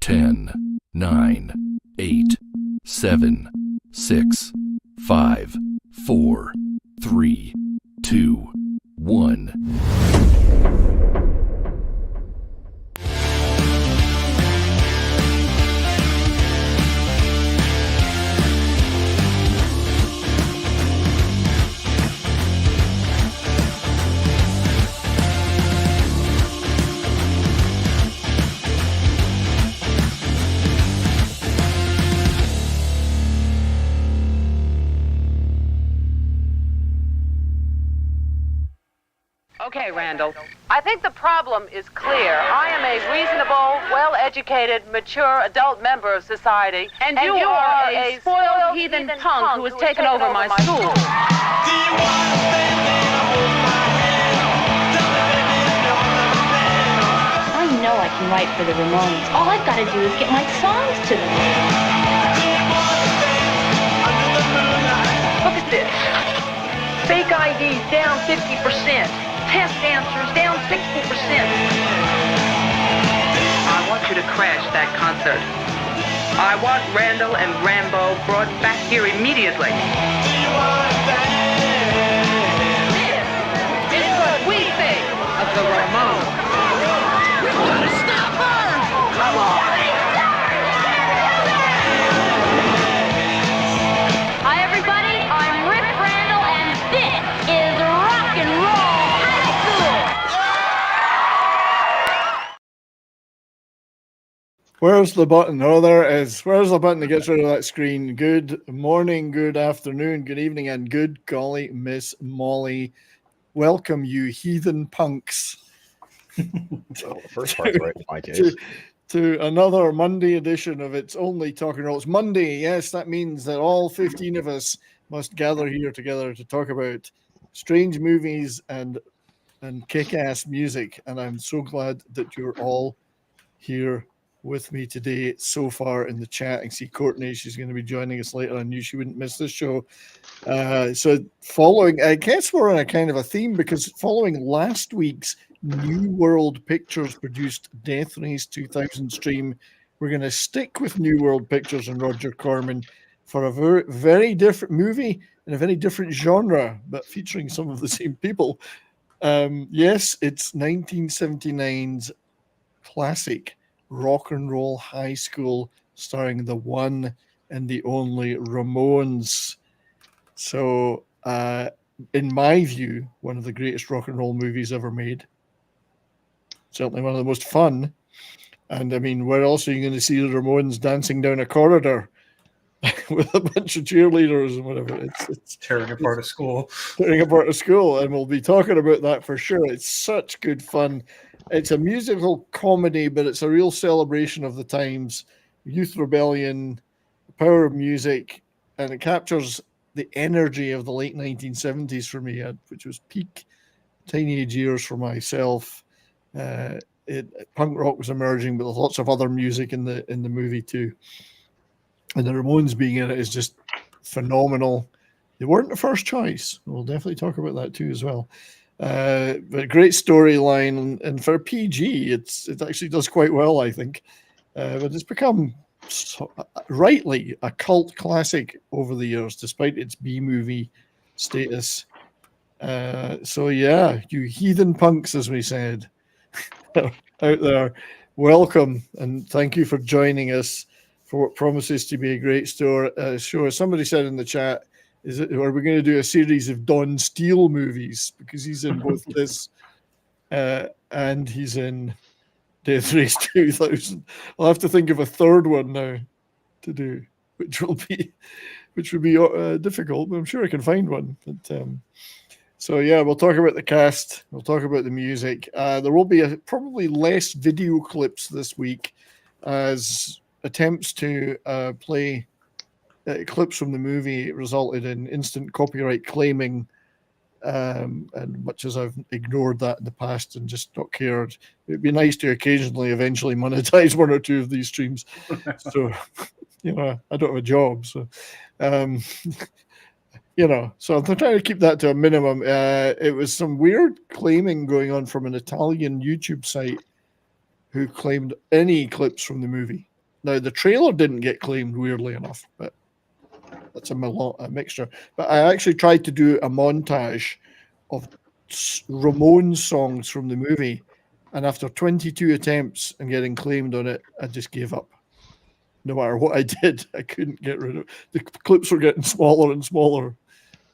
10, 9, 8, 7, 6, 5, 4, 3, 2, 1. Okay, Randall, I think the problem is clear. I am a reasonable, well-educated, mature adult member of society, and you are a spoiled heathen punk who has taken over my school. I know I can write for the Ramones. All I've got to do is get my songs to them. Look at this. Fake IDs down 50%. Test answers down 60%. I want you to crash that concert. I want Randall and Rambo brought back here immediately. This is what we think of the Ramones. We want to stop her! Come on. Hi, everybody. I'm Rick Randall, and this is Rock and Roll. Where's the button? Oh, there it is. Where's the button that gets rid of that screen? Good morning, good afternoon, good evening, and good golly, Miss Molly. Welcome, you heathen punks. The first part's right in my case. To another Monday edition of It's Only Talking Roll. It's Monday. Yes, that means that all 15 of us must gather here together to talk about strange movies and kick-ass music. And I'm so glad that you're all here with me today so far in the chat. I can see Courtney, she's going to be joining us later. I knew she wouldn't miss this show. So following, I guess we're on a kind of a theme, because following last week's New World Pictures produced Death Race 2000 stream, we're going to stick with New World Pictures and Roger Corman for a very, very different movie in a very different genre, but featuring some of the same people. Yes, it's 1979's classic Rock and Roll High School, starring the one and the only Ramones. So, in my view, one of the greatest rock and roll movies ever made. Certainly one of the most fun. And I mean, where else are you going to see the Ramones dancing down a corridor with a bunch of cheerleaders and whatever? It's tearing apart a school. Tearing apart a school, and we'll be talking about that for sure. It's such good fun. It's a musical comedy, but it's a real celebration of the times, youth rebellion, the power of music, and it captures the energy of the late 1970s for me, which was peak teenage years for myself. Punk rock was emerging, but there's lots of other music in the movie too. And the Ramones being in it is just phenomenal. They weren't the first choice. We'll definitely talk about that too as well. But great storyline, and for PG, it actually does quite well, I think. But it's become rightly a cult classic over the years, despite its B-movie status. So yeah, you heathen punks, as we said, out there, welcome, and thank you for joining us for what promises to be a great show. As somebody said in the chat, are we going to do a series of Don Steele movies? Because he's in both this and he's in Death Race 2000. I'll have to think of a third one now to do, which would be difficult, but I'm sure I can find one. But so yeah, we'll talk about the cast. We'll talk about the music. There will be probably less video clips this week, as attempts to play clips from the movie resulted in instant copyright claiming, and much as I've ignored that in the past and just not cared, it'd be nice to occasionally eventually monetize one or two of these streams. So, I don't have a job, so so I'm trying to keep that to a minimum. It was some weird claiming going on from an Italian YouTube site who claimed any clips from the movie. Now, the trailer didn't get claimed, weirdly enough, but that's a mixture. But I actually tried to do a montage of Ramones songs from the movie, and after 22 attempts and getting claimed on it, I just gave up. No matter what I did, I couldn't get rid of it. The clips were getting smaller and smaller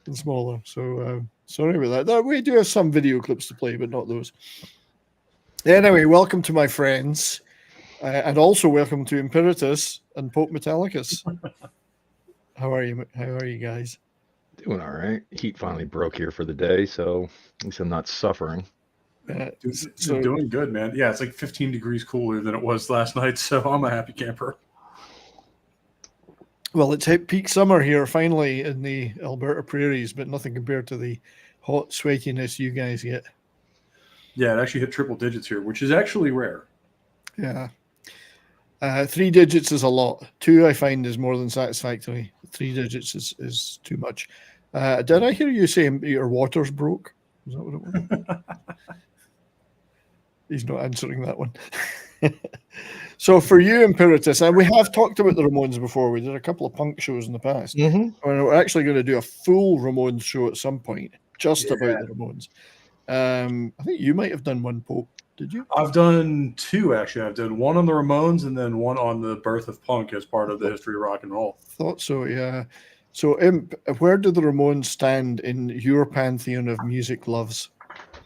and smaller. So sorry about that. We do have some video clips to play, but not those. Anyway, welcome to my friends, and also welcome to Imperatus and Pope Metallicus. How are you? How are you guys? Doing all right. Heat finally broke here for the day, so at least I'm not suffering. You're doing good, man. Yeah, it's like 15 degrees cooler than it was last night, so I'm a happy camper. Well, it's hit peak summer here finally in the Alberta prairies, but nothing compared to the hot sweatiness you guys get. Yeah, it actually hit triple digits here, which is actually rare. Yeah. 3 digits is a lot. 2 I find is more than satisfactory. 3 digits is too much. Did I hear you say your water's broke? Is that what it was? He's not answering that one. So for you, Imperatus, and we have talked about the Ramones before. We did a couple of punk shows in the past. Mm-hmm. We're actually going to do a full Ramones show at some point, just about the Ramones. I think you might have done one, Pope. Did you? I've done 2, actually. I've done one on the Ramones and then one on the birth of punk as part of the history of rock and roll. Thought so, yeah. So, Imp, where do the Ramones stand in your pantheon of music loves?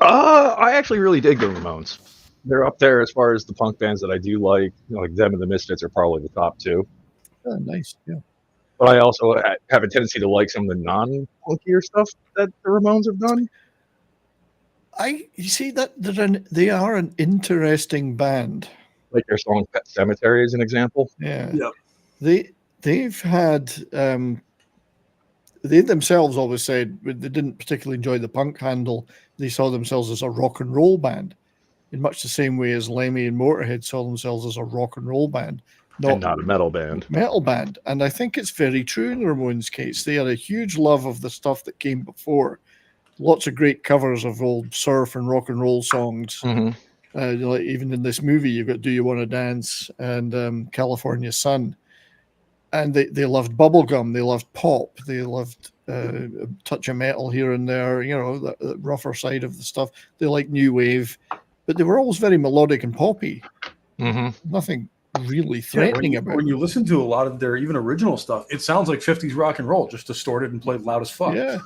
I actually really dig the Ramones. They're up there as far as the punk bands that I do like. Like them and the Misfits are probably the top 2. Oh, nice, yeah. But I also have a tendency to like some of the non-punkier stuff that the Ramones have done. You see that they are an interesting band. Like their song "Pet Cemetery" is an example. Yeah. Yep. They've had they themselves always said they didn't particularly enjoy the punk handle. They saw themselves as a rock and roll band, in much the same way as Lemmy and Motorhead saw themselves as a rock and roll band, not a metal band. And I think it's very true in the Ramones' case. They had a huge love of the stuff that came before. Lots of great covers of old surf and rock and roll songs. Mm-hmm. Like even in this movie, you've got "Do You Want to Dance" and "California Sun," and they loved bubblegum, they loved pop, they loved a touch of metal here and there. You know, the rougher side of the stuff. They liked new wave, but they were always very melodic and poppy. Mm-hmm. Nothing really threatening about it. When you listen to a lot of their even original stuff, it sounds like 50s rock and roll, just distorted and played loud as fuck. Yeah,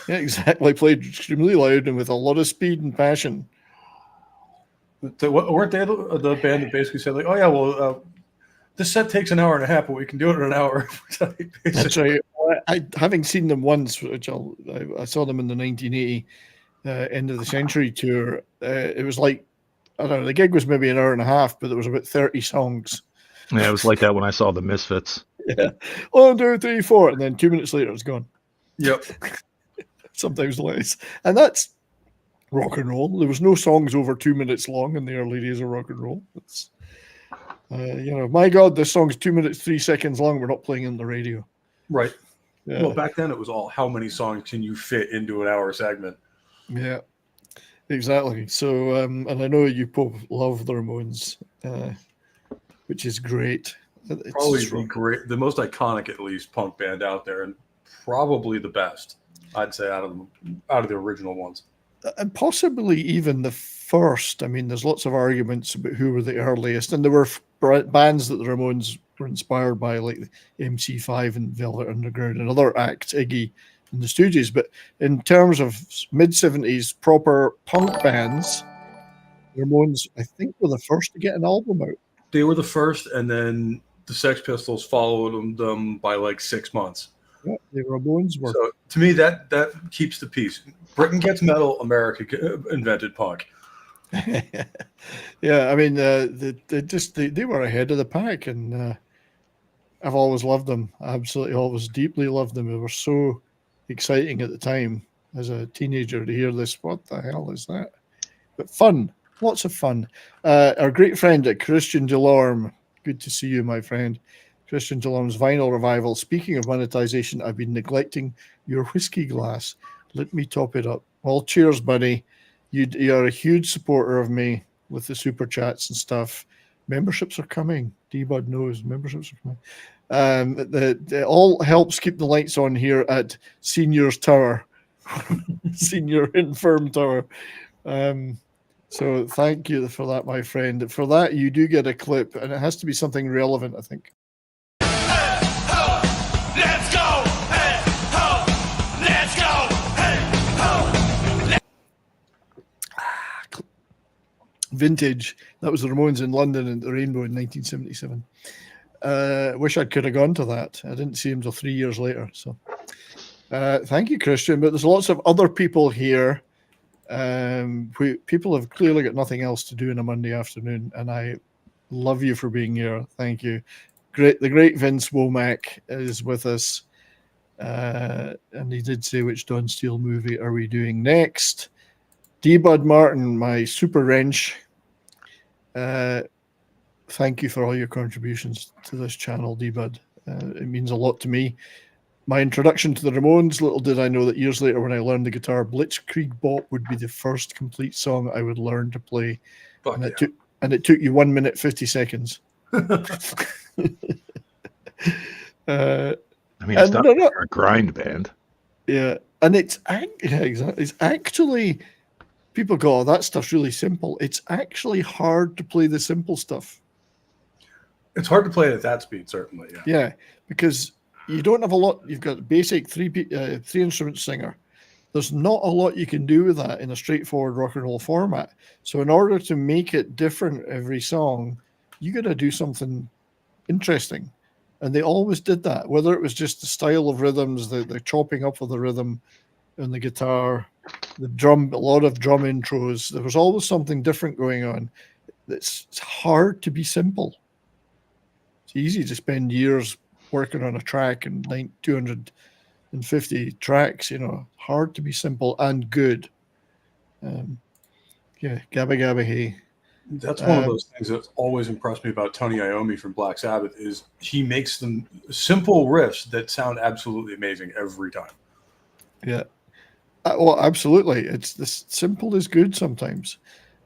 exactly. Played extremely loud and with a lot of speed and passion. Weren't they the band that basically said, like, oh, yeah, well, this set takes an hour and a half, but we can do it in an hour? That's right. Having seen them once, which I saw them in the 1980 end of the century tour, it was like, I don't know, the gig was maybe an hour and a half, but there was about 30 songs. Yeah, it was like that when I saw the Misfits. Yeah. 1, 2, 3, 4. And then 2 minutes later, it was gone. Yep. Sometimes less. And that's rock and roll. There was no songs over 2 minutes long in the early days of rock and roll. It's, my God, this song's 2 minutes, 3 seconds long. We're not playing it on the radio. Right. Yeah. Well, back then it was all how many songs can you fit into an hour segment? Yeah, exactly. So, and I know you both love the Ramones, which is great. It's probably the most iconic, at least, punk band out there, and probably the best, I'd say, out of the original ones. And possibly even the first. I mean, there's lots of arguments about who were the earliest, and there were bands that the Ramones were inspired by, like MC5 and Velvet Underground and other acts, Iggy and the Stooges. But in terms of mid-70s proper punk bands, the Ramones, I think, were the first to get an album out. They were the first, and then the Sex Pistols followed them by like 6 months. Yeah, the Ramones were. So to me, that keeps the peace. Britain gets metal, America invented punk. Yeah, I mean, they were ahead of the pack, and I've always loved them. Absolutely, always deeply loved them. They were so exciting at the time as a teenager to hear this. What the hell is that? But fun, lots of fun. Our great friend at Christian Delorme. Good to see you, my friend. Christian Delorme's vinyl revival. Speaking of monetization, I've been neglecting your whiskey glass. Let me top it up. Well, cheers, buddy. You're a huge supporter of me with the super chats and stuff. memberships are coming. D-Bud knows memberships are coming. It all helps keep the lights on here at Seniors Tower, Senior Infirm Tower. So thank you for that, my friend. For that, you do get a clip, and it has to be something relevant, I think. Let's go! Hey, ho! Let's go! Hey, ho! Vintage. That was the Ramones in London and the Rainbow in 1977. Wish I could have gone to that. I didn't see him till 3 years later. So thank you, Christian. But there's lots of other people here. People have clearly got nothing else to do on a Monday afternoon, and I love you for being here. Thank you. The great Vince Womack is with us. And he did say, which Don Steele movie are we doing next? D-Bud Martin, my super wrench. Thank you for all your contributions to this channel, D-Bud. It means a lot to me. My introduction to the Ramones, little did I know that years later when I learned the guitar, Blitzkrieg Bop would be the first complete song I would learn to play. And it took you 1 minute, 50 seconds. I mean, it's not a grind band. Yeah, and it's exactly. It's actually, people go, "Oh, that stuff's really simple." It's actually hard to play the simple stuff. It's hard to play at that speed, certainly. Yeah. Yeah, because you don't have a lot. You've got a basic three instrument singer. There's not a lot you can do with that in a straightforward rock and roll format. So in order to make it different every song, you got to do something interesting. And they always did that, whether it was just the style of rhythms, the chopping up of the rhythm on the guitar, the drum, a lot of drum intros. There was always something different going on. It's hard to be simple. It's easy to spend years working on a track and 250 tracks, hard to be simple and good. Yeah, Gabba Gabba Hey. That's one of those things that's always impressed me about Tony Iommi from Black Sabbath is he makes them simple riffs that sound absolutely amazing every time. Yeah. Well, absolutely. It's this simple is good sometimes.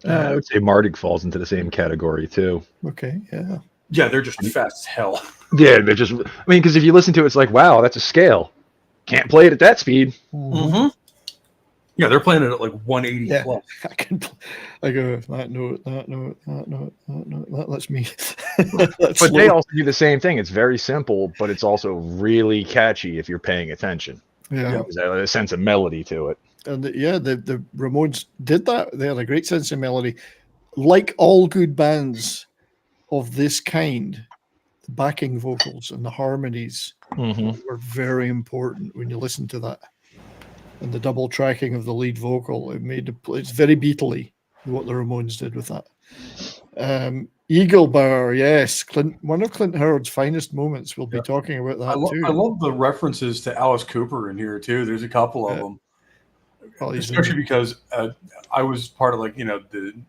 I would say Mardig falls into the same category too. Okay, yeah. Yeah, they're just fast as hell. Yeah, they're just. I mean, because if you listen to it, it's like, wow, that's a scale. Can't play it at that speed. Mm-hmm. Yeah, they're playing it at like 180 plus. I go that note, that note, that note, that note. That's me. But they also do the same thing. It's very simple, but it's also really catchy if you're paying attention. Yeah, there's a sense of melody to it. And the Ramones did that. They had a great sense of melody. Like all good bands of this kind, the backing vocals and the harmonies were very important when you listen to that. And the double tracking of the lead vocal, it's very Beatley, what the Ramones did with that. Eagle Bower, yes, one of Clint Howard's finest moments. We'll be talking about that too. I love the references to Alice Cooper in here too. There's a couple of them, especially because I was part of the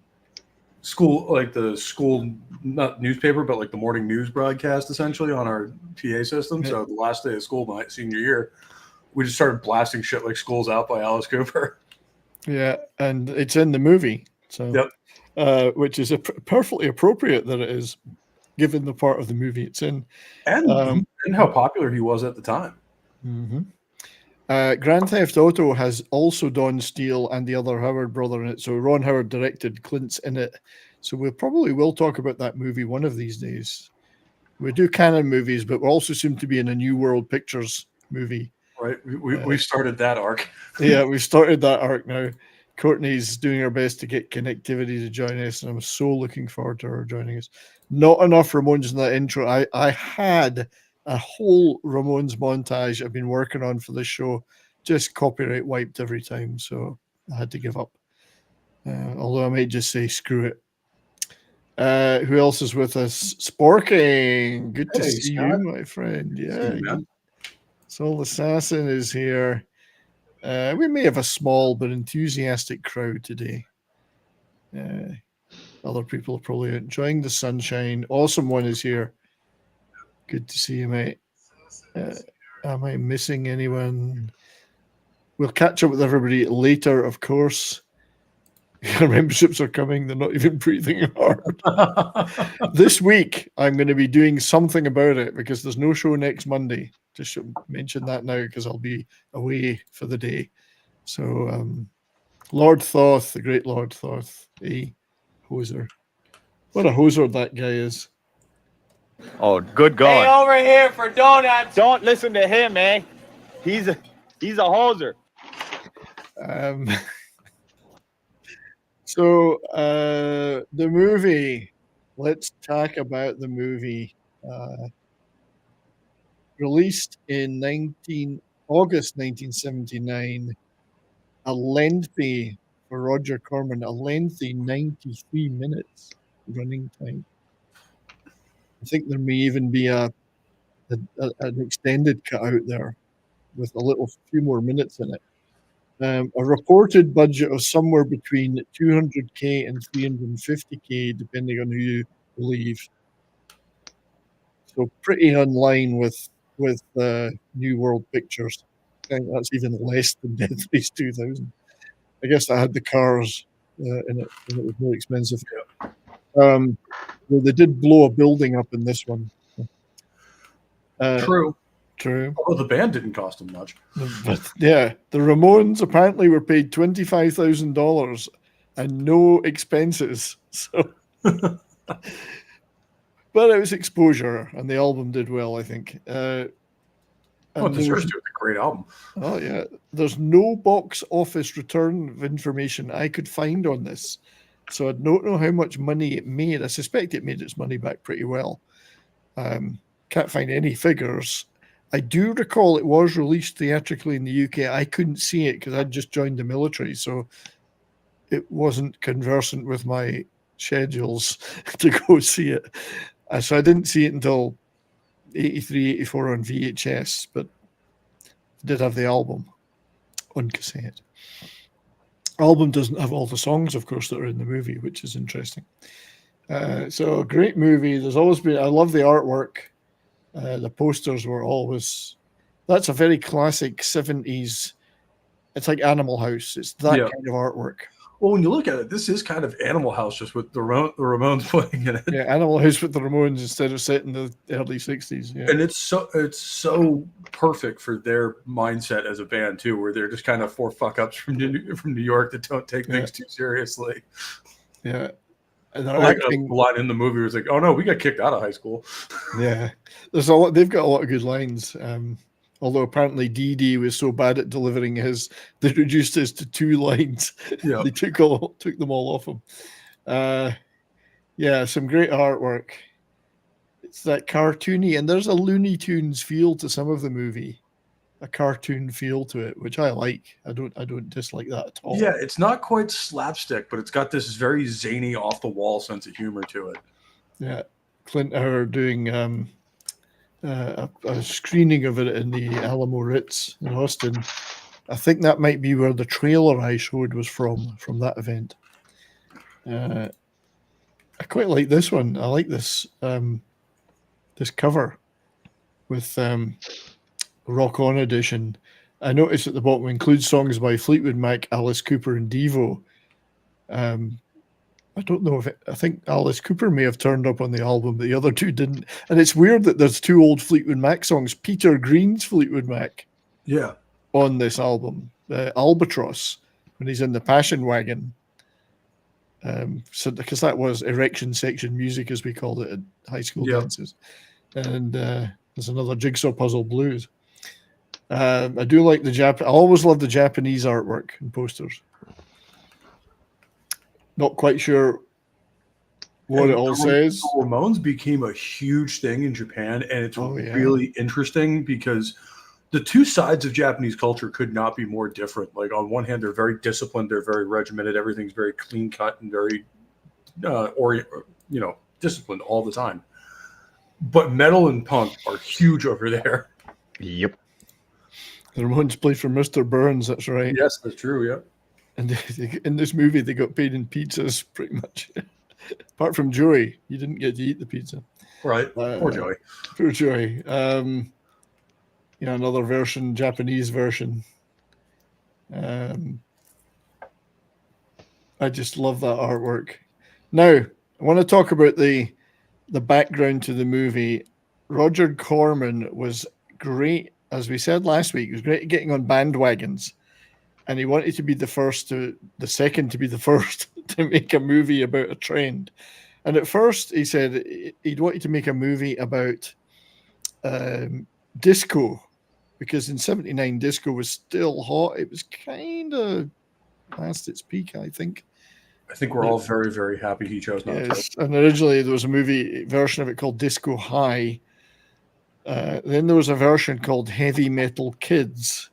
school not newspaper, but like the morning news broadcast essentially on our PA system. Yeah. So the last day of school, my senior year, we just started blasting shit like "School's Out" by Alice Cooper. Yeah, and it's in the movie, so which is perfectly appropriate that it is, given the part of the movie it's in, and how popular he was at the time. Grand Theft Auto has also Don Steele and the other Howard brother in it. So Ron Howard directed, Clint's in it. So we probably will talk about that movie one of these days. We do canon movies, but we also seem to be in a New World Pictures movie. Right, we started that arc. Yeah, we started that arc now. Courtney's doing her best to get connectivity to join us, and I'm so looking forward to her joining us. Not enough Ramones in that intro. I had a whole Ramones montage I've been working on for this show, just copyright wiped every time, so I had to give up. Although I might just say screw it. Who else is with us? Sporking, good to see Scott. You, my friend. Yeah. Soul Assassin is here. We may have a small but enthusiastic crowd today. Other people are probably enjoying the sunshine. Awesome One is here. Good to see you, mate. Am I missing anyone? We'll catch up with everybody later, of course. Your memberships are coming. They're not even breathing hard. This week, I'm going to be doing something about it because there's no show next Monday. Just should mention that now because I'll be away for the day. So, Lord Thoth, the great Lord Thoth, a hoser. What a hoser that guy is. Oh, good going. Hey, over here for donuts. Don't listen to him, man. He's a hoser. So the movie, let's talk about the movie. Released in August 1979, a lengthy, for Roger Corman, a lengthy 93 minutes running time. I think there may even be an extended cut out there with a few more minutes in it. A reported budget of somewhere between 200K and 350K, depending on who you believe. So pretty in line with New World Pictures. I think that's even less than Death Race 2000. I guess I had the cars in it, and it was more expensive. Well, they did blow a building up in this one. True. Oh, the band didn't cost them much. But yeah, the Ramones apparently were paid $25,000 and no expenses. So, but it was exposure, and the album did well, I think. It deserves to. It's a great album. Oh yeah, there's no box office return of information I could find on this, so I don't know how much money it made. I suspect it made its money back pretty well. Can't find any figures. I do recall it was released theatrically in the UK. I couldn't see it because I'd just joined the military, so it wasn't conversant with my schedules to go see it. So I didn't see it until 83, 84 on VHS, but did have the album on cassette. Album doesn't have all the songs, of course, that are in the movie, which is interesting. So a great movie. There's always been, I love the artwork. The posters were always, that's a very classic 70s. It's like Animal House. It's that kind of artwork. Well, when you look at it, this is kind of Animal House, just with the Ramones playing in it. Yeah, Animal House with the Ramones instead of set in the early 60s. Yeah. And it's so perfect for their mindset as a band too, where they're just kind of four fuck ups from New York that don't take things too seriously. Yeah. And they're acting, a line in the movie was like, "Oh no, we got kicked out of high school." Yeah, there's a lot. They've got a lot of good lines. Although apparently Dee was so bad at delivering they reduced his to 2 lines. Yeah. They took them all off him. Yeah, some great artwork. It's that cartoony, and there's a Looney Tunes feel to some of the movie, a cartoon feel to it, which I like. I don't dislike that at all. Yeah, it's not quite slapstick, but it's got this very zany, off the wall sense of humor to it. Yeah, Clint Howard doing a screening of it in the Alamo Ritz in Austin. I think that might be where the trailer I showed was from that event. I quite like this one. I like this this cover with Rock On edition. I noticed at the bottom includes songs by Fleetwood Mac, Alice Cooper, and Devo. I don't know I think Alice Cooper may have turned up on the album, but the other two didn't. And it's weird that there's 2 old Fleetwood Mac songs. Peter Green's Fleetwood Mac, on this album, Albatross, when he's in the Passion Wagon. So because that was erection section music, as we called it at high school dances, and there's another Jigsaw Puzzle Blues. I do like I always love the Japanese artwork and posters. Not quite sure what it all says. The Ramones became a huge thing in Japan, and it's really interesting because the two sides of Japanese culture could not be more different. Like on one hand, they're very disciplined, they're very regimented, everything's very clean cut and very disciplined all the time. But metal and punk are huge over there. Yep. The Ramones played for Mr. Burns, that's right. Yes, that's true, yeah. And in this movie, they got paid in pizzas, pretty much. Apart from Joey, you didn't get to eat the pizza. Right, poor Joey. Poor Joey. Another version, Japanese version. I I just love that artwork. Now, I want to talk about the background to the movie. Roger Corman was great, as we said last week. He was great at getting on bandwagons, and he wanted to be the second to be the first to make a movie about a trend. And at first, he said he'd wanted to make a movie about disco, because in '79 disco was still hot. It was kind of past its peak, I think. I think we're all very, very happy he chose not to. And originally there was a movie version of it called Disco High. Then there was a version called Heavy Metal Kids,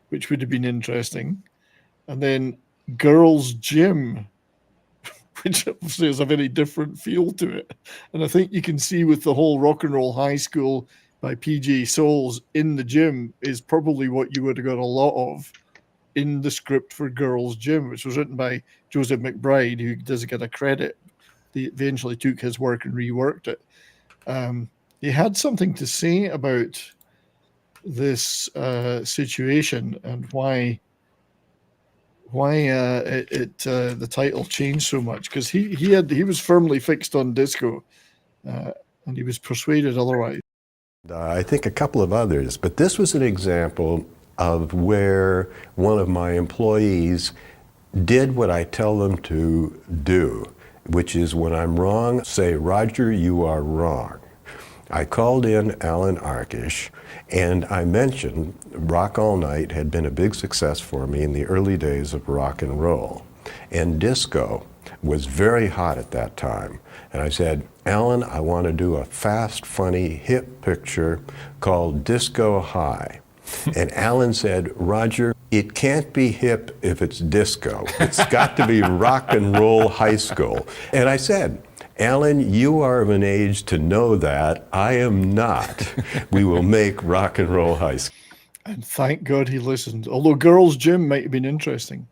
which would have been interesting. And then Girls Gym, which obviously has a very different feel to it. And I think you can see with the whole Rock and Roll High School by PJ Souls in the gym is probably what you would have got a lot of in the script for Girls Gym, which was written by Joseph McBride, who doesn't get a credit. They eventually took his work and reworked it. He had something to say about this situation and why the title changed so much, because he was firmly fixed on disco, and he was persuaded otherwise. I think a couple of others, but this was an example of where one of my employees did what I tell them to do, which is when I'm wrong, say, Roger, you are wrong. I called in Alan Arkish, and I mentioned Rock All Night had been a big success for me in the early days of rock and roll, and disco was very hot at that time. And I said, Alan, I want to do a fast, funny, hip picture called Disco High. And Alan said, Roger, it can't be hip if it's disco. It's got to be rock and roll high school. And I said, Alan, you are of an age to know that. I am not. We will make rock and roll high school. And thank God he listened. Although Girls Gym might have been interesting.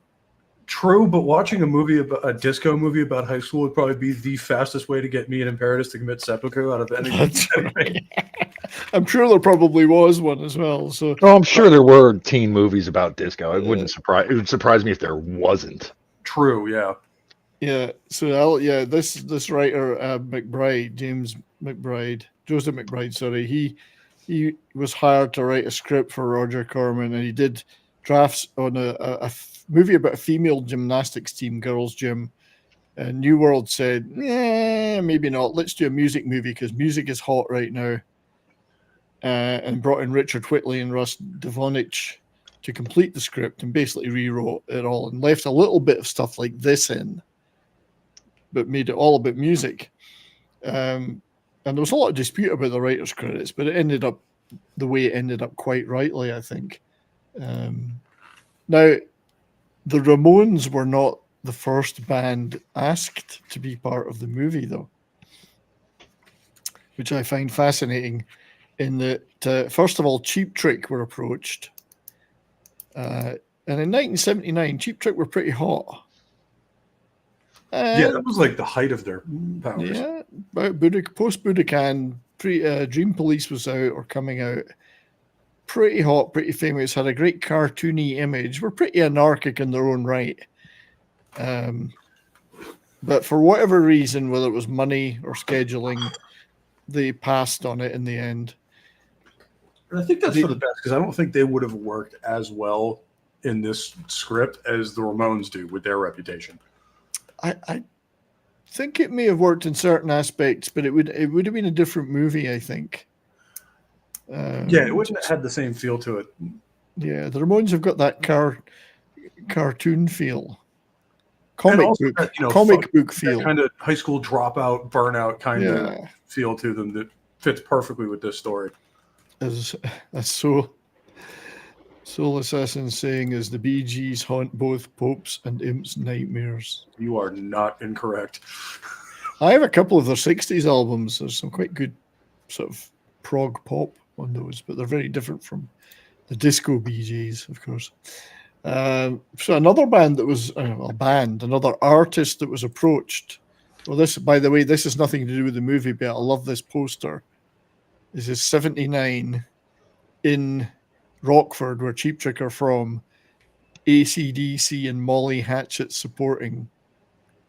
True, but watching a disco movie about high school would probably be the fastest way to get me and Imperatus to commit seppuku out of anything. Right. I'm sure there probably was one as well. So, I'm sure there were teen movies about disco. It would surprise me if there wasn't. True, yeah. Yeah. So this writer Joseph McBride, sorry, he was hired to write a script for Roger Corman, and he did drafts on a movie about a female gymnastics team, Girls Gym. And New World said, maybe not. Let's do a music movie because music is hot right now. And brought in Richard Whitley and Russ Devonich to complete the script and basically rewrote it all and left a little bit of stuff like this in, but made it all about music. And there was a lot of dispute about the writer's credits, but it ended up the way it ended up quite rightly, I think. Now, the Ramones were not the first band asked to be part of the movie, though, which I find fascinating. In that, first of all, Cheap Trick were approached, and in 1979, Cheap Trick were pretty hot. Yeah, that was like the height of their powers. Yeah, post Budokan, Dream Police was out or coming out. Pretty hot, pretty famous, had a great cartoony image. Were pretty anarchic in their own right. But for whatever reason, whether it was money or scheduling, they passed on it in the end. And I think that's for the best, because I don't think they would have worked as well in this script as the Ramones do with their reputation. I think it may have worked in certain aspects, but it would have been a different movie, I think. It wouldn't have had the same feel to it. Yeah, the Ramones have got that cartoon feel, comic book feel, kind of high school dropout, burnout kind of feel to them that fits perfectly with this story. As Soul Assassin saying, as the Bee Gees haunt both popes and imps' nightmares. You are not incorrect. I have a couple of their 60s albums. There's some quite good sort of prog pop on those, but they're very different from the disco Bee Gees, of course. So another band that was another artist that was approached. Well, this, by the way, this has nothing to do with the movie, but I love this poster. This is 79 in Rockford, where Cheap Trick are from. AC/DC and Molly Hatchet supporting.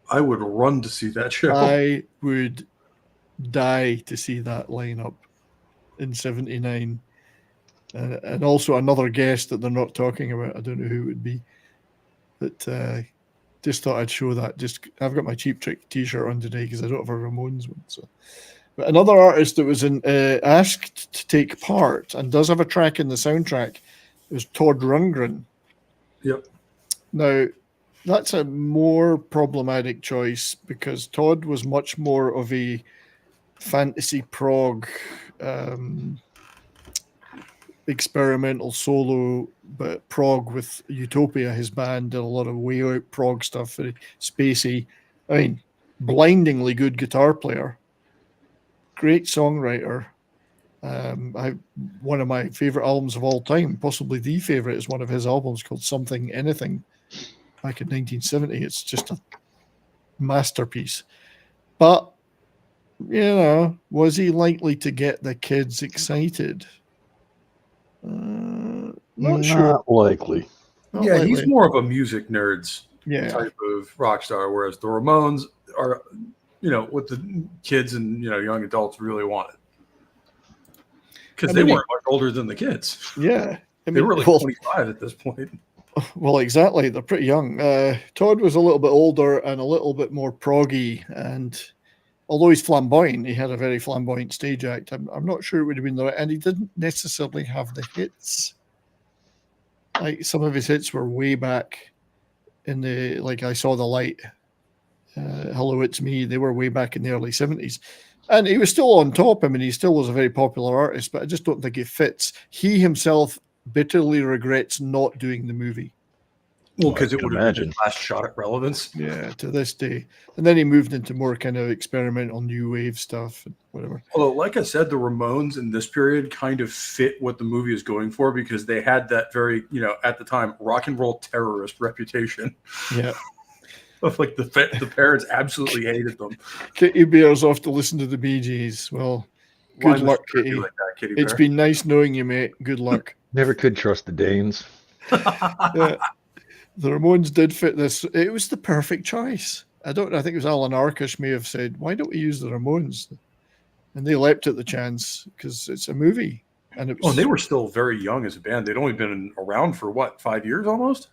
I would run to see that show. I would die to see that lineup in '79. And also another guest that they're not talking about. I don't know who it would be. But just thought I'd show that. I've got my Cheap Trick t-shirt on today because I don't have a Ramones one. So, but another artist that was asked to take part and does have a track in the soundtrack was Todd Rundgren. Yep. Now, that's a more problematic choice because Todd was much more of a fantasy prog, experimental solo, but prog with Utopia, his band, did a lot of way out prog stuff, very spacey. I mean, blindingly good guitar player, great songwriter. One of my favorite albums of all time, possibly the favorite, is one of his albums called Something Anything back in 1970. It's just a masterpiece. But, was he likely to get the kids excited? Not sure. Likely. Not yeah, likely. he's more of a music nerds type of rock star, whereas the Ramones are, what the kids and young adults really wanted. Because they weren't much older than the kids. Yeah. They were like 25 at this point. Well, exactly. They're pretty young. Todd was a little bit older and a little bit more proggy, and although he's flamboyant, he had a very flamboyant stage act. I'm not sure it would have been the right, and he didn't necessarily have the hits. Like some of his hits were way back in the, like I Saw the Light, Hello, It's Me. They were way back in the early 70s. And he was still on top. I mean, he still was a very popular artist, but I just don't think it fits. He himself bitterly regrets not doing the movie. Well, because it would have been his last shot at relevance. Yeah, to this day. And then he moved into more kind of experimental new wave stuff and whatever. Although, like I said, the Ramones in this period kind of fit what the movie is going for because they had that very, at the time, rock and roll terrorist reputation. Yeah. Of like the parents absolutely hated them. Kitty Bear's off to listen to the Bee Gees. Well, good luck, Kitty. Like that, Kitty It's Bear? been nice knowing you, mate. Good luck. Never could trust the Danes. Yeah. The Ramones did fit this. It was the perfect choice. I think it was Alan Arkush may have said, why don't we use the Ramones? And they leapt at the chance because it's a movie. And it was, they were still very young as a band. They'd only been around for 5 years almost?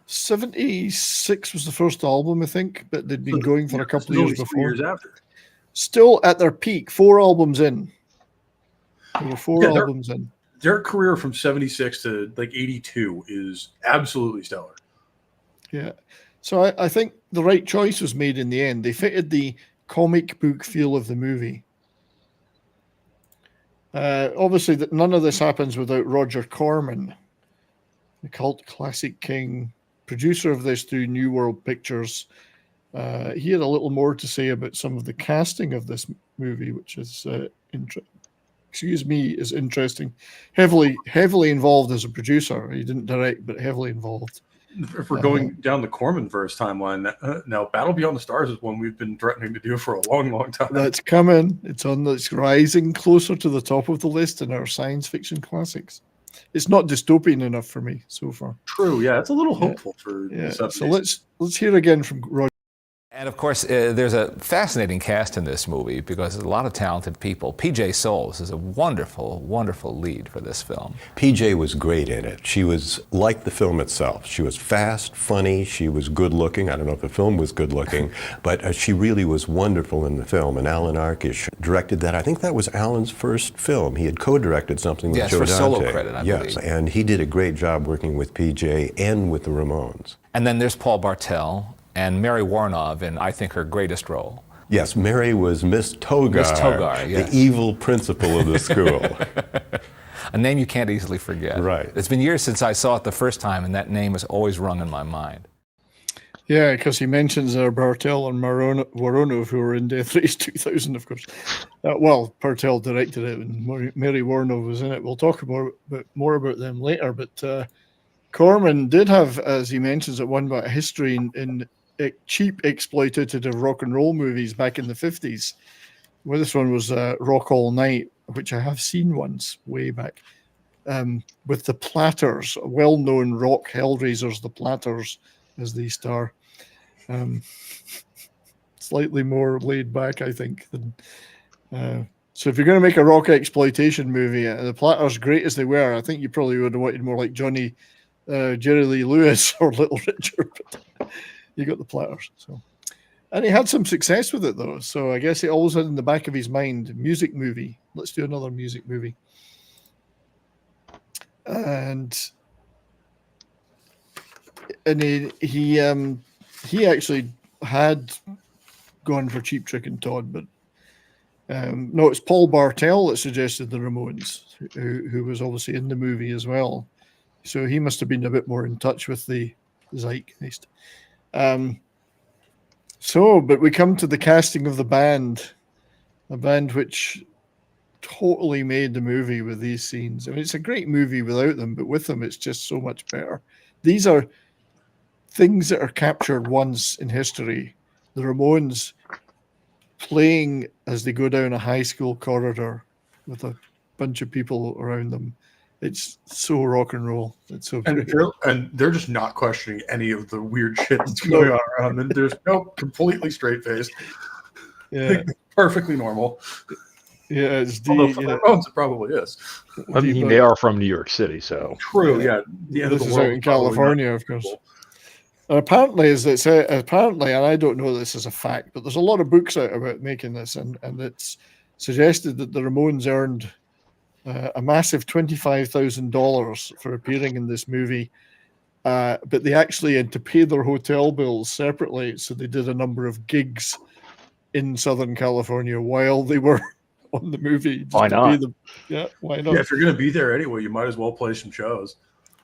76 was the first album, I think, but they'd been going for a couple of years before. 3 years after. Still at their peak, 4 albums in. There were 4 albums in. Their career from 76 to 82 is absolutely stellar. Yeah. So I think the right choice was made in the end. They fitted the comic book feel of the movie. Obviously, none of this happens without Roger Corman, the cult classic king, producer of this through New World Pictures. He had a little more to say about some of the casting of this movie, which is is interesting. Heavily involved as a producer. He didn't direct, but heavily involved. If we're going down the Corman verse timeline, now Battle Beyond the Stars is one we've been threatening to do for a long, long time. That's coming. It's rising closer to the top of the list in our science fiction classics. It's not dystopian enough for me so far. True, yeah, it's a little hopeful for the 70s. So let's hear again from Roger. And of course, there's a fascinating cast in this movie because there's a lot of talented people. PJ Soles is a wonderful, wonderful lead for this film. PJ was great in it. She was like the film itself. She was fast, funny, she was good looking. I don't know if the film was good looking, but she really was wonderful in the film. And Alan Arkush directed that. I think that was Alan's first film. He had co-directed something with Joe Dante. Yes, for solo credit, I believe. And he did a great job working with PJ and with the Ramones. And then there's Paul Bartel and Mary Warnov in, I think, her greatest role. Yes, Mary was Miss Togar, yes. the evil principal of the school. A name you can't easily forget. Right. It's been years since I saw it the first time, and that name has always rung in my mind. Yeah, because he mentions Bartel and Voronov, who were in Death Race 2000, of course. Bartel directed it, and Mary Warnov was in it. We'll talk more about them later, but Corman did have, as he mentions at one point, a history in cheap exploitative rock and roll movies back in the 50s. Well, this one was Rock All Night, which I have seen once way back. with the Platters, well-known rock hellraisers, the Platters, as they star. Slightly more laid back, I think. Than, so if you're going to make a rock exploitation movie, the Platters, great as they were, I think you probably would have wanted more like Jerry Lee Lewis or Little Richard. But you got the Platters. So, and he had some success with it though. So I guess he always had in the back of his mind, music movie. Let's do another music movie. And he actually had gone for Cheap Trick and Todd, but no, it's Paul Bartel that suggested the Ramones, who was obviously in the movie as well. So he must have been a bit more in touch with the zeitgeist. But we come to the casting of the band, a band which totally made the movie with these scenes. I mean, it's a great movie without them, but with them, it's just so much better. These are things that are captured once in history. The Ramones playing as they go down a high school corridor with a bunch of people around them. It's so rock and roll. It's so and they're just not questioning any of the weird shit that's going on around them. There's no completely straight faced. Yeah, perfectly normal. Yeah, it's although for the Ramones, it probably is. I mean, they are from New York City, so true. Yeah, the end this of the is world out in California, of course. And apparently, apparently, and I don't know this as a fact, but there's a lot of books out about making this, and it's suggested that the Ramones earned a massive $25,000 for appearing in this movie, but they actually had to pay their hotel bills separately, so they did a number of gigs in Southern California while they were on the movie. Why not? Yeah, why not? Yeah, if you're going to be there anyway, you might as well play some shows.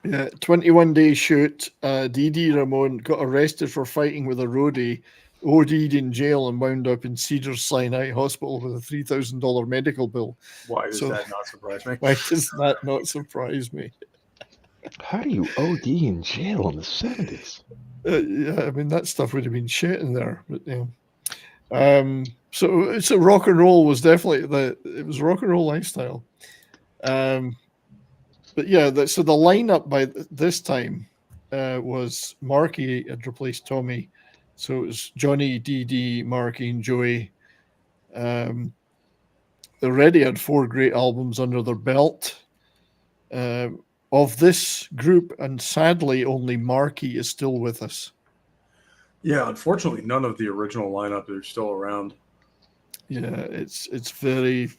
Yeah, 21-day shoot. Dee Dee Ramone got arrested for fighting with a roadie, OD'd in jail, and wound up in Cedars-Sinai Hospital with a $3,000 medical bill. Why does that not surprise me? Why does that not surprise me? How do you OD in jail in the 70s? Yeah, I mean, that stuff would have been shit in there. But yeah. So rock and roll was definitely it was a rock and roll lifestyle. But yeah, so the lineup by this time was Marky had replaced Tommy. So it was Johnny, Dee Dee, Marky, and Joey. They already had 4 great albums under their belt of this group, and sadly, only Marky is still with us. Yeah, unfortunately, none of the original lineup are still around. Yeah, it's very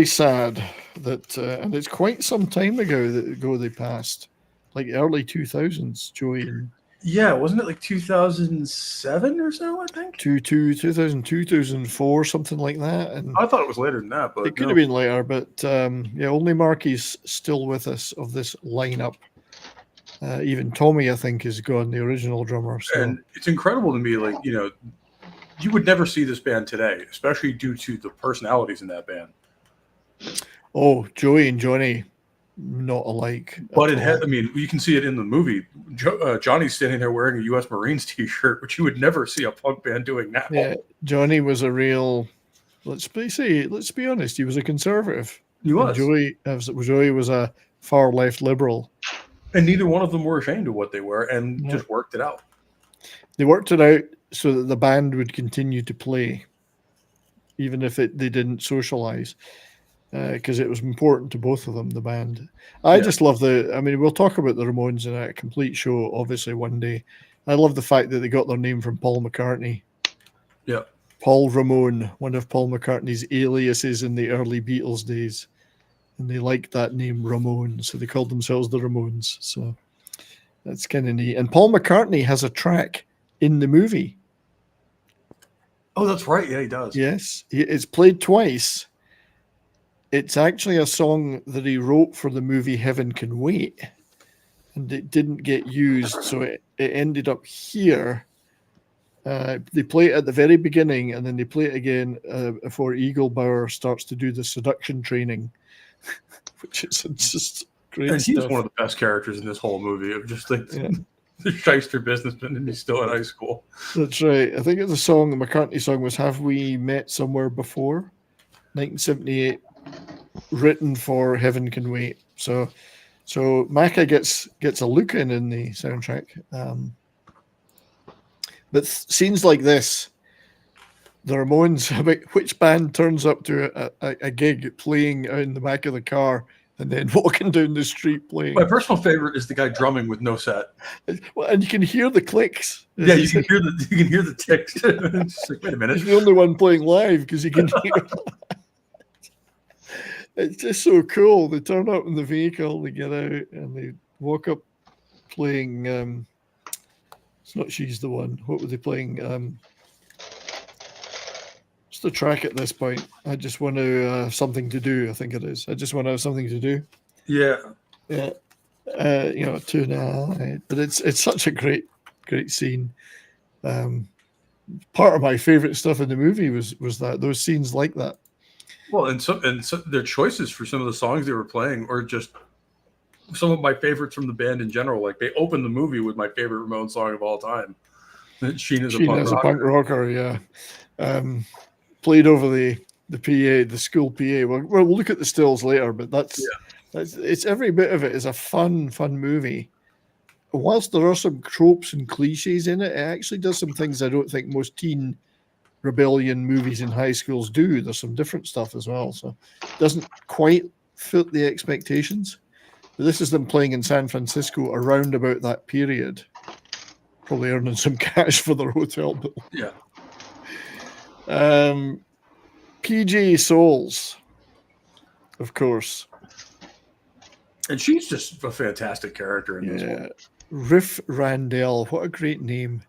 sad that, and it's quite some time ago they passed, like early 2000s. Joey and yeah, wasn't it like 2007 or so? I think 2002, 2004, something like that. And I thought it was later than that, but it could have been later. But yeah, only Marky's still with us of this lineup. Even Tommy, I think, is gone, the original drummer. So. And it's incredible to me, like, you know, you would never see this band today, especially due to the personalities in that band. Oh, Joey and Johnny, not alike. But it had, I mean, you can see it in the movie. Johnny's standing there wearing a U.S. Marines t-shirt, which you would never see a punk band doing now. Yeah, Johnny was a real, let's be honest, he was a conservative. He was. Joey was a far left liberal. And neither one of them were ashamed of what they were and just worked it out. They worked it out so that the band would continue to play, even if they didn't socialize, because it was important to both of them, the band. I just love we'll talk about the Ramones in a complete show, obviously, one day. I love the fact that they got their name from Paul McCartney. Yeah. Paul Ramone, one of Paul McCartney's aliases in the early Beatles days. And they liked that name, Ramone, so they called themselves the Ramones. So that's kind of neat. And Paul McCartney has a track in the movie. Oh, that's right. Yeah, he does. Yes. It's played twice. It's actually a song that he wrote for the movie Heaven Can Wait. And it didn't get used, so it ended up here. They play it at the very beginning, and then they play it again before Eagle Bauer starts to do the seduction training. Which is just great and stuff. He's one of the best characters in this whole movie of just like the shyster businessman, and he's still in high school. That's right. I think the McCartney song was "Have We Met Somewhere Before," 1978. written for Heaven Can Wait. So Macca gets a look in the soundtrack. But scenes like this, the Ramones, about which band turns up to a gig playing out in the back of the car and then walking down the street playing. My personal favorite is the guy drumming with no set. Well, and you can hear the clicks. Yeah, you can hear the ticks. It's like, wait a minute. He's the only one playing live because you can hear. It's just so cool. They turn up in the vehicle, they get out, and they walk up playing. It's not She's the One. What were they playing? What's the track at this point? I just want to have something to do. I think it is. I just want to have something to do. Yeah. Yeah. Tonight. But it's such a great scene. Part of my favorite stuff in the movie was that those scenes like that. Well, and so their choices for some of the songs they were playing are just some of my favorites from the band in general. Like they opened the movie with my favorite Ramones song of all time. Sheen is a punk rocker, yeah. Played over the PA, the school PA. We'll look at the stills later, but that's it's every bit of it is a fun movie. Whilst there are some tropes and cliches in it, it actually does some things I don't think most teen rebellion movies in high schools do. There's some different stuff as well, so it doesn't quite fit the expectations. But this is them playing in San Francisco around about that period, probably earning some cash for their hotel bill. Yeah. PJ Souls, of course, and she's just a fantastic character in this one. Riff Randell, what a great name.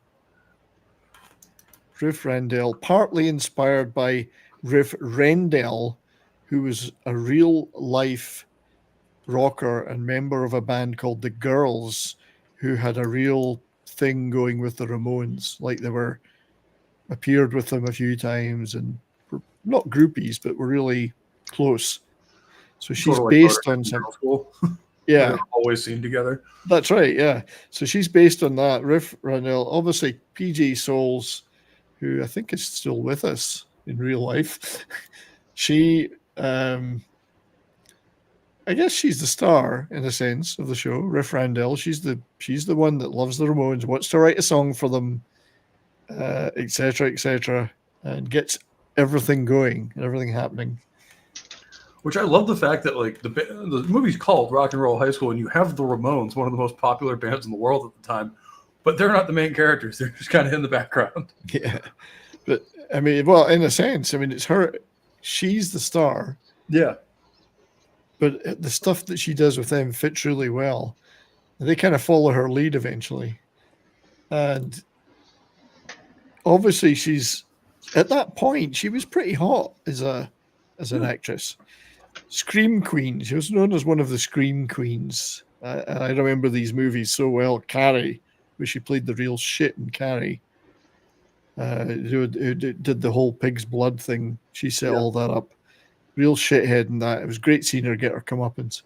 Riff Randell, partly inspired by Riff Rendell, who was a real life rocker and member of a band called The Girls, who had a real thing going with the Ramones. Like they appeared with them a few times and were not groupies, but were really close. So she's based on some. Yeah, they're always seen together. That's right. Yeah, so she's based on that. Riff Randell, obviously PJ Souls, who I think is still with us in real life. She, I guess she's the star in a sense of the show. Riff Randell, she's the one that loves the Ramones, wants to write a song for them, etc., and gets everything going and everything happening. Which I love the fact that like the movie's called Rock and Roll High School, and you have the Ramones, one of the most popular bands in the world at the time, but they're not the main characters. They're just kind of in the background. Yeah, but I mean, well, in a sense, I mean, it's her. She's the star. Yeah. But the stuff that she does with them fits really well. They kind of follow her lead eventually. And obviously she's at that point, she was pretty hot as an actress. Scream Queen. She was known as one of the Scream Queens. And I remember these movies so well. Carrie, where she played the real shit in Carrie. Who did the whole pig's blood thing. She set all that up. Real shithead in that. It was great seeing her get her comeuppance.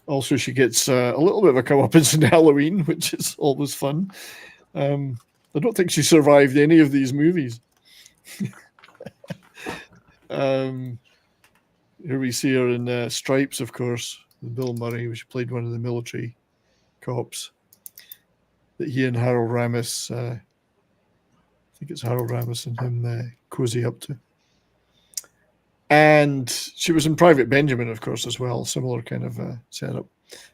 Also, she gets a little bit of a comeuppance in Halloween, which is always fun. I don't think she survived any of these movies. Here we see her in Stripes, of course, with Bill Murray, which played one of the military cops that he and Harold Ramis, I think it's Harold Ramis and him cozy up to. And she was in Private Benjamin, of course, as well, similar kind of setup.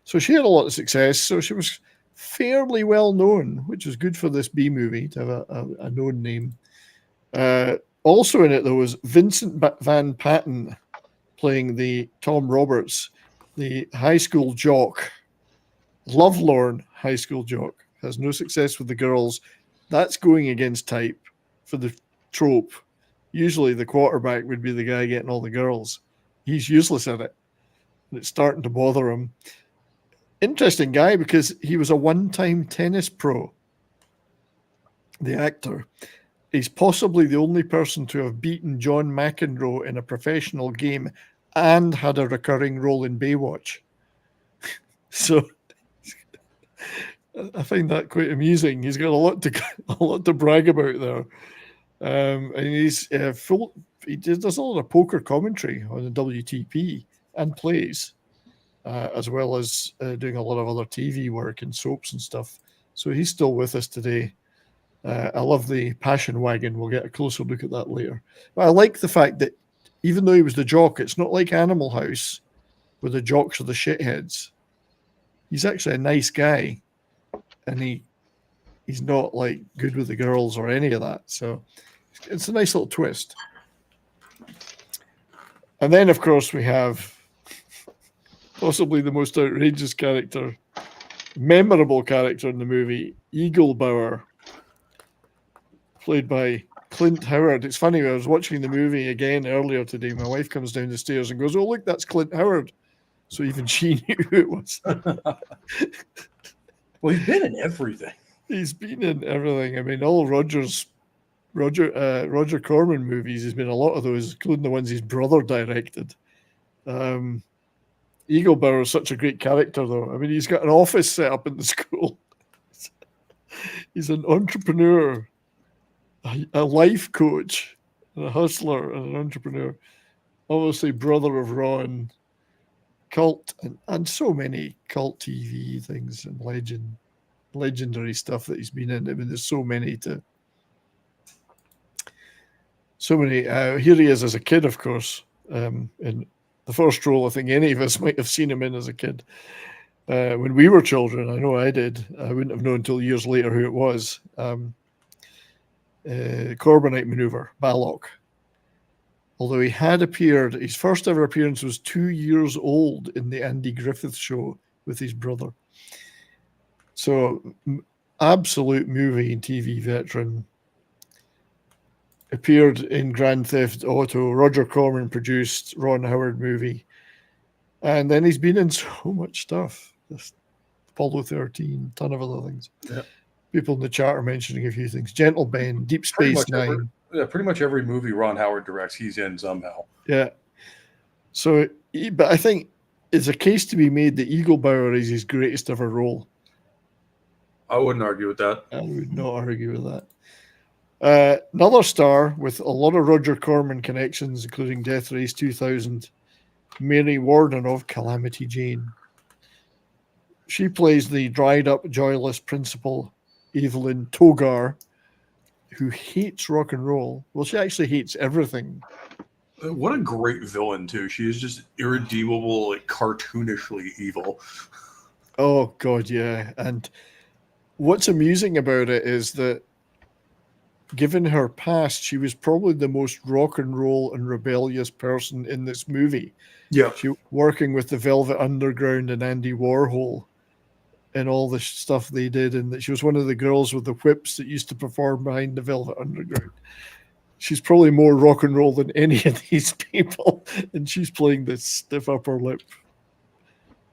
So she had a lot of success. So she was fairly well known, which was good for this B movie to have a known name. Also in it, there was Vincent Van Patten playing the Tom Roberts, the high school jock, lovelorn high school jock, has no success with the girls. That's going against type for the trope. Usually the quarterback would be the guy getting all the girls. He's useless at it. And it's starting to bother him. Interesting guy because he was a one-time tennis pro. The actor. He's possibly the only person to have beaten John McEnroe in a professional game and had a recurring role in Baywatch. So I find that quite amusing. He's got a lot to brag about there. And he's he does a lot of poker commentary on the WTP. and plays, as well as doing a lot of other TV work and soaps and stuff. So he's still with us today. I love the Passion Wagon. We'll get a closer look at that later. But I like the fact that even though he was the jock, it's not like Animal House, where the jocks are the shitheads. He's actually a nice guy, and he's not like good with the girls or any of that. So it's a nice little twist. And then, of course, we have possibly the most outrageous character, memorable character in the movie, Eagle Bauer, played by Clint Howard. It's funny, I was watching the movie again earlier today. My wife comes down the stairs and goes, "Oh, look, that's Clint Howard." So even she knew who it was. Well, he's been in everything. He's been in everything. I mean, all Roger Corman movies, he's been in a lot of those, including the ones his brother directed. Eagle Bauer is such a great character, though. I mean, he's got an office set up in the school. He's an entrepreneur, a life coach, a hustler, and an entrepreneur. Obviously, brother of Ron, cult, and so many cult TV things and legendary stuff that he's been in. I mean, there's so many. Here he is as a kid, of course, in the first role I think any of us might have seen him in as a kid. When we were children, I know I did. I wouldn't have known until years later who it was. Corbinite Maneuver, Balok. Although he had appeared, his first ever appearance was 2 years old in the Andy Griffith Show with his brother. So, absolute movie and TV veteran. Appeared in Grand Theft Auto, Roger Corman produced Ron Howard movie. And then he's been in so much stuff. Just Apollo 13, ton of other things. Yeah. People in the chat are mentioning a few things. Gentle Ben, Deep Space Nine. Pretty much every movie Ron Howard directs, he's in somehow. Yeah. So, but I think it's a case to be made that Eagle Bauer is his greatest ever role. I wouldn't argue with that. I would not argue with that. Another star with a lot of Roger Corman connections, including Death Race 2000, Mary Warden of Calamity Jane. She plays the dried-up, joyless principal, Evelyn Togar, who hates rock and roll. Well, she actually hates everything. What a great villain, too. She is just irredeemable, like cartoonishly evil. Oh, God, yeah. And what's amusing about it is that given her past, she was probably the most rock and roll and rebellious person in this movie. Yeah. She working with the Velvet Underground and Andy Warhol and all the stuff they did. And that she was one of the girls with the whips that used to perform behind the Velvet Underground. She's probably more rock and roll than any of these people. And she's playing this stiff upper lip,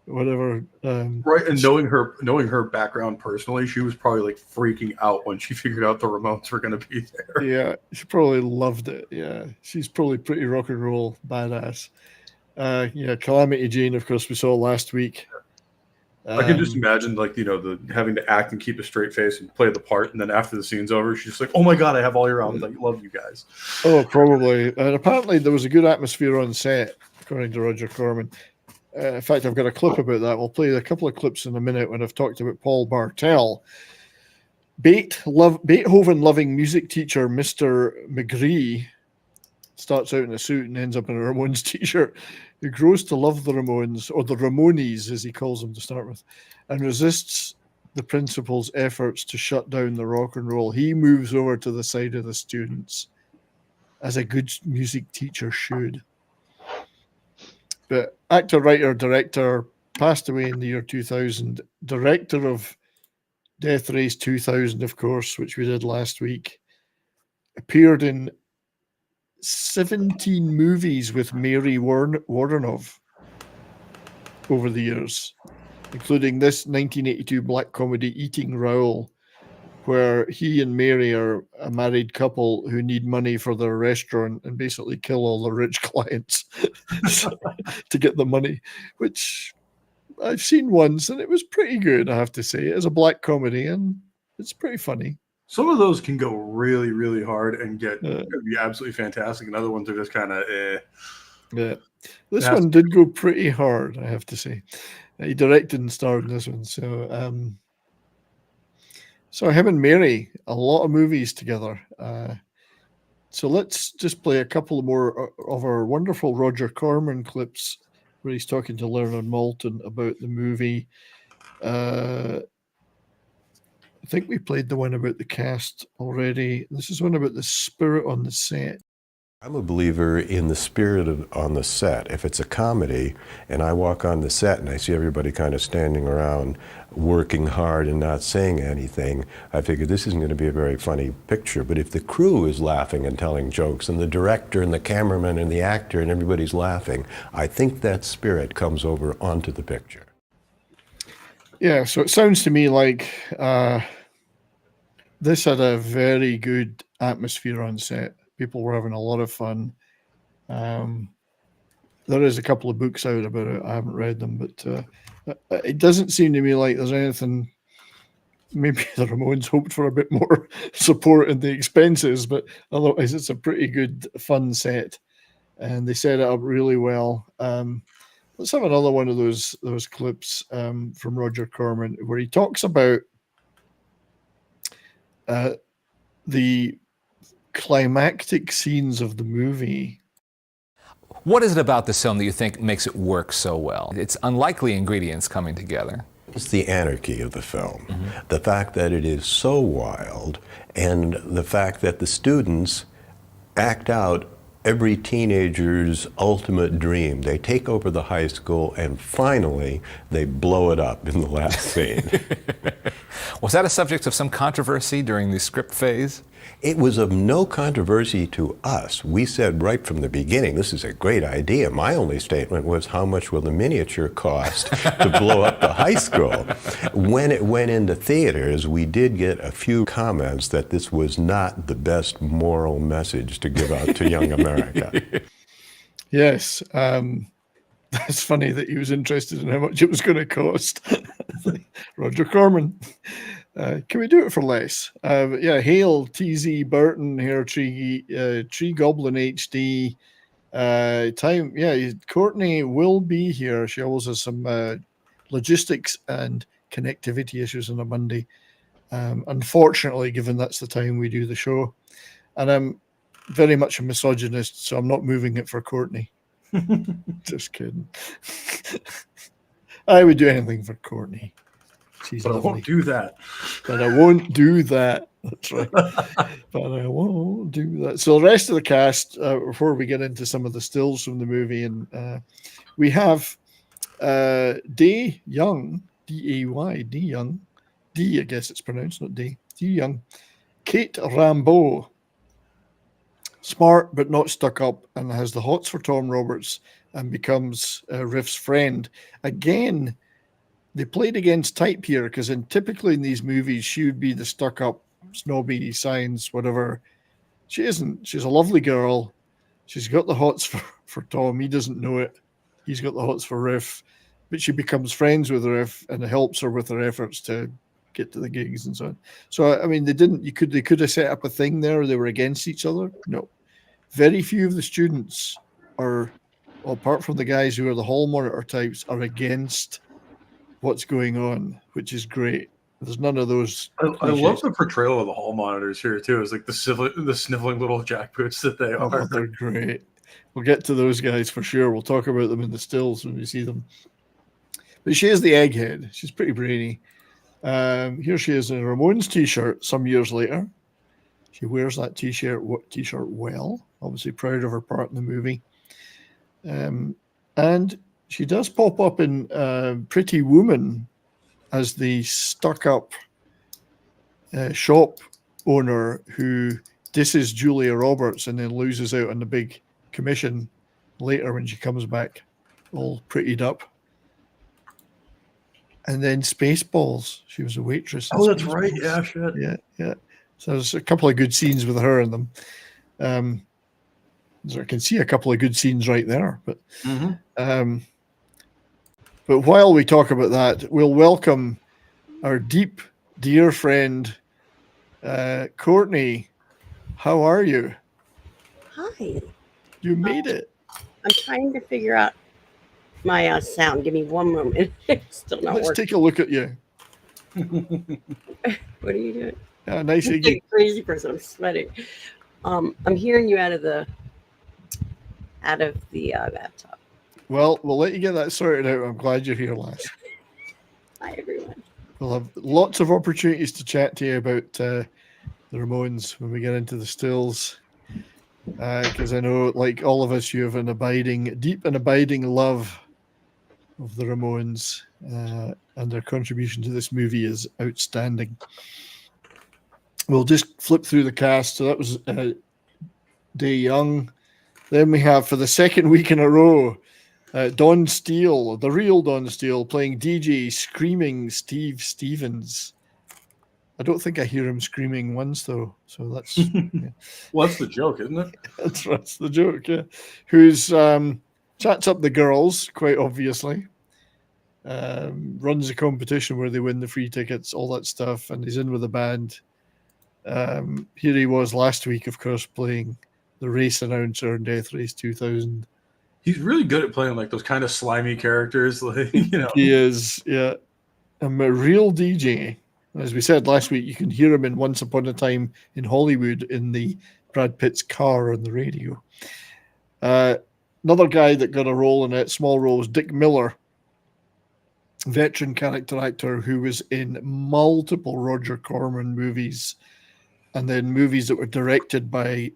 whatever. Right. And knowing her background personally, she was probably like freaking out when she figured out the Ramones were going to be there. Yeah. She probably loved it. Yeah. She's probably pretty rock and roll badass. Calamity Jane, of course, we saw last week. I can just imagine, like, the having to act and keep a straight face and play the part, and then after the scene's over, she's just like, "Oh my god, I have all your albums. I love you guys." Oh, probably. And apparently, there was a good atmosphere on set, according to Roger Corman. In fact, I've got a clip about that. We'll play a couple of clips in a minute when I've talked about Paul Bartel. Beethoven-loving music teacher Mr. McGree starts out in a suit and ends up in a Ramones t-shirt, who grows to love the Ramones, or the Ramones as he calls them to start with, and resists the principal's efforts to shut down the rock and roll. He moves over to the side of the students, as a good music teacher should. But actor, writer, director, passed away in the year 2000. Director of Death Race 2000, of course, which we did last week. Appeared in 17 movies with Mary Wardenov over the years, including this 1982 black comedy Eating Raoul, where he and Mary are a married couple who need money for their restaurant and basically kill all the rich clients to get the money, which I've seen once and it was pretty good, I have to say. It's a black comedy and it's pretty funny. Some of those can go really, really hard and be absolutely fantastic, and other ones are just kind of Yeah. This one did go pretty hard, I have to say. He directed and starred in this one. So him and Mary, a lot of movies together. So let's just play a couple more of our wonderful Roger Corman clips where he's talking to Leonard Maltin about the movie. I think we played the one about the cast already. This is one about the spirit on the set. I'm a believer in the spirit on the set. If it's a comedy and I walk on the set and I see everybody kind of standing around working hard and not saying anything, I figure this isn't going to be a very funny picture. But if the crew is laughing and telling jokes and the director and the cameraman and the actor and everybody's laughing, I think that spirit comes over onto the picture. Yeah, so it sounds to me like this had a very good atmosphere on set. People were having a lot of fun. There is a couple of books out about it. I haven't read them, but it doesn't seem to me like there's anything. Maybe the Ramones hoped for a bit more support in the expenses, but otherwise it's a pretty good, fun set, and they set it up really well. Let's have another one of those clips from Roger Corman where he talks about the climactic scenes of the movie. What is it about this film that you think makes it work so well? It's unlikely ingredients coming together. It's the anarchy of the film. The fact that it is so wild, and the fact that the students act out every teenager's ultimate dream. They take over the high school and finally they blow it up in the last scene. Was that a subject of some controversy during the script phase? It was of no controversy to us. We said right from the beginning, this is a great idea. My only statement was, how much will the miniature cost to blow up the high school? When it went into theaters, we did get a few comments that this was not the best moral message to give out to young America. Yes. That's funny that he was interested in how much it was going to cost. Roger Corman. Can we do it for less? Yeah, Hale, TZ, Burton, Hair Tree, Tree Goblin HD. Time, yeah, Courtney will be here. She always has some logistics and connectivity issues on a Monday. Unfortunately, given that's the time we do the show. And I'm very much a misogynist, so I'm not moving it for Courtney. Just kidding. I would do anything for Courtney. She's but lovely. I won't do that. But I won't do that. That's right. But I won't do that. So the rest of the cast, before we get into some of the stills from the movie, and we have Day Young, D-A-Y, D Young, D I guess it's pronounced, not Day, D Young, Kate Rambeau, smart but not stuck up, and has the hots for Tom Roberts and becomes Riff's friend. Again, they played against type here, because typically in these movies, she would be the stuck-up, snobby, science, whatever. She isn't. She's a lovely girl. She's got the hots for Tom. He doesn't know it. He's got the hots for Riff, but she becomes friends with Riff, and it helps her with her efforts to get to the gigs and so on. So, I mean, they could have set up a thing there. They were against each other. No. Very few of the students are, well, apart from the guys who are the hall monitor types, are against what's going on, which is great. There's none of those. I love the portrayal of the hall monitors here too. It's like the sniveling little jackboots that they are. They're great. We'll get to those guys for sure. We'll talk about them in the stills when we see them. But she is the egghead. She's pretty brainy. Here she is in a Ramones t-shirt some years later. She wears that t-shirt well. Obviously proud of her part in the movie. And she does pop up in Pretty Woman as the stuck-up shop owner who disses Julia Roberts and then loses out on the big commission later when she comes back all prettied up. And then Spaceballs. She was a waitress. Oh, that's right. Yeah, shit. Yeah. So there's a couple of good scenes with her in them. So I can see a couple of good scenes right there. But but while we talk about that, we'll welcome our dear friend, Courtney. How are you? Hi. You made it. I'm trying to figure out my sound. Give me one moment. It's still not Let's working. take a look at you. What are you doing? Nice, I'm like a crazy person. I'm sweating. I'm hearing you out of the laptop. Well, we'll let you get that sorted out. I'm glad you're here, lass. Hi, everyone. We'll have lots of opportunities to chat to you about the Ramones when we get into the stills. Because I know, like all of us, you have an deep and abiding love of the Ramones, and their contribution to this movie is outstanding. We'll just flip through the cast. So that was Day Young. Then we have, for the second week in a row, Don Steele, the real Don Steele, playing DJ Screaming Steve Stevens. I don't think I hear him screaming once, though. So that's well, that's the joke, isn't it? That's the joke, yeah. Who's chats up the girls, quite obviously. Runs a competition where they win the free tickets, all that stuff, and he's in with a band. Here he was last week, of course, playing the race announcer in Death Race 2000. He's really good at playing like those kind of slimy characters. Like, He is, yeah. I'm a real DJ. As we said last week, you can hear him in Once Upon a Time in Hollywood in the Brad Pitt's car on the radio. Another guy that got a role in it, small roles, Dick Miller, veteran character actor who was in multiple Roger Corman movies, and then movies that were directed by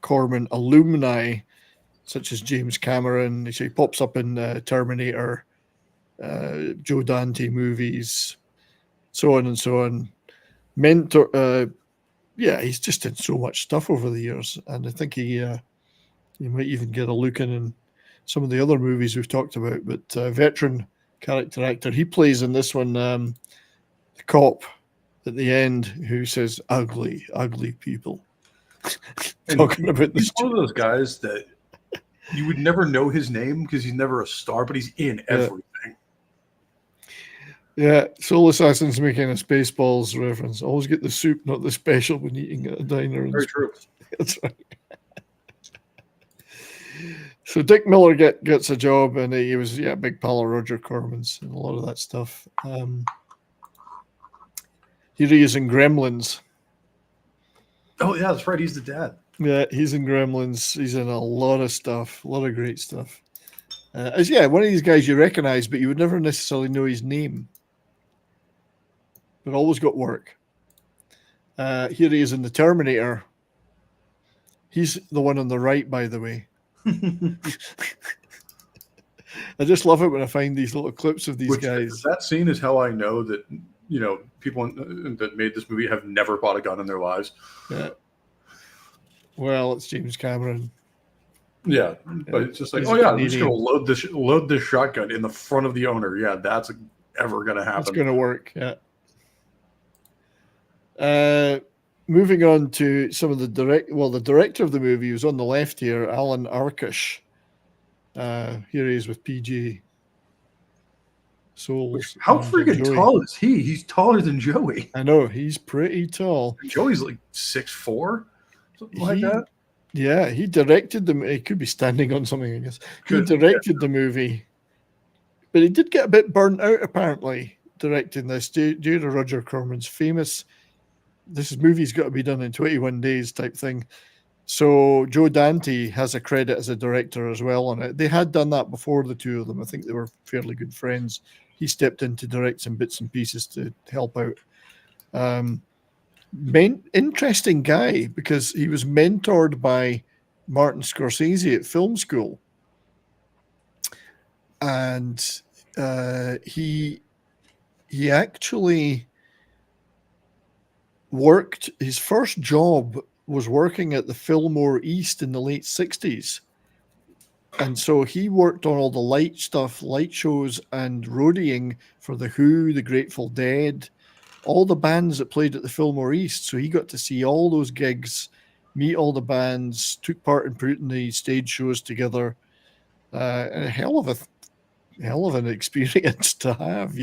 Corman alumni, such as James Cameron. So he pops up in Terminator, Joe Dante movies, so on and so on. Mentor, he's just in so much stuff over the years, and I think he might even get a look in some of the other movies we've talked about. But veteran character actor, he plays in this one the cop at the end who says "ugly, ugly people." Talking about this, he's one of those guys that you would never know his name because he's never a star, but he's in everything. Yeah, Soul Assassin's making a Spaceballs reference. Always get the soup, not the special, when eating at a diner. Very true. That's right. So Dick Miller gets a job, and he was a big pal of Roger Corman's and a lot of that stuff. Here he is in Gremlins. Oh yeah, that's right. He's the dad. Yeah, he's in Gremlins. He's in a lot of stuff, a lot of great stuff. One of these guys you recognize, but you would never necessarily know his name. But always got work. Here he is in The Terminator. He's the one on the right, by the way. I just love it when I find these little clips of these guys. That scene is how I know that people that made this movie have never bought a gun in their lives. Yeah. Well, it's James Cameron. Yeah, but it's just like, I'm just going to load this shotgun in the front of the owner. Yeah, that's ever going to happen. It's going to work. Yeah. Moving on to some of the director of the movie was on the left here, Alan Arkush. Here he is with PJ Souls. How freaking tall is he? He's taller than Joey. I know, he's pretty tall. Joey's like 6'4", something like that. Yeah, he directed them. He could be standing on something, I guess. He directed the movie, but he did get a bit burnt out, apparently, directing this due to Roger Corman's famous "this movie's got to be done in 21 days" type thing. So Joe Dante has a credit as a director as well on it. They had done that before, the two of them. I think they were fairly good friends. He stepped in to direct some bits and pieces to help out. Interesting guy, because he was mentored by Martin Scorsese at film school. And he actually worked, his first job was working at the Fillmore East in the late 60s. And so he worked on all the light stuff, light shows and roadieing for The Who, The Grateful Dead, all the bands that played at the Fillmore East. So he got to see all those gigs, meet all the bands, took part in putting the stage shows together. And a hell of an experience to have,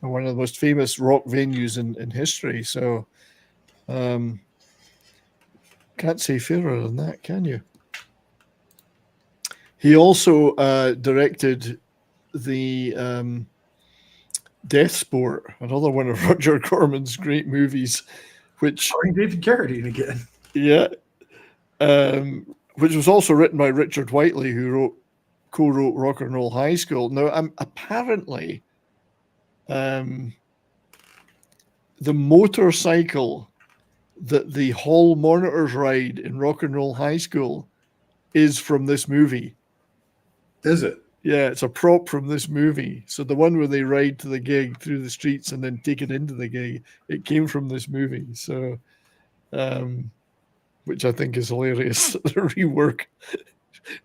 one of the most famous rock venues in history. So can't say fairer than that, can you? He also directed the Death Sport, another one of Roger Corman's great movies, which David Carradine again. Yeah, which was also written by Richard Whiteley, who co-wrote Rock and Roll High School. Now, apparently, the motorcycle that the hall monitors ride in Rock and Roll High School is from this movie. Is it? Yeah, it's a prop from this movie. So the one where they ride to the gig through the streets and then take it into the gig, it came from this movie. So, which I think is hilarious.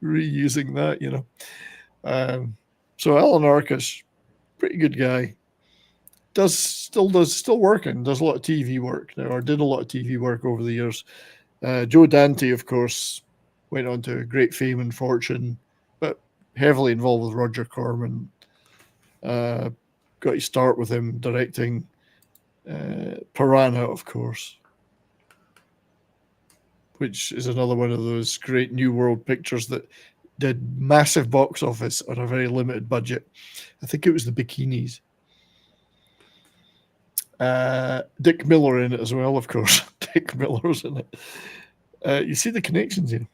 Reusing that, you know. So Alan Arkus, pretty good guy. Still working. Does a lot of TV work now, or did a lot of TV work over the years. Joe Dante, of course, went on to great fame and fortune, but heavily involved with Roger Corman. Got his start with him directing Piranha, of course, which is another one of those great New World pictures that did massive box office on a very limited budget. I think it was the Bikinis. Dick Miller in it as well, of course. Dick Miller's in it. You see the connections here.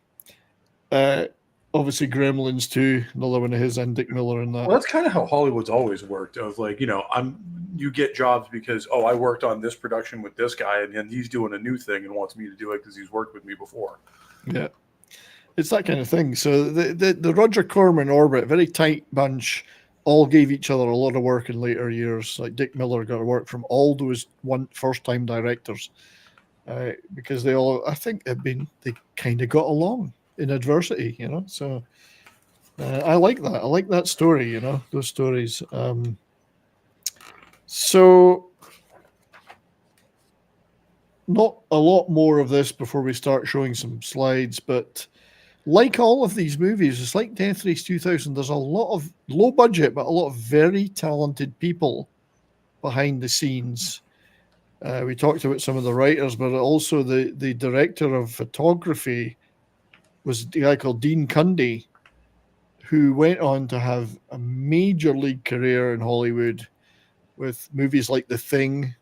Obviously, Gremlins 2, another one of his, and Dick Miller in that. Well, that's kind of how Hollywood's always worked. Of like, you get jobs because I worked on this production with this guy, and then he's doing a new thing and wants me to do it because he's worked with me before. Yeah, it's that kind of thing. So the Roger Corman orbit, very tight bunch, all gave each other a lot of work in later years. Like Dick Miller got work from all those first-time directors because they all, I think, they kind of got along in adversity, you know. So I like that. I like that story, you know, those stories. So not a lot more of this before we start showing some slides, but like all of these movies, it's like Death Race 2000. There's a lot of low budget, but a lot of very talented people behind the scenes. We talked about some of the writers, but also the director of photography was a guy called Dean Cundy, who went on to have a major league career in Hollywood with movies like The Thing.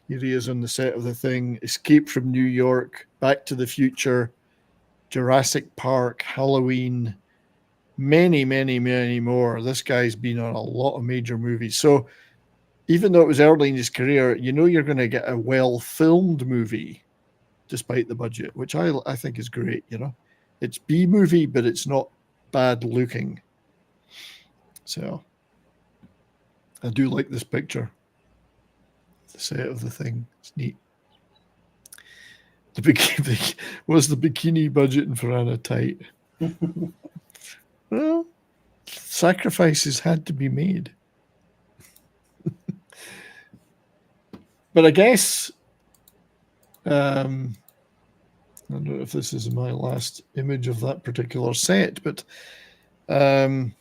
Here he is on the set of The Thing, Escape from New York, Back to the Future, Jurassic Park, Halloween, many, many, many more. This guy's been on a lot of major movies. So even though it was early in his career, you know you're going to get a well-filmed movie despite the budget, which I think is great, you know. It's B-movie, but it's not bad looking. So I do like this picture. The set of The Thing. It's neat. Was the bikini budget in Piranha tight? Well, sacrifices had to be made. But I guess I don't know if this is my last image of that particular set, but we'll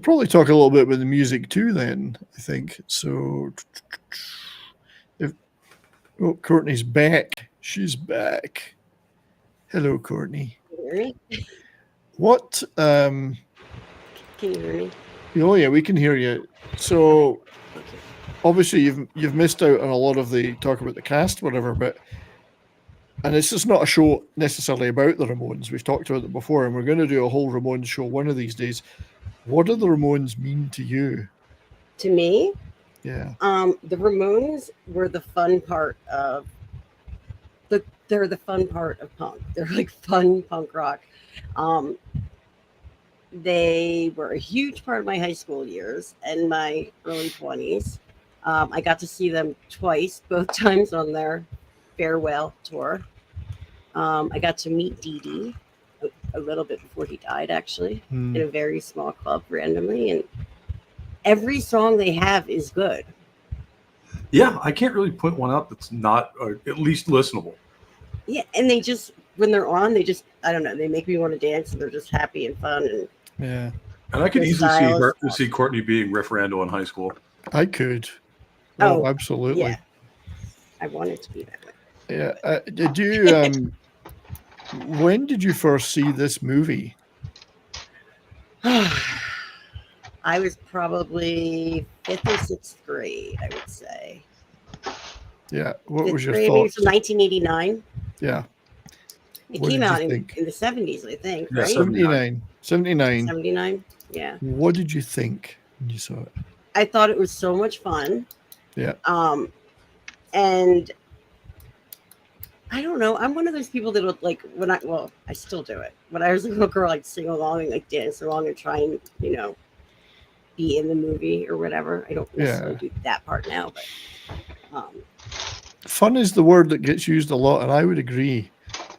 probably talk a little bit about the music too then, I think. So Courtney's back. She's back. Hello, Courtney. Can you hear me? What Can you hear me? Oh yeah, we can hear you. So obviously you've missed out on a lot of the talk about the cast, whatever, and it's just not a show necessarily about the Ramones. We've talked about it before, and we're going to do a whole Ramones show one of these days. What do the Ramones mean to you? To me? Yeah. The Ramones were the fun part of they're the fun part of punk. They're like fun punk rock. They were a huge part of my high school years and my early 20s. I got to see them twice, both times on their farewell tour. I got to meet Dee Dee a little bit before he died, actually, in a very small club randomly. And every song they have is good. Yeah, I can't really put one out that's not at least listenable. Yeah, and they just, when they're on, they just, I don't know, they make me want to dance, and they're just happy and fun. And yeah. And I could easily see Courtney being Riff Randall in high school. I could. Oh, absolutely. Yeah. I want it to be that way. Yeah. Did you, when did you first see this movie? I was probably 5th or 6th grade, I would say. Yeah. What 5th was your grade, maybe thoughts? from 1989. Yeah. It What came did you out in think? the 70s, I think, Yeah, right? 79. 79. 79. Yeah. What did you think when you saw it? I thought it was so much fun. Yeah. And I don't know. I'm one of those people that would like I still do it. When I was a little girl, I'd sing along and like dance along and try and, be in the movie or whatever. I don't necessarily do that part now, but fun is the word that gets used a lot, and I would agree.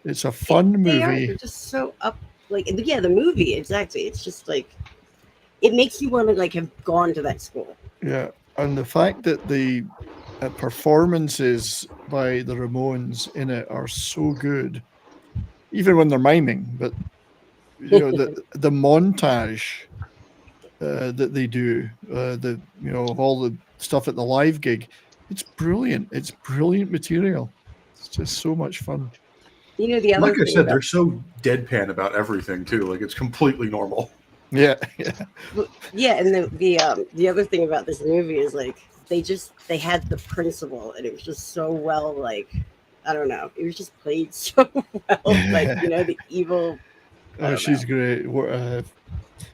It's a fun movie. They're just so up, the movie, exactly. It's just like, it makes you want to like have gone to that school. Yeah, and the fact that the performances by the Ramones in it are so good, even when they're miming. But the montage that they do, of all the stuff at the live gig, it's brilliant. It's brilliant material. It's just so much fun. The other like I thing said, they're so deadpan about everything too. Like it's completely normal. Yeah. And the other thing about this movie is like they had the principal, and it was just so well, like, I don't know, it was just played so well, like, the evil. Oh, she's great.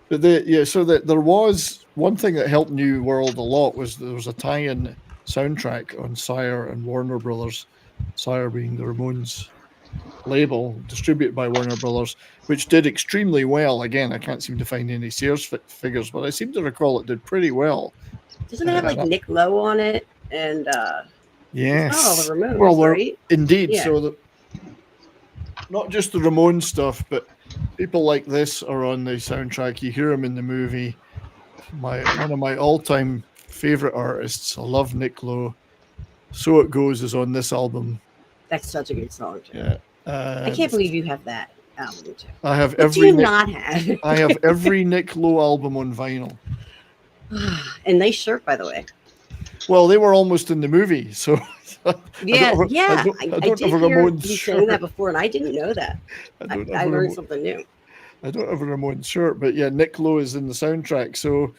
But there was one thing that helped New World a lot was there was a tie-in soundtrack on Sire and Warner Brothers. Sire being the Ramones label, distributed by Warner Brothers, which did extremely well. Again, I can't seem to find any sales figures, but I seem to recall it did pretty well. Doesn't it have like Nick Lowe on it? And yes, it's not all the Ramones, right? Indeed. Yeah. So not just the Ramones stuff, but people like this are on the soundtrack. You hear them in the movie. One of my all-time favorite artists. I love Nick Lowe. So It Goes is on this album. That's such a good song too. Yeah. I can't believe you have that album too. I have what do you not have? I have every Nick Lowe album on vinyl. And nice shirt, by the way. Well, they were almost in the movie, so I did hear you saying that before, and I didn't know that. I learned something new. I don't have a Ramones shirt, but yeah, Nick Lowe is in the soundtrack. So,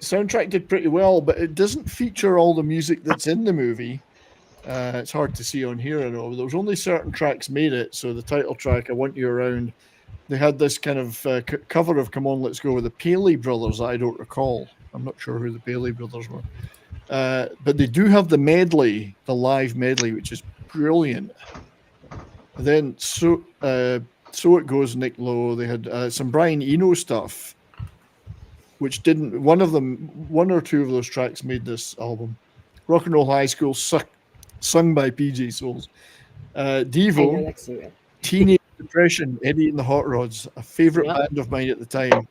soundtrack did pretty well, but it doesn't feature all the music that's in the movie. It's hard to see on here. I know there was only certain tracks made it. So the title track, "I Want You Around," they had this kind of cover of "Come On, Let's Go" with the Paley Brothers. I don't recall. I'm not sure who the Paley Brothers were, but they do have the medley, the live medley, which is brilliant. And then so It Goes, Nick Lowe. They had some Brian Eno stuff, which didn't. One or two of those tracks made this album. Rock and Roll High School, sung by PJ Souls. Devo, Teenage Depression, Eddie and the Hot Rods, a favorite band of mine at the time.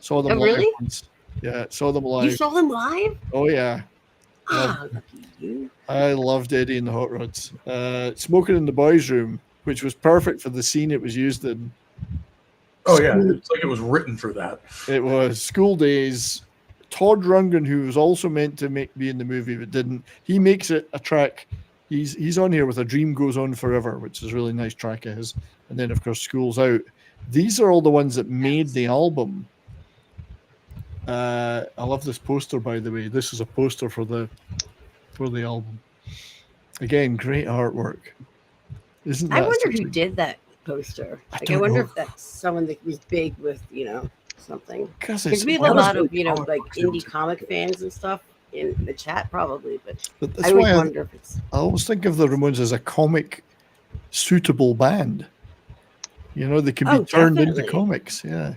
Saw them live really? once. Yeah, saw them live. You saw them live? Oh yeah. Lucky you. I loved Eddie and the Hot Rods. Smoking in the Boys' Room, which was perfect for the scene it was used in. Oh yeah, it's like it was written for that. It was School Days. Todd Rundgren, who was also meant to be in the movie but didn't, he makes it a track. He's on here with A Dream Goes On Forever, which is a really nice track of his. And then of course School's Out. These are all the ones that made the album. I love this poster, by the way. This is a poster for the album. Again, great artwork. Isn't that? I wonder who did that poster. I wonder if that's someone that was big with, something. Because we have a lot of, like indie comic fans and stuff in the chat, probably. But I always wonder if it's. I always think of the Ramones as a comic suitable band. They can be turned into comics. Yeah.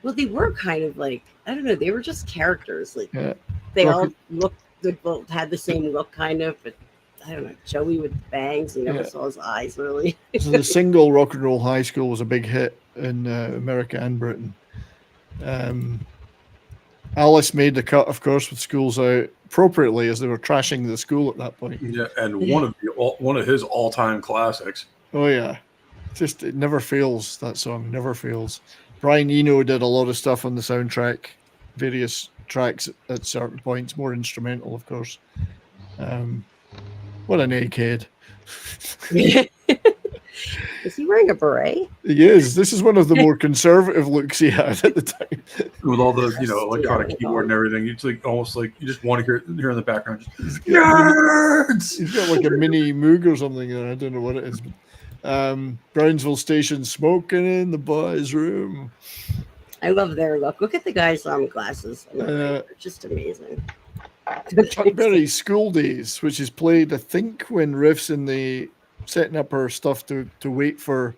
Well, they were kind of like, I don't know, they were just characters. Like they all looked good, had the same look, kind of. But I don't know, Joey with bangs. You never saw his eyes really. So the single "Rock and Roll High School" was a big hit in America and Britain. Alice made the cut, of course, with "School's Out" appropriately, as they were trashing the school at that point. Yeah, and one of his all-time classics. Oh yeah, it never fails. That song never fails. Brian Eno did a lot of stuff on the soundtrack, various tracks at certain points, more instrumental, of course. What an egghead. Is he wearing a beret? He is. This is one of the more conservative looks he had at the time. With all the electronic keyboard and everything, it's like almost like you just want to hear in the background. Just, nerds. He's got like a mini Moog or something. I don't know what it is. Brownsville Station, smoking in the boys' room. I love their look. Look at the guy's glasses. They're just amazing. Chuck Berry's School Days, which is played, I think, when Riff's in the setting up her stuff to wait for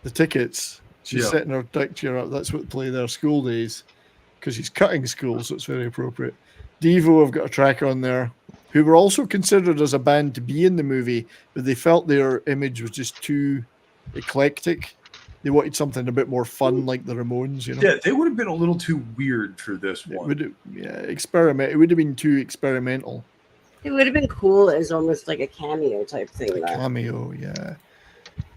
the tickets. She's setting her deck chair up. That's what play their School Days, because she's cutting school, so it's very appropriate. Devo have got a track on there, who were also considered as a band to be in the movie, but they felt their image was just too eclectic. They wanted something a bit more fun, like the Ramones, you know. Yeah, they would have been a little too weird for this one. Experiment. It would have been too experimental. It would have been cool as almost like a cameo type thing. Cameo, yeah.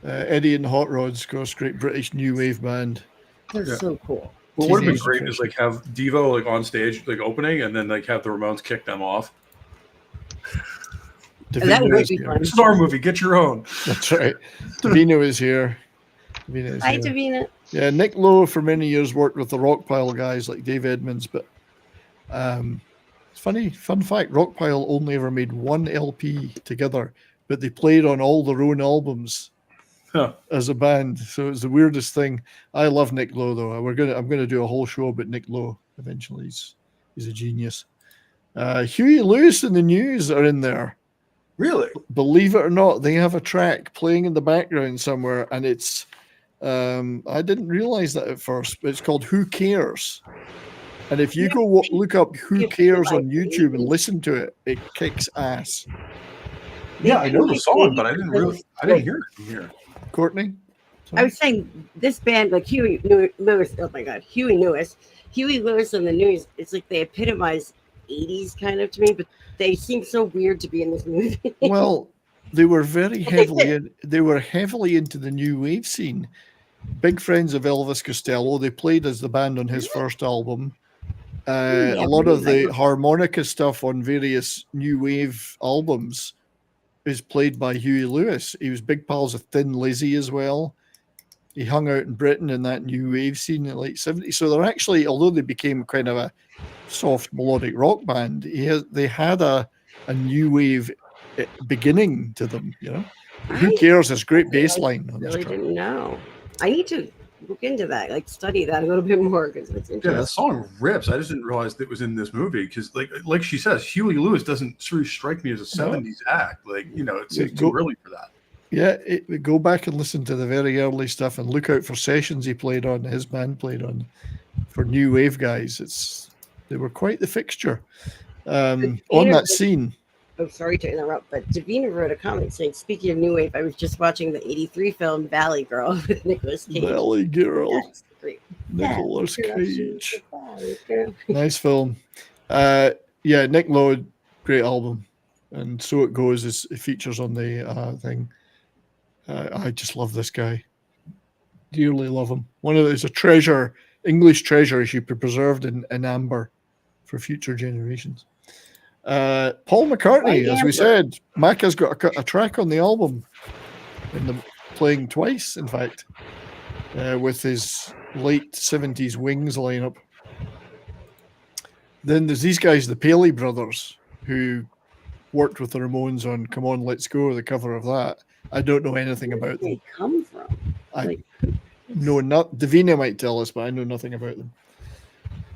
Eddie and the Hot Rods, of course, great British new wave band. They're so cool. What would have been great is like have Devo like on stage, like opening, and then like have the Ramones kick them off. That would be fun. This is our movie. Get your own. That's right. Davina is here. Hi, Davina. Yeah, Nick Lowe for many years worked with the Rockpile guys like Dave Edmunds, but fun fact, Rockpile only ever made one LP together, but they played on all their own albums as a band. So it's the weirdest thing. I love Nick Lowe though. I'm gonna do a whole show about Nick Lowe eventually. He's a genius. Huey Lewis and the News are in there. Really? Believe it or not, they have a track playing in the background somewhere, and it's I didn't realize that at first, but it's called Who Cares? And if you go look up Who Cares on YouTube and listen to it, it kicks ass. Yeah, I know the song, but I didn't hear it from here. Courtney? I was saying this band, like Huey Lewis, oh my God, Huey Lewis and the News, it's like they epitomize 80s kind of to me, but they seem so weird to be in this movie. Well, they were heavily into the new wave scene. Big friends of Elvis Costello. They played as the band on his first album. A lot of the harmonica stuff on various new wave albums is played by Huey Lewis. He was big pals with Thin Lizzy as well. He hung out in Britain in that new wave scene in the late 70s. So they're actually, although they became kind of a soft melodic rock band, they had a new wave beginning to them, you know. Who Cares is great bass line on this track. I didn't know. I need to look into that, like study that a little bit more because it's interesting. Yeah, that song rips. I just didn't realize it was in this movie because, like she says, Huey Lewis doesn't sort of strike me as a 70s act. Like, you know, it's too early for that. Yeah, go back and listen to the very early stuff and look out for sessions he played on, his band played on for new wave guys. They were quite the fixture on that scene. Oh, sorry to interrupt, but Davina wrote a comment saying, speaking of new wave, I was just watching the 83 film Valley Girl with Nicolas Cage. Valley Girl. That's great. Nicolas Cage. Nice film. Yeah, Nick Lowe, great album. And So It Goes it features on the thing. I just love this guy. Dearly love him. It's a treasure, English treasure. He should be preserved in amber for future generations. Paul McCartney, as we said, Mac has got a track on the album, playing twice, in fact, with his late 70s Wings lineup. Then there's these guys, the Paley brothers, who worked with the Ramones on Come On, Let's Go, the cover of that. I don't know anything about them. Where do they come from? Davina might tell us, but I know nothing about them.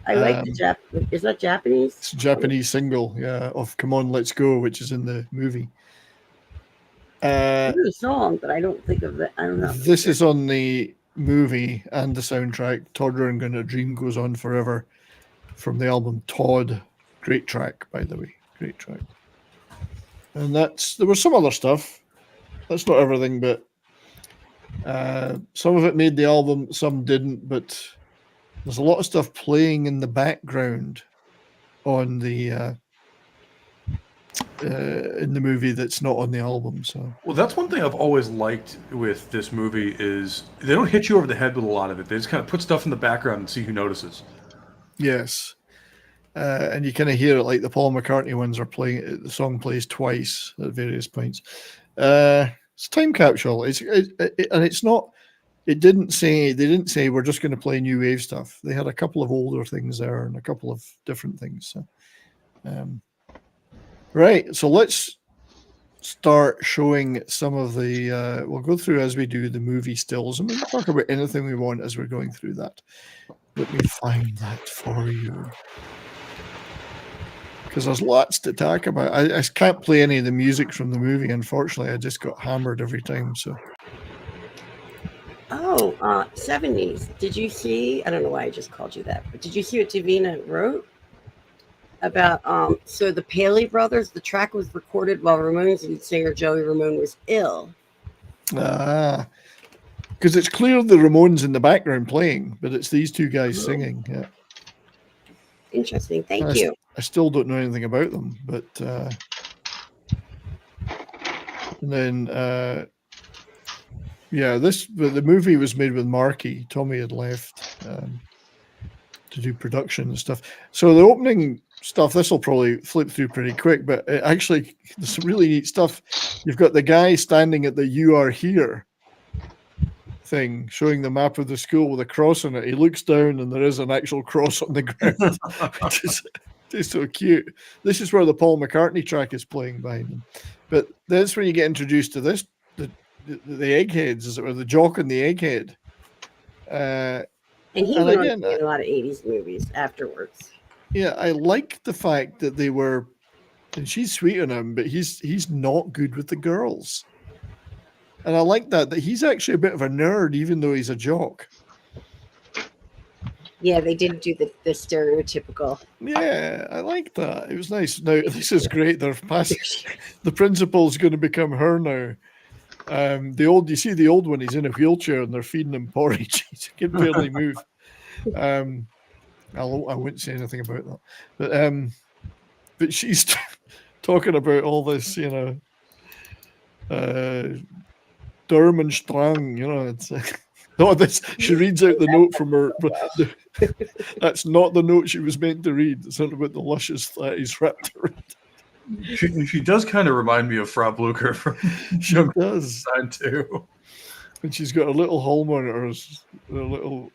I like the is that Japanese? It's a Japanese single, of Come On, Let's Go, which is in the movie. I know the song, but I don't think of it. I don't know. This is on the movie and the soundtrack. Todd Rundgren, A Dream Goes On Forever, from the album Todd. Great track, by the way. Great track. And there was some other stuff. That's not everything, but some of it made the album, some didn't, but there's a lot of stuff playing in the background on the in the movie that's not on the album. So, well, that's one thing I've always liked with this movie is they don't hit you over the head with a lot of it. They just kind of put stuff in the background and see who notices. Yes, and you kind of hear it, like the Paul McCartney ones are playing. The song plays twice at various points. It's a time capsule. And it's not. They didn't say we're just going to play new wave stuff. They had a couple of older things there and a couple of different things. So, right. So let's start showing some of the. We'll go through as we do the movie stills, and we'll talk about anything we want as we're going through that. Let me find that for you, because there's lots to talk about. I can't play any of the music from the movie, unfortunately. I just got hammered every time. So. Oh, 70s. Did you see? I don't know why I just called you that, but did you see what Davina wrote about? So the Paley brothers. The track was recorded while Ramones lead singer Joey Ramone was ill. Because it's clear the Ramones in the background playing, but it's these two guys singing. Yeah. Interesting. Thank you. I still don't know anything about them, but and then. Yeah, the movie was made with Markey. Tommy had left to do production and stuff. So the opening stuff, this will probably flip through pretty quick, but actually, there's some really neat stuff. You've got the guy standing at the "You Are Here" thing, showing the map of the school with a cross on it. He looks down, and there is an actual cross on the ground, which is so cute. This is where the Paul McCartney track is playing behind him. But that's when you get introduced to this. The eggheads, as it were, the jock and the egghead. And he went on to a lot of 80s movies afterwards. Yeah, I like the fact that they were, and she's sweet on him, but he's not good with the girls. And I like that he's actually a bit of a nerd, even though he's a jock. Yeah, they did do the stereotypical. Yeah, I like that. It was nice. Now, this is great. They're passing. The principal's going to become her now. You see the old one, he's in a wheelchair and they're feeding him porridge. He can barely move. I wouldn't say anything about that, but she's talking about all this, Durmenstrang, it's not this. She reads out the note from her. That's not the note she was meant to read. It's not about the luscious fatties wrapped around. She does kind of remind me of Frau Blucher from She does too. And she's got a little hall monitors, a little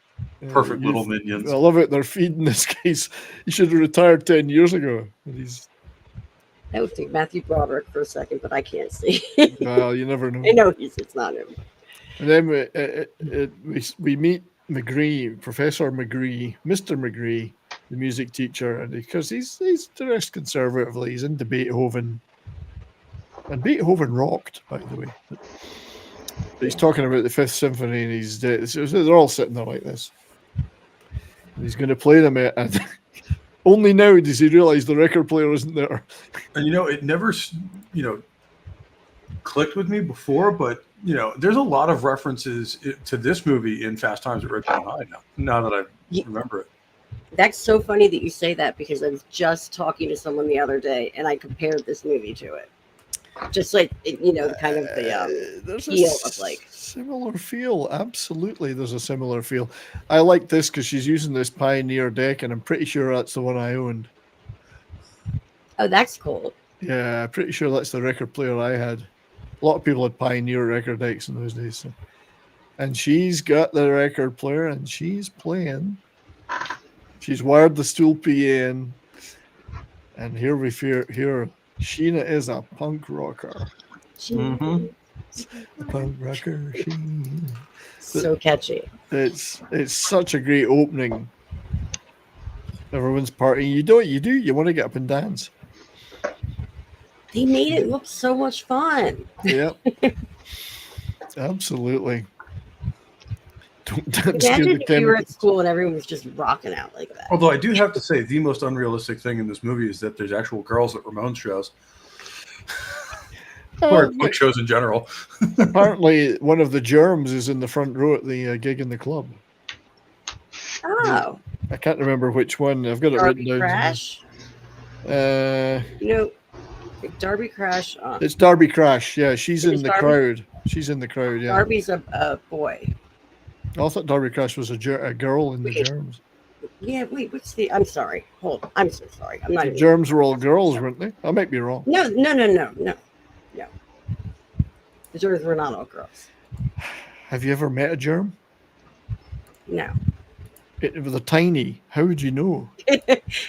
perfect little minions. I love it. They're feeding this case. He should have retired 10 years ago. I would think Matthew Broderick for a second, but I can't see. Well, you never know. I know it's not him. And then we meet McGree, Professor McGree, Mr. McGree, the music teacher, and because he's dressed conservatively, he's into Beethoven, and Beethoven rocked, by the way. But he's talking about the Fifth Symphony, and they're all sitting there like this. And he's going to play them, and only now does he realize the record player isn't there. And it never, clicked with me before, but there's a lot of references to this movie in Fast Times at Ridgemont High now that I remember it. That's so funny that you say that, because I was just talking to someone the other day and I compared this movie to it. Just like, kind of the feel of like. Similar feel. Absolutely. There's a similar feel. I like this because she's using this Pioneer deck, and I'm pretty sure that's the one I owned. Oh, that's cool. Yeah, I'm pretty sure that's the record player I had. A lot of people had Pioneer record decks in those days. So. And she's got the record player, and she's playing. She's wired the stool PA in. And here Sheena is a punk rocker. Mm-hmm. A punk rocker. Sheena. So catchy. It's such a great opening. Everyone's partying. You want to get up and dance. They made it look so much fun. Yep. Absolutely. Imagine if you were at school and everyone was just rocking out like that. Although I do have to say, the most unrealistic thing in this movie is that there's actual girls at Ramones shows. Or quick shows in general. Apparently, one of the germs is in the front row at the gig in the club. Oh. I can't remember which one. I've got it written down. Crash? Darby Crash. It's Darby Crash. Yeah, she's in the crowd. She's in the crowd. Yeah. Darby's a boy. I thought Darby Crash was a girl in the germs. Yeah, wait, I'm sorry. Hold on. I'm so sorry. I'm not the germs were all girls, weren't they? I might be wrong. No. The The germs were not all girls. Have you ever met a germ? No. They're tiny. How would you know?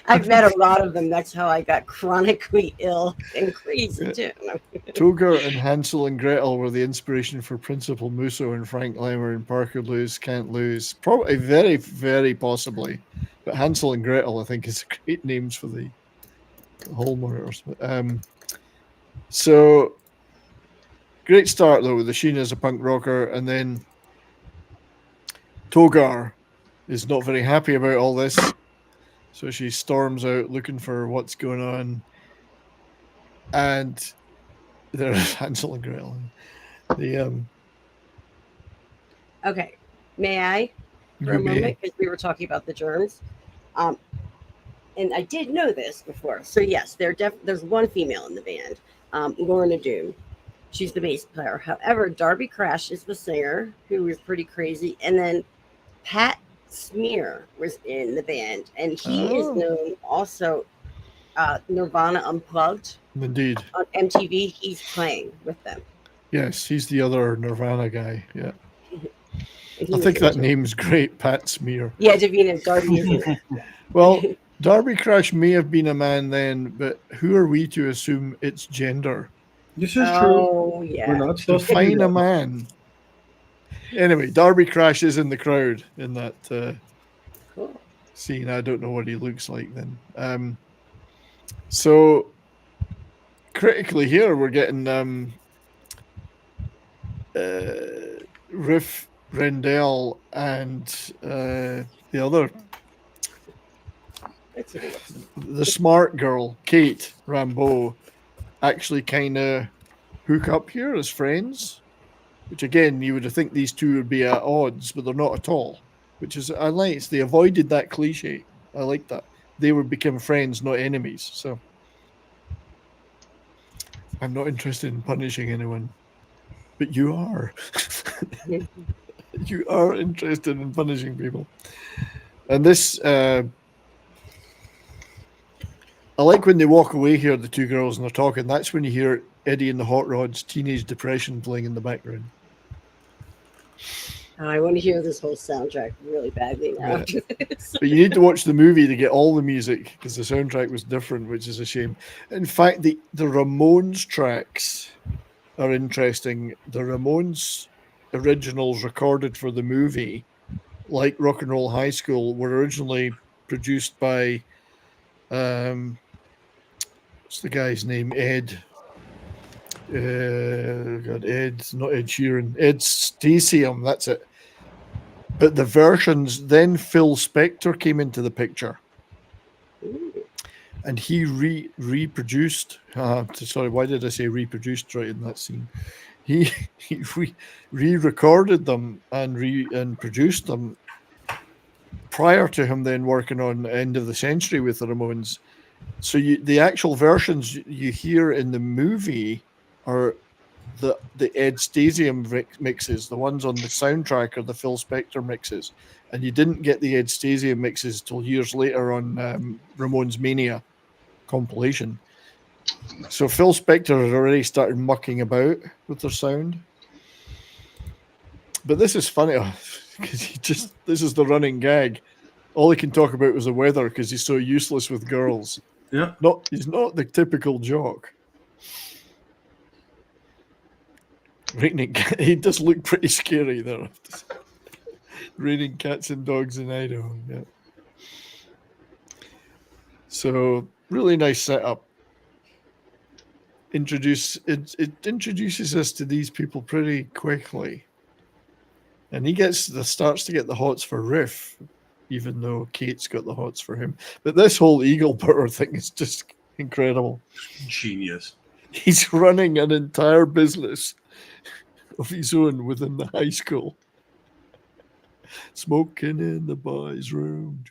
I've met a lot of them. That's how I got chronically ill and crazy too. Togar and Hansel and Gretel were the inspiration for Principal Musso and Frank Lemmer and Parker Lewis Can't Lose. Probably very, very possibly. But Hansel and Gretel, I think, is great names for the Hallmarkers. So great start though with the Sheen as a punk rocker, and then Togar is not very happy about all this. So she storms out looking for what's going on. And there's Hansel and Gretel. Okay. May I for a moment? Because we were talking about the germs. And I did know this before. So yes, there's one female in the band, Lorna Doom. She's the bass player. However, Darby Crash is the singer, who was pretty crazy. And then Pat Smear was in the band, and he is known also Nirvana Unplugged. Indeed. On MTV, he's playing with them. Yes, he's the other Nirvana guy. Yeah. I think that name's great, Pat Smear. Yeah, Davina, Darby isn't it? Well, Darby Crash may have been a man then, but who are we to assume it's gender? This is true. Oh, yeah. We're not supposed to define a man. Anyway, Darby Crash is in the crowd in that Cool. scene. I don't know what he looks like then. So critically here, we're getting Riff Rendell and the other, the smart girl, Kate Rambeau, actually kind of hook up here as friends, which again, you would think these two would be at odds, but they're not at all, which is, I like, they avoided that cliche. I like that. They would become friends, not enemies. So I'm not interested in punishing anyone, but you are. You are interested in punishing people. And this, I like when they walk away here, the two girls, and they're talking. That's when you hear Eddie and the Hot Rods' Teenage Depression playing in the background. I want to hear this whole soundtrack really badly now. After this. But you need to watch the movie to get all the music, because the soundtrack was different, which is a shame. In fact, the Ramones tracks are interesting. The Ramones originals recorded for the movie, like Rock and Roll High School, were originally produced by what's the guy's name? Ed. God, Ed, not Ed Sheeran. Ed Stasium, that's it. But the versions, then Phil Spector came into the picture. And he reproduced. Sorry, why did I say reproduced right in that scene? He re-recorded them and produced them prior to him then working on End of the Century with the Ramones. So the actual versions you hear in the movie are the Ed Stasium mixes. The ones on the soundtrack are the Phil Spector mixes. And you didn't get the Ed Stasium mixes till years later on Ramones Mania compilation. So Phil Spector had already started mucking about with their sound. But this is funny because this is the running gag. All he can talk about was the weather because he's so useless with girls. Yeah. He's not the typical jock. He does look pretty scary there. Raining cats and dogs in Idaho. Yeah. So really nice setup. It introduces us to these people pretty quickly, and he starts to get the hots for Riff, even though Kate's got the hots for him. But this whole Eagle Power thing is just incredible. Genius. He's running an entire business of his own within the high school. Smoking in the boys' room.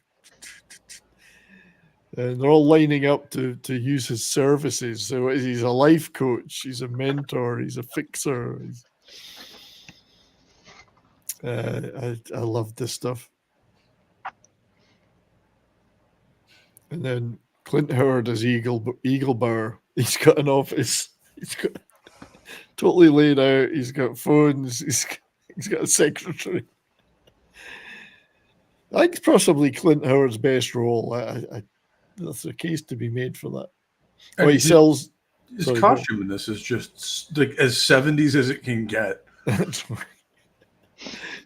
And they're all lining up to use his services. So he's a life coach, he's a mentor, he's a fixer. I love this stuff. And then Clint Howard as Eagle Bauer. He's got an office. totally laid out. He's got phones. He's got a secretary. I think possibly Clint Howard's best role. That's a case to be made for that. And Oh, he sells. His costume in this is just like as 70s as it can get.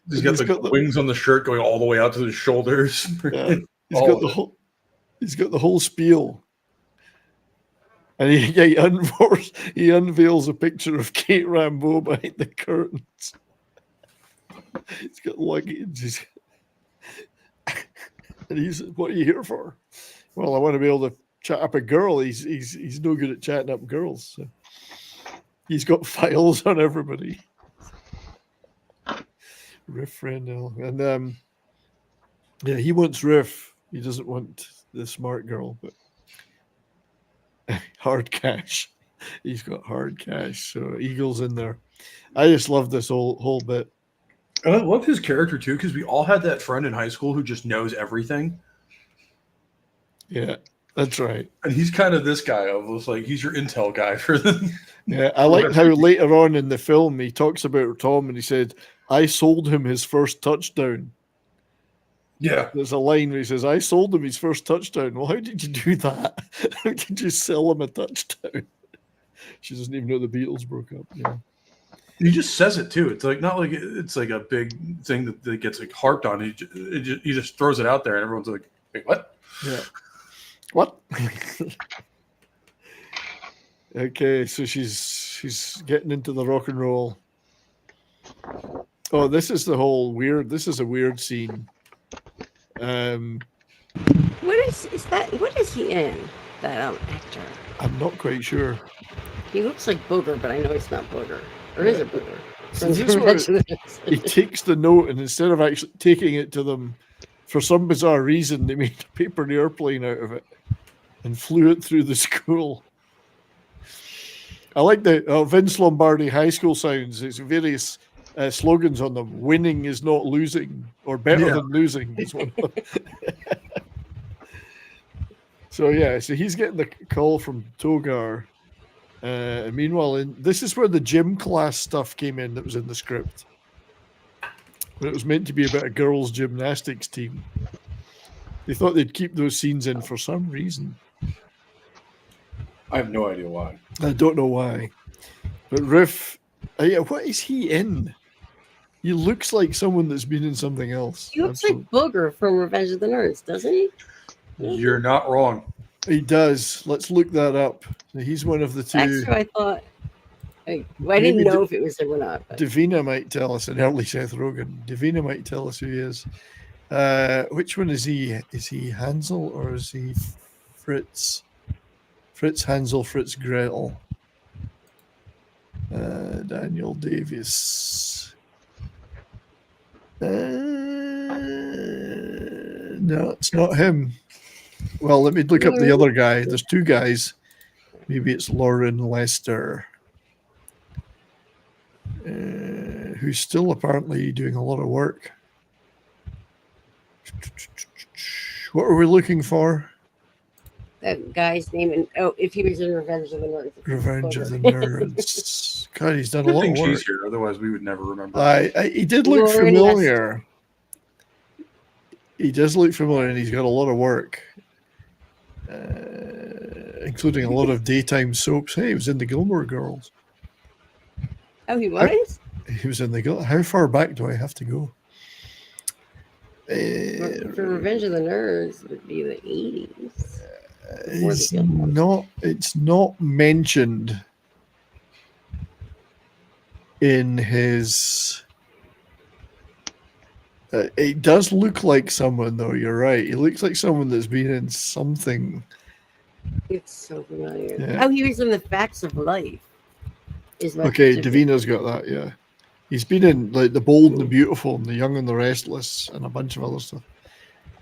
He's got the wings on the shirt going all the way out to the shoulders. Yeah. He's got the whole spiel. And he unveils a picture of Kate Rambeau behind the curtains. He's got luggage. And what are you here for? Well, I want to be able to chat up a girl. He's no good at chatting up girls. So he's got files on everybody. Riff Rendell. And yeah, he wants Riff. He doesn't want the smart girl, but hard cash. He's got hard cash. So Eagle's in there. I just love this whole bit. And I love his character too, because we all had that friend in high school who just knows everything. Yeah, that's right. And he's kind of this guy of like he's your intel guy for them. Yeah, I like how later on in the film he talks about Tom and he said, "I sold him his first touchdown." Yeah, there's a line where he says, "I sold him his first touchdown." Well, how did you do that? How did you sell him a touchdown? She doesn't even know the Beatles broke up. Yeah. He just says it too. It's like not like it's like a big thing that gets like harped on. He just throws it out there, and everyone's like, "Wait, what?" Yeah. What? Okay, so she's getting into the rock and roll. Oh, this is a weird scene. What is that? What is he in? That actor. I'm not quite sure. He looks like Booger, but I know he's not Booger. Or is it Booger? So he takes the note, and instead of actually taking it to them, for some bizarre reason, they made a paper airplane out of it and flew it through the school. I like the Vince Lombardi High School signs. It's various slogans on them. Winning is not losing, or better than losing is one of them. So he's getting the call from Togar. Meanwhile, this is where the gym class stuff came in that was in the script. When it was meant to be about a girls' gymnastics team. They thought they'd keep those scenes in for some reason. I have no idea why. I don't know why. But Riff, what is he in? He looks like someone that's been in something else. He looks like Booger from Revenge of the Nerds, doesn't he? You're not wrong. He does. Let's look that up. He's one of the two. That's what I thought. I didn't know if it was him or not. But. Davina might tell us, and early Seth Rogen. Davina might tell us who he is. Which one is he? Is he Hansel or is he Fritz? Fritz Hansel, Fritz Gretel. Daniel Davies. No, it's not him. Well, let me look up the other guy. There's two guys. Maybe it's Lauren Lester, who's still apparently doing a lot of work. What are we looking for? That guy's name, and if he was in Revenge of the Nerds. Revenge of the Nerds. God, he's done a lot of work. She's here, otherwise we would never remember. He did look familiar. He does look familiar, and he's got a lot of work, including a lot of daytime soaps. Hey, he was in the Gilmore Girls. Oh, he was? He was in the How far back do I have to go? For Revenge of the Nerds, it would be the 80s. It's not mentioned in his. It does look like someone, though. You're right. He looks like someone that's been in something. It's so familiar. Yeah. Oh, he was in The Facts of Life. Okay, Davina's got that. Yeah, he's been in like The Bold and the Beautiful, and The Young and the Restless, and a bunch of other stuff,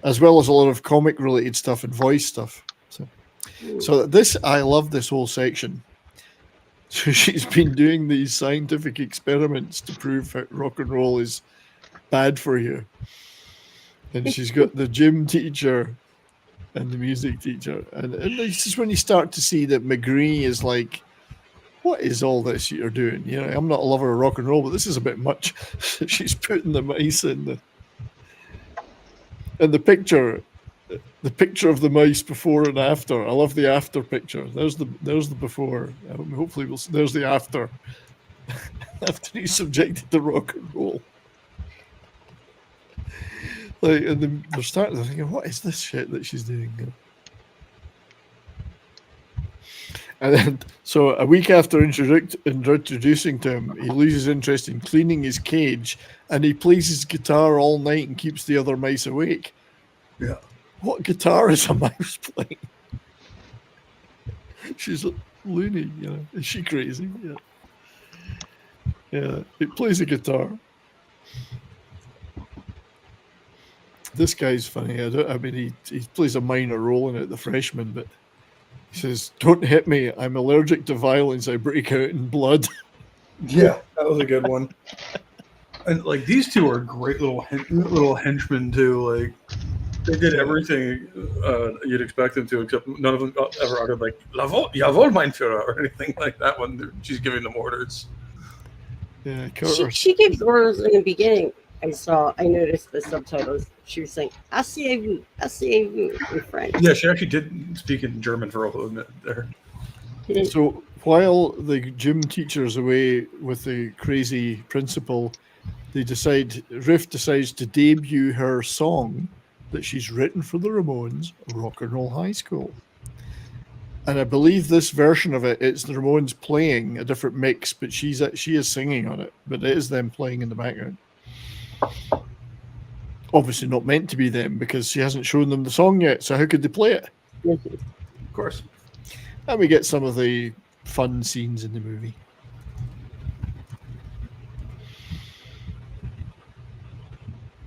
as well as a lot of comic-related stuff and voice stuff. So this, I love this whole section. So she's been doing these scientific experiments to prove that rock and roll is bad for you. And she's got the gym teacher and the music teacher. And this is when you start to see that McGree is like what is all this you're doing? You know, I'm not a lover of rock and roll, but this is a bit much. She's putting the mice in the picture. The picture of the mice before and after. I love the after picture. There's the before. Hopefully, there's the after. After he's subjected to rock and roll. Like, and then they're starting to think, what is this shit that she's doing? And then, so a week after introducing to him, he loses interest in cleaning his cage, and he plays his guitar all night and keeps the other mice awake. Yeah. What guitar is a mouse playing? She's loony, you know. Is she crazy? Yeah. Yeah, it plays a guitar. This guy's funny. I mean, he plays a minor role in it, the freshman, but he says, "Don't hit me. I'm allergic to violence. I break out in blood." Yeah, that was a good one. And like these two are great little henchmen too. Like they did everything you'd expect them to, except none of them ever uttered like "Jawohl, mein Führer" or anything like that when she's giving them orders. Yeah, she gives orders in the beginning. I noticed the subtitles. She was saying "Asseyez-vous, asseyez-vous" in French. Yeah, she actually did speak in German for a little bit there. So while the gym teacher's away with the crazy principal, Riff decides to debut her song that she's written for the Ramones, Rock and Roll High School. And I believe this version of it's the Ramones playing a different mix, but she is singing on it, but it is them playing in the background. Obviously not meant to be them because she hasn't shown them the song yet, so how could they play it? Of course. And we get some of the fun scenes in the movie.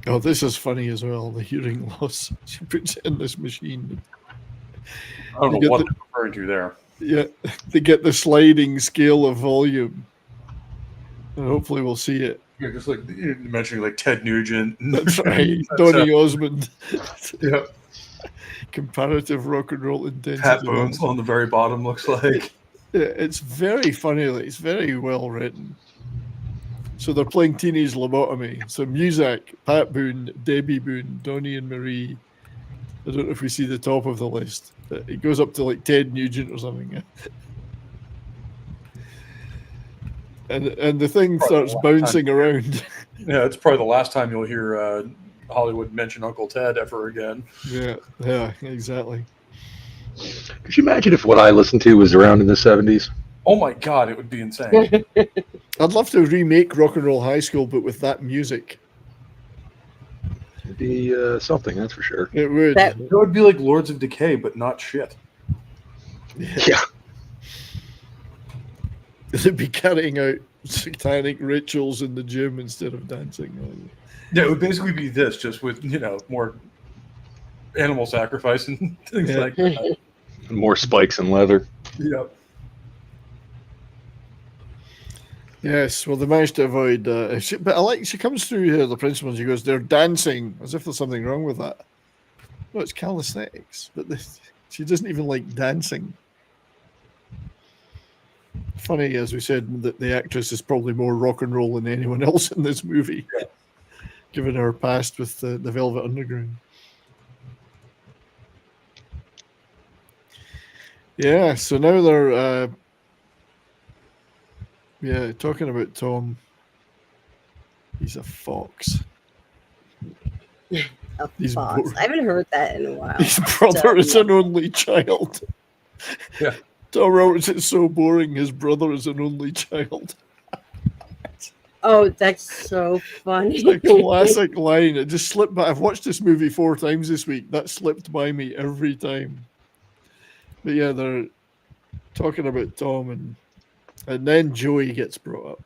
Oh, this is funny as well, the hearing loss. She puts it in this machine. I don't know what they're referring to there. Yeah, they get the sliding scale of volume. And hopefully we'll see it. Yeah, just like you're mentioning like Ted Nugent. That's right. Donny Osmond. Yeah. Comparative rock and roll intensity. Pat Bones on the very bottom looks like. Yeah, it's very funny. It's very well written. So they're playing Teenage Lobotomy. So music, Pat Boone, Debbie Boone, Donnie and Marie. I don't know if we see the top of the list. It goes up to like Ted Nugent or something. And the thing starts bouncing around. Yeah, it's probably the last time you'll hear Hollywood mention Uncle Ted ever again. Yeah, exactly. Could you imagine if what I listened to was around in the 70s? Oh my God, it would be insane. I'd love to remake Rock and Roll High School, but with that music. It'd be something, that's for sure. It would. That would be like Lords of Decay, but not shit. Yeah. They'd be carrying out satanic rituals in the gym instead of dancing. Yeah, it would basically be this, just with, more animal sacrifice and things like that. More spikes and leather. Yeah. Yes, well, they managed to avoid. But she comes through here, the principal, and she goes, "They're dancing," as if there's something wrong with that. Well, it's calisthenics, but she doesn't even like dancing. Funny, as we said, that the actress is probably more rock and roll than anyone else in this movie, given her past with the Velvet Underground. Yeah, so now they're talking about Tom. He's a fox. Fox. I haven't heard that in a while. His brother is an only child. Yeah. Tom Roberts, it's so boring. His brother is an only child. Oh, that's so funny. It's a classic line. It just slipped by. I've watched this movie 4 times this week. That slipped by me every time. But yeah, they're talking about Tom, and then Joey gets brought up.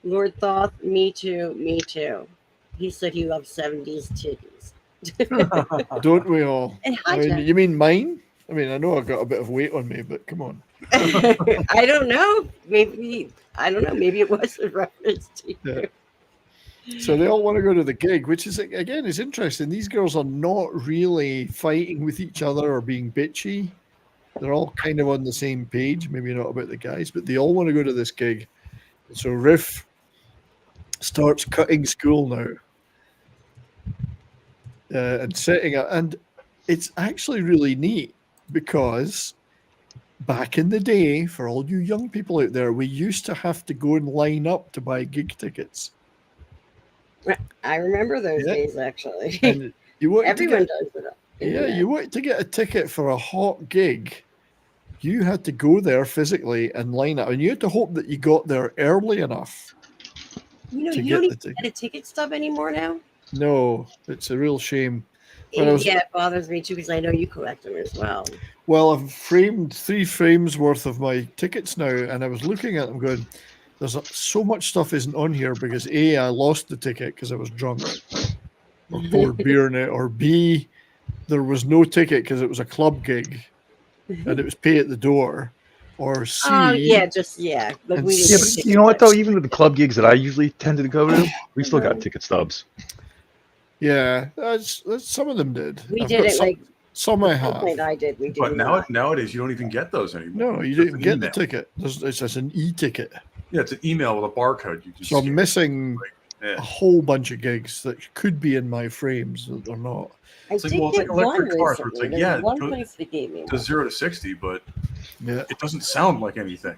Lord Thoth, me too. He said he loves 70s titties. Don't we all? And you mean mine? I mean, I know I've got a bit of weight on me, but come on. I don't know. Maybe it was a reference to you. Yeah. So they all want to go to the gig, which is, again, is interesting. These girls are not really fighting with each other or being bitchy. they're all kind of on the same page. Maybe not about the guys, but they all want to go to this gig. So Riff starts cutting school now and setting up, and it's actually really neat because back in the day, for all you young people out there, we used to have to go and line up to buy gig tickets. I remember those days, actually. And everyone does it. Yeah, you wanted to get a ticket for a hot gig. You had to go there physically and line up, and you had to hope that you got there early enough. You don't even get a ticket stub anymore now? No, it's a real shame. It bothers me too because I know you collect them as well. Well, I've framed 3 frames worth of my tickets now, and I was looking at them going, there's so much stuff isn't on here because A, I lost the ticket because I was drunk or poured beer in it, or B, there was no ticket because it was a club gig and it was pay at the door, or C. But you know what though? Even with the club gigs that I usually tended to go to, we still got ticket stubs. Yeah, that's some of them did. We did it some I have. I did. We did. But nowadays you don't even get those anymore. No, you don't get the ticket. It's just an e-ticket. Yeah, it's an email with a barcode. So I'm missing a whole bunch of gigs that could be in my frames that they're not. It's like electric cars. Where it's like, one place that gave me to 0 to 60, but yeah, it doesn't sound like anything.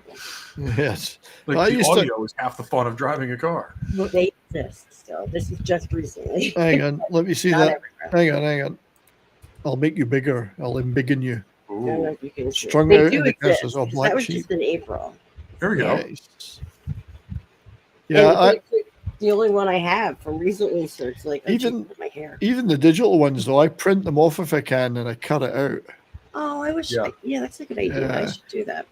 Yes, like the audio is half the fun of driving a car. They exist still. This is just recently. Hang on, let me see that. Hang on. I'll make you bigger. I'll embiggen you. I don't know if you can see. Strung They out do in the exist, cases of because black that was sheep. just in April. There we go. Nice. Yeah, the only one I have from recent research. Like even my hair. Even the digital ones though, I print them off if I can and I cut it out. Oh, I wish. Yeah, that's a good idea. Yeah. I should do that.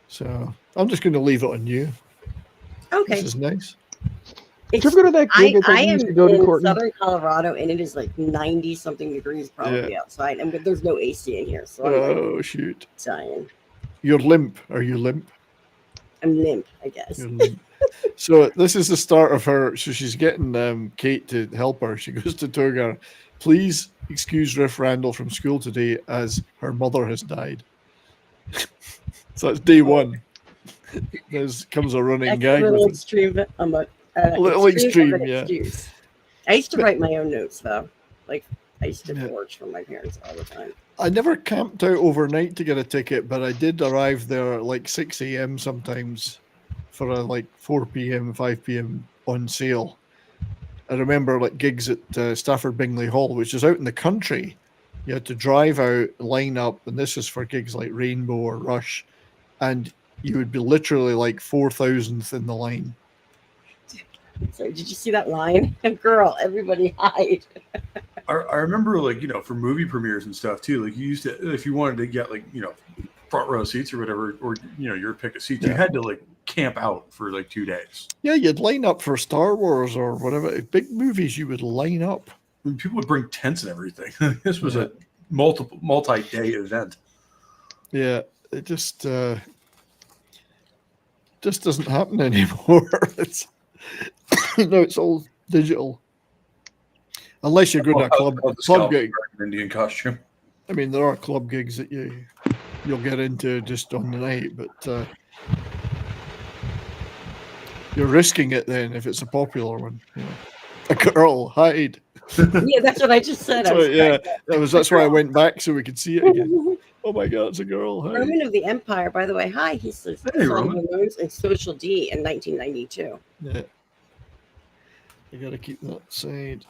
So I'm just going to leave it on you. Okay. This is nice. Did you ever go to that gig I am to go to in Courtney? southern Colorado, and it is like 90-something degrees probably outside. And there's no AC in here, so I'm shoot. dying. You're limp. Are you limp? I'm limp, I guess. You're limp. So this is the start of her. So she's getting Kate to help her. She goes to Togar, please excuse Riff Randall from school today as her mother has died. So that's day one. There's comes a running gag. A little with extreme. a little extreme, yeah. Excuse. I used to write my own notes though. Like I used to forge from my parents all the time. I never camped out overnight to get a ticket, but I did arrive there at like 6 a.m. sometimes for a like 4 p.m., 5 p.m. on sale. I remember like gigs at Stafford Bingley Hall, which is out in the country. You had to drive out, line up, and this is for gigs like Rainbow or Rush, and you would be literally like 4,000th in the line. So did you see that line? Girl, everybody hide. I remember, like, you know, for movie premieres and stuff too. Like, you used to, if you wanted to get like, you know, front row seats or whatever, or you know, your pick of seats, you had to like camp out for like 2 days. Yeah, you'd line up for Star Wars or whatever big movies. You would line up. I mean, people would bring tents and everything. This was a multi-day event. Yeah, it just doesn't happen anymore. It's no, it's all digital. Unless you're going to a club gig. Indian costume. I mean, there are club gigs that you'll get into just on the night, but you're risking it then if it's a popular one. You know. A girl, hide. Yeah, that's what I just said. That's why I went back so we could see it again. Oh my God, it's a girl. Hide. Roman of the Empire, by the way. Hi, he says Ramones and Social D in 1992. Yeah. I gotta keep that side.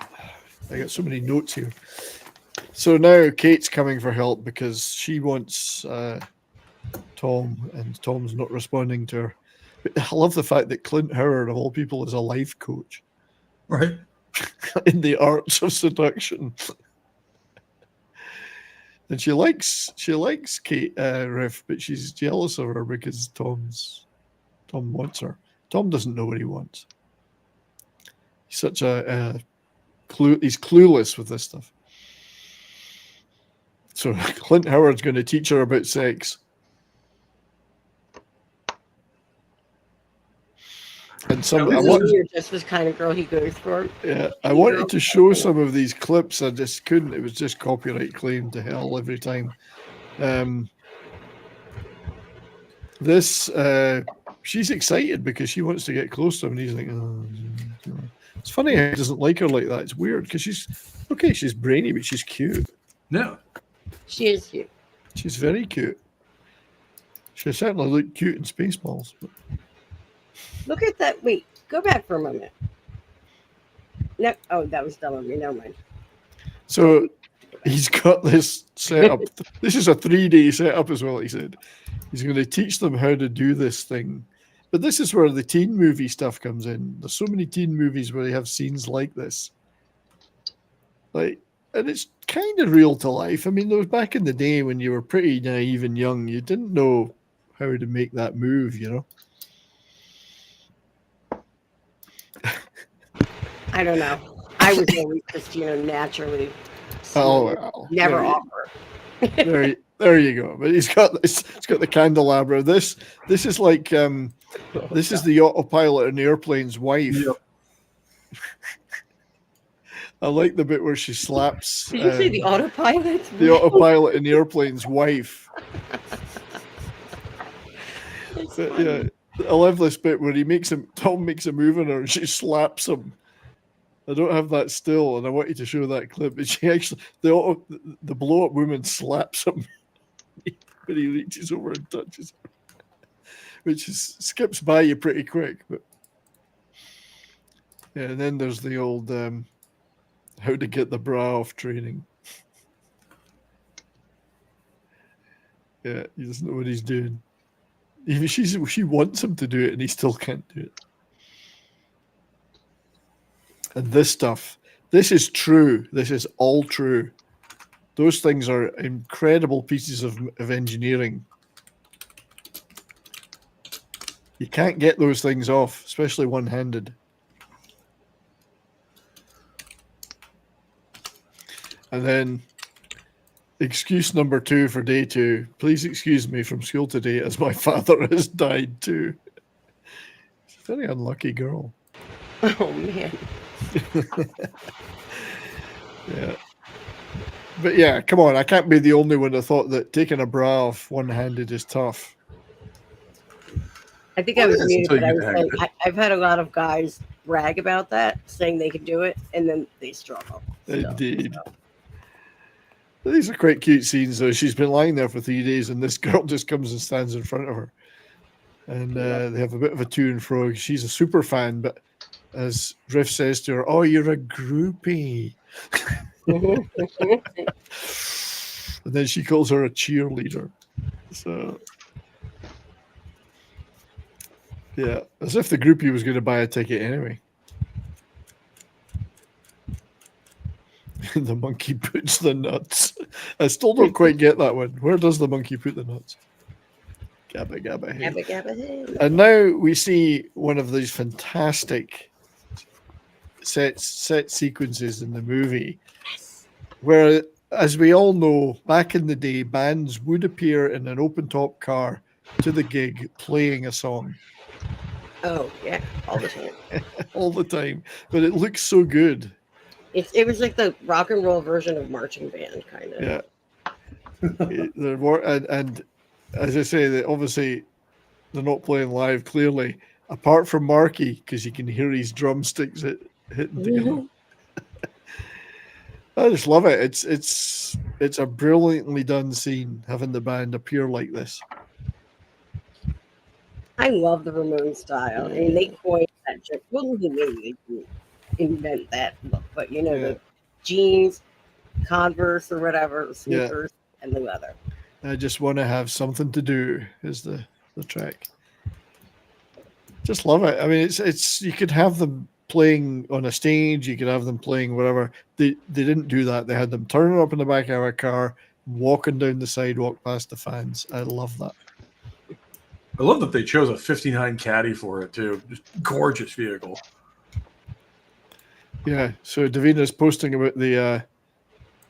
I got so many notes here. So now Kate's coming for help because she wants Tom, and Tom's not responding to her. But I love the fact that Clint Howard, of all people, is a life coach. Right. In the arts of seduction. And she likes Kate Riff, but she's jealous of her because Tom wants her. Tom doesn't know what he wants. He's such he's clueless with this stuff. So Clint Howard's going to teach her about sex. And you're just the kind of girl he goes for. Yeah, I wanted to show some of these clips. I just couldn't. It was just copyright claim to hell every time. This she's excited because she wants to get close to him, and he's like, oh. It's funny how he doesn't like her like that. It's weird because she's brainy, but she's cute. No, She is cute. She's very cute. She certainly looked cute in Spaceballs. But... Look at that. Wait, go back for a moment. No, oh, that was dumb of me. Never mind. So he's got this setup. This is a 3-day setup as well, he said. He's going to teach them how to do this thing. But this is where the teen movie stuff comes in. There's so many teen movies where they have scenes like this. And it's kind of real to life. I mean, there was back in the day when you were pretty naive and young, you didn't know how to make that move, you know? I don't know. I was always just, naturally. Never offer. There you go. But he's got the candelabra. This is like this is the autopilot in Airplane's wife. Yep. I like the bit where she slaps. Did you say the autopilot? The autopilot in Airplane's wife. But, yeah, I love this bit where Tom makes a move on her and she slaps him. I don't have that still, and I want you to show that clip. But she actually, the blow-up woman slaps him when he reaches over and touches her, which skips by you pretty quick. But yeah, and then there's the old how to get the bra off training. Yeah, he doesn't know what he's doing. Even she wants him to do it, and he still can't do it. And this stuff, this is true. This is all true. Those things are incredible pieces of engineering. You can't get those things off, especially one-handed. And then excuse number 2 for day 2. Please excuse me from school today as my father has died too. She's a very unlucky girl. Oh, man. Yeah. But yeah, come on. I can't be the only one that thought that taking a bra off one-handed is tough. I think I was muted, but I was saying, I've had a lot of guys brag about that, saying they could do it, and then they struggle. Indeed. These are quite cute scenes, though. She's been lying there for 3 days, and this girl just comes and stands in front of her. And they have a bit of a to and fro. She's a super fan, but as Riff says to her, "Oh, you're a groupie." And then she calls her a cheerleader. So, yeah, as if the groupie was going to buy a ticket anyway. The monkey puts the nuts. I still don't quite get that one. Where does the monkey put the nuts? Gabba gabba hey. Gabba gabba hey. And now we see one of these fantastic set sequences in the movie, where, as we all know, back in the day, bands would appear in an open-top car to the gig playing a song. Oh, yeah, all the time. All the time. But it looks so good. It was like the rock and roll version of marching band, kind of. Yeah. They're more, and as I say, obviously they're not playing live, clearly, apart from Marky, because you can hear his drumsticks hitting together. I just love it. It's a brilliantly done scene, having the band appear like this. I love the Ramones style. I mean, they coined that trick. Well, they didn't invent that look, but the jeans, Converse or whatever, sneakers, and the leather. I just want to have something to do is the track. Just love it. I mean, it's you could have them playing on a stage, you could have them playing whatever. They didn't do that. They had them turning up in the back of a car, walking down the sidewalk past the fans. I love that. I love that they chose a 59 Caddy for it too. Just gorgeous vehicle. Yeah, so Davina's posting about the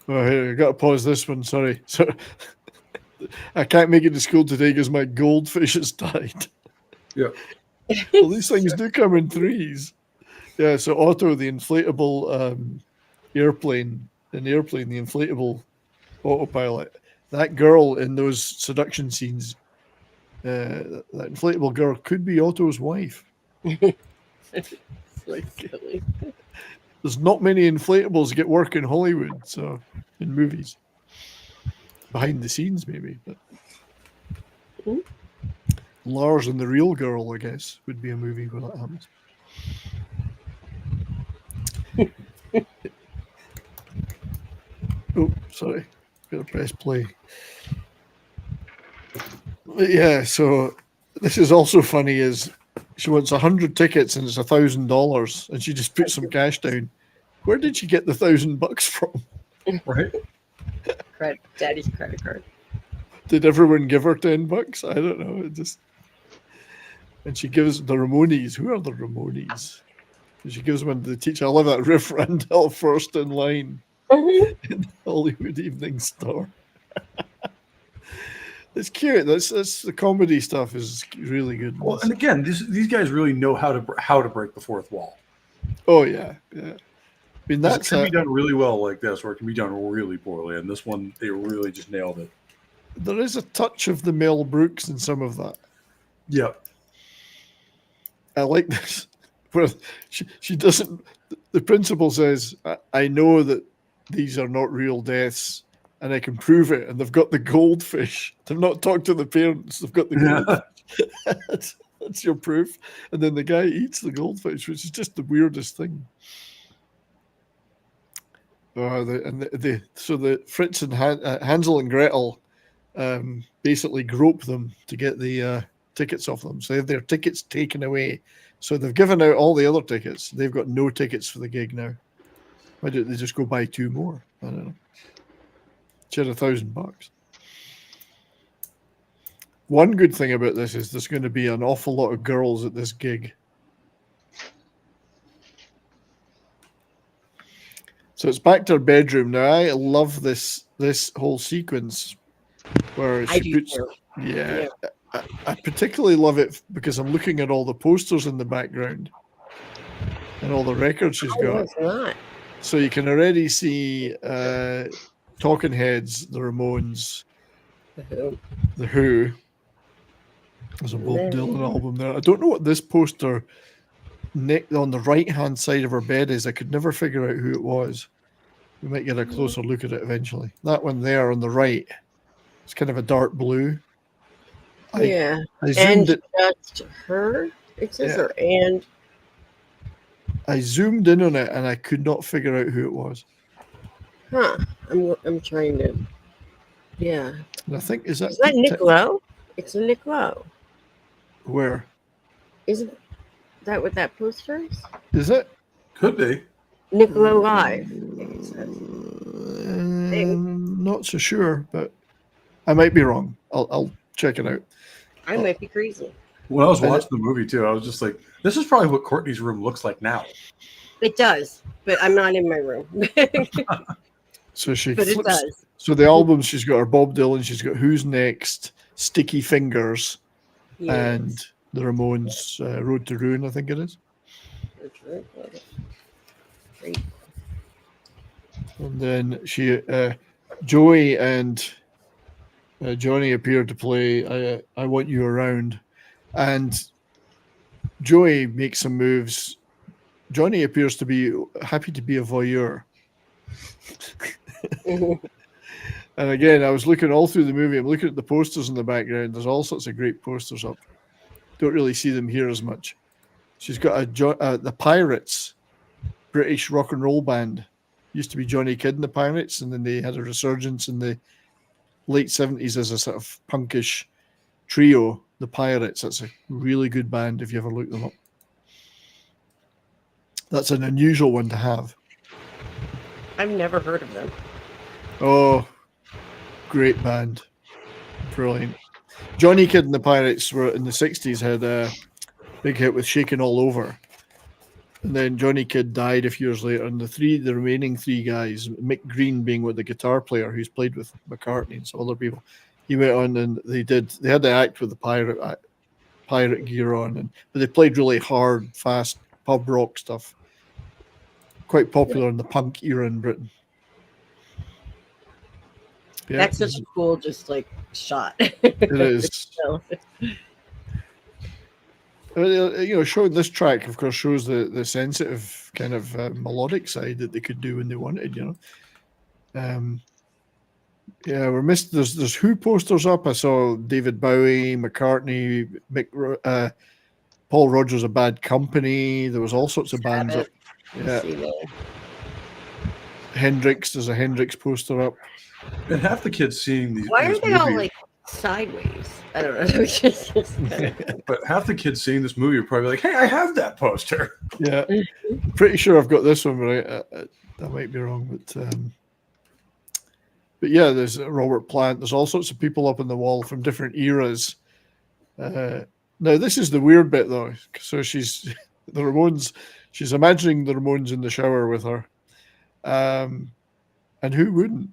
here, I gotta pause this one, sorry. So I can't make it to school today because my goldfish has died. Yeah. Well, these things do come in threes. Yeah, so Otto, the inflatable airplane, the inflatable autopilot, that girl in those seduction scenes that inflatable girl could be Otto's wife. It's like silly. There's not many inflatables get work in Hollywood, so in movies. Behind the scenes, maybe. But Lars and the Real Girl, I guess, would be a movie where that happens. Oh, sorry. Gotta press play. But yeah, so this is also funny is she wants 100 tickets and it's $1,000 and she just puts some cash down. Where did she get the $1,000 from? Right. Daddy's credit card. Did everyone give her $10? I don't know. It just, and she gives the Ramones. Who are the Ramones? And she gives one to the teacher. I love that riff Randall first in line in the Hollywood Evening Star. It's cute. That's the comedy stuff is really good. Well, and again, these guys really know how to break the fourth wall. Oh yeah, yeah. I mean, that can be done really well like this, or it can be done really poorly. And this one, they really just nailed it. There is a touch of the Mel Brooks in some of that. Yep. I like this. Where she doesn't. The principal says, "I know that these are not real deaths, and I can prove it." And they've got the goldfish. They've not talked to the parents. They've got the goldfish. That's your proof. And then the guy eats the goldfish, which is just the weirdest thing. So the Fritz and Hansel and Gretel basically grope them to get the tickets off them. So they have their tickets taken away. So they've given out all the other tickets. They've got no tickets for the gig now. Why don't they just go buy 2 more? I don't know. She had $1,000. One good thing about this is there's going to be an awful lot of girls at this gig. So it's back to her bedroom now. I love this whole sequence where she puts. Yeah. I particularly love it because I'm looking at all the posters in the background and all the records she's got. So you can already see Talking Heads, the Ramones, the Who. There's a Bob Dylan album there. I don't know what this poster on the right-hand side of her bed is. I could never figure out who it was. We might get a closer look at it eventually. That one there on the right, it's kind of a dark blue. I zoomed and just her. It says her and. I zoomed in on it and I could not figure out who it was. Huh? I'm trying to. Yeah. And I think is that Nick Lowe? It's a Nick Lowe. Where? Isn't that what that poster is? Is it? Could be. Nick Lowe Live. Not so sure, but I might be wrong. I'll check it out. I might be crazy. When I was watching the movie too, I was just like, "This is probably what Courtney's room looks like now." It does, but I'm not in my room. So she but flips. It does. So the albums she's got are Bob Dylan. She's got Who's Next, Sticky Fingers, and the Ramones, Road to Ruin. I think it is. Great. And then Joey and Johnny appeared to play I Want You Around. And Joey makes some moves. Johnny appears to be happy to be a voyeur. And again, I was looking all through the movie. I'm looking at the posters in the background. There's all sorts of great posters up. Don't really see them here as much. She's got the Pirates, British rock and roll band. Used to be Johnny Kidd and the Pirates, and then they had a resurgence in the late 70s as a sort of punkish trio, the Pirates. That's a really good band if you ever look them up. That's an unusual one to have. I've never heard of them. Oh, great band. Brilliant. Johnny Kidd and the Pirates were in the 60s, had a big hit with Shakin' All Over. And then Johnny Kidd died a few years later, and the remaining 3 guys, Mick Green being the guitar player who's played with McCartney and some other people, he went on and they had to act with the pirate gear on, but they played really hard, fast pub rock stuff. Quite popular in the punk era in Britain. Yeah, That's such a cool, just like shot. It is. Showing this track, of course, shows the sensitive kind of melodic side that they could do when they wanted. We're missed. There's Who posters up. I saw David Bowie, McCartney, Paul Rodgers of Bad Company. There was all sorts of bands up. Yeah. Hendrix. There's a Hendrix poster up. And half the kids seeing these. Why are they all movie, like sideways? I don't know. But half the kids seeing this movie are probably like, "Hey, I have that poster." Yeah, pretty sure I've got this one right. I might be wrong, but yeah, there's Robert Plant. There's all sorts of people up on the wall from different eras. Now this is the weird bit though. So she's the Ramones. She's imagining the Ramones in the shower with her, and who wouldn't?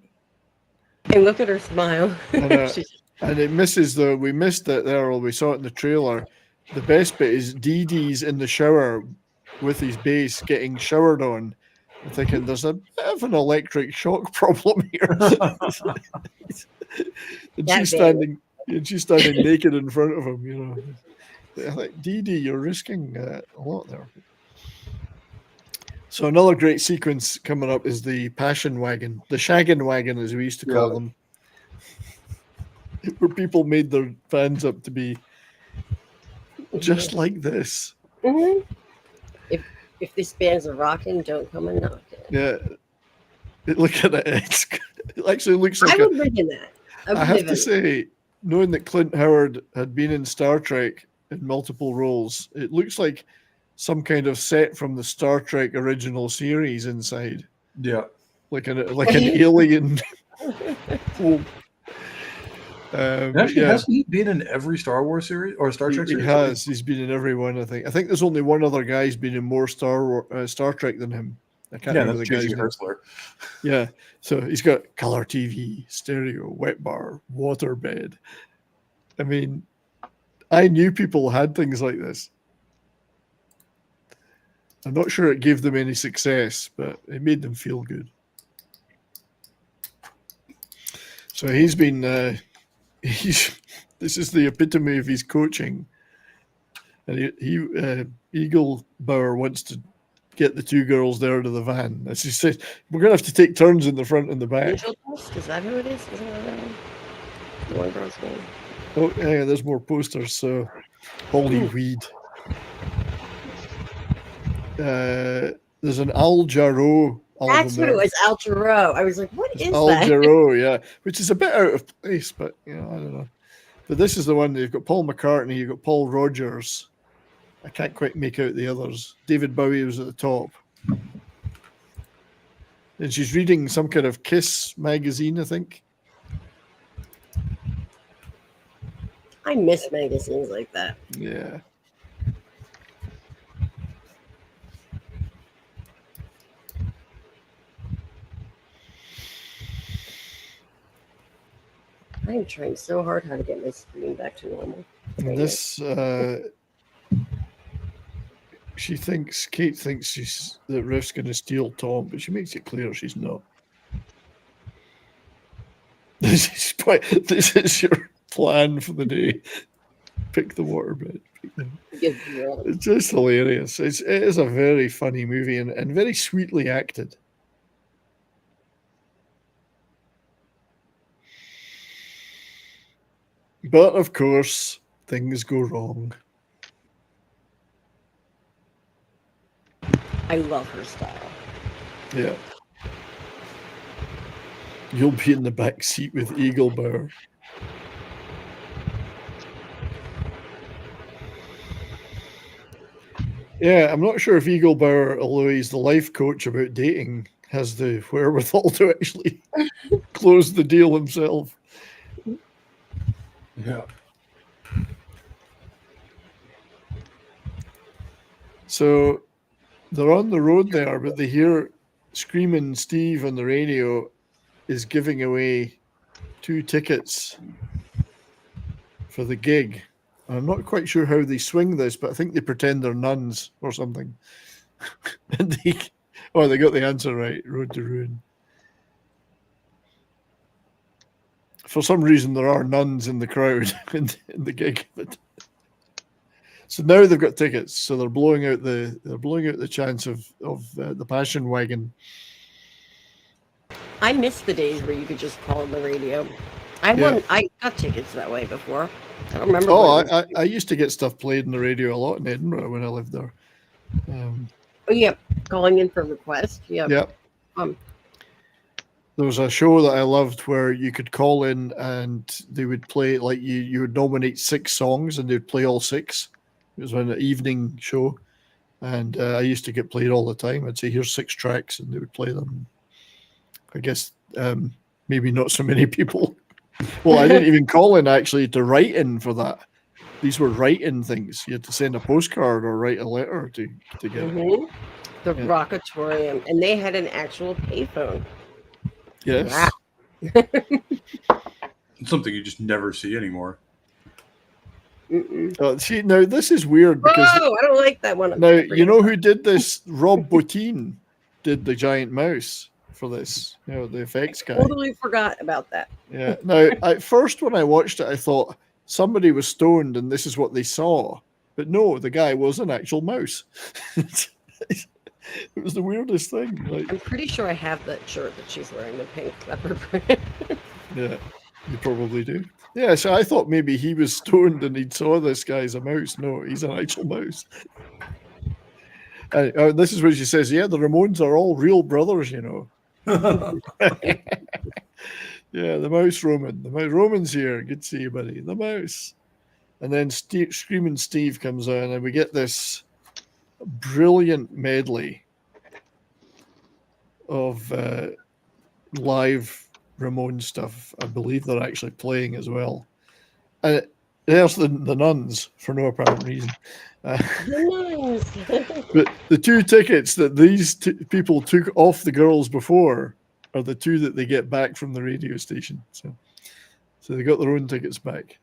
And look at her smile. And it misses though. We missed it there. Well, we saw it in the trailer. The best bit is Dee Dee's in the shower with his bass getting showered on. I'm thinking there's a bit of an electric shock problem here. and she's standing naked in front of him. I think, Dee Dee, you're risking a lot there. So another great sequence coming up is the Passion Wagon, the Shaggin' Wagon, as we used to call them, where people made their fans up to be just like this. Mm-hmm. If this band's a rockin', don't come and knock it. Yeah, look at it. It actually looks like. I would live in that. I have to say, knowing that Clint Howard had been in Star Trek in multiple roles, it looks like some kind of set from the Star Trek original series inside. Yeah, like an alien. Actually, hasn't he been in every Star Wars series or Star Trek series? He has. He's been in every one, I think. I think there's only one other guy who's been in more Star Trek than him. I can't remember the guy's name. Yeah, so he's got color TV, stereo, wet bar, waterbed. I mean, I knew people had things like this. I'm not sure it gave them any success, but it made them feel good. So he's been... this is the epitome of his coaching. And Eagle Bauer wants to get the two girls there to the van. As he said, we're going to have to take turns in the front and the back. Is that who it is? Isn't that the one girl's name? Oh, yeah, there's more posters. So, holy weed. There's an Al Jarreau album. That's what it was, Al Jarreau. I was like, what is Al that? Jarreau, yeah, which is a bit out of place, but I don't know. But this is the one. You've got Paul McCartney, you've got Paul Rodgers. I can't quite make out the others. David Bowie was at the top. And she's reading some kind of Kiss magazine, I think. I miss magazines like that. Yeah. I'm trying so hard how to get my screen back to normal. And this, Kate thinks that Riff's going to steal Tom, but she makes it clear she's not. This is your plan for the day. Pick the waterbed. It's just hilarious. It is a very funny movie and very sweetly acted. But of course, things go wrong. I love her style. Yeah. You'll be in the back seat with Eagle Bauer. Yeah, I'm not sure if Eagle Bauer, although he's the life coach about dating, has the wherewithal to actually close the deal himself. Yeah. So they're on the road there, but they hear Screaming Steve on the radio is giving away 2 tickets for the gig. I'm not quite sure how they swing this, but I think they pretend they're nuns or something. And they got the answer right. Road to Ruin. for some reason there are nuns in the crowd in the gig. So now they've got tickets, so they're blowing out the chance of the Passion Wagon. I miss the days where you could just call on the radio. I got tickets that way before. I don't remember. Oh, I used to get stuff played on the radio a lot in Edinburgh when I lived there. Calling in for requests. Yeah. There was a show that I loved where you could call in and they would play, like you would nominate 6 songs and they'd play all 6. It was an evening show, and I used to get played all the time. I'd say, here's 6 tracks, and they would play them. I guess maybe not so many people. Well, I didn't even call in actually to write in for that. These were write-in things. You had to send a postcard or write a letter to get it. The Rockatorium, and they had an actual payphone. Yes. Wow. It's something you just never see anymore. See, now this is weird because I don't like that one. Now you know who did this? Rob Bottin did the giant mouse for this. You know, the effects guy. Totally forgot about that. Yeah. Now, at first when I watched it, I thought somebody was stoned and this is what they saw. But no, the guy was an actual mouse. It was the weirdest thing. Like, I'm pretty sure I have that shirt that she's wearing, the pink leopard print. Yeah, you probably do. Yeah, so I thought maybe he was stoned and he saw this guy as a mouse. No, he's an actual mouse. This is where she says, yeah, the Ramones are all real brothers, you know. Yeah, the mouse Roman. The mouse Roman's here. Good to see you, buddy. The mouse. And then Screaming Steve comes on and we get this brilliant medley of live Ramones stuff. I believe they're actually playing as well. And there's the nuns for no apparent reason. But the 2 tickets that these people took off the girls before are the 2 that they get back from the radio station. So they got their own tickets back.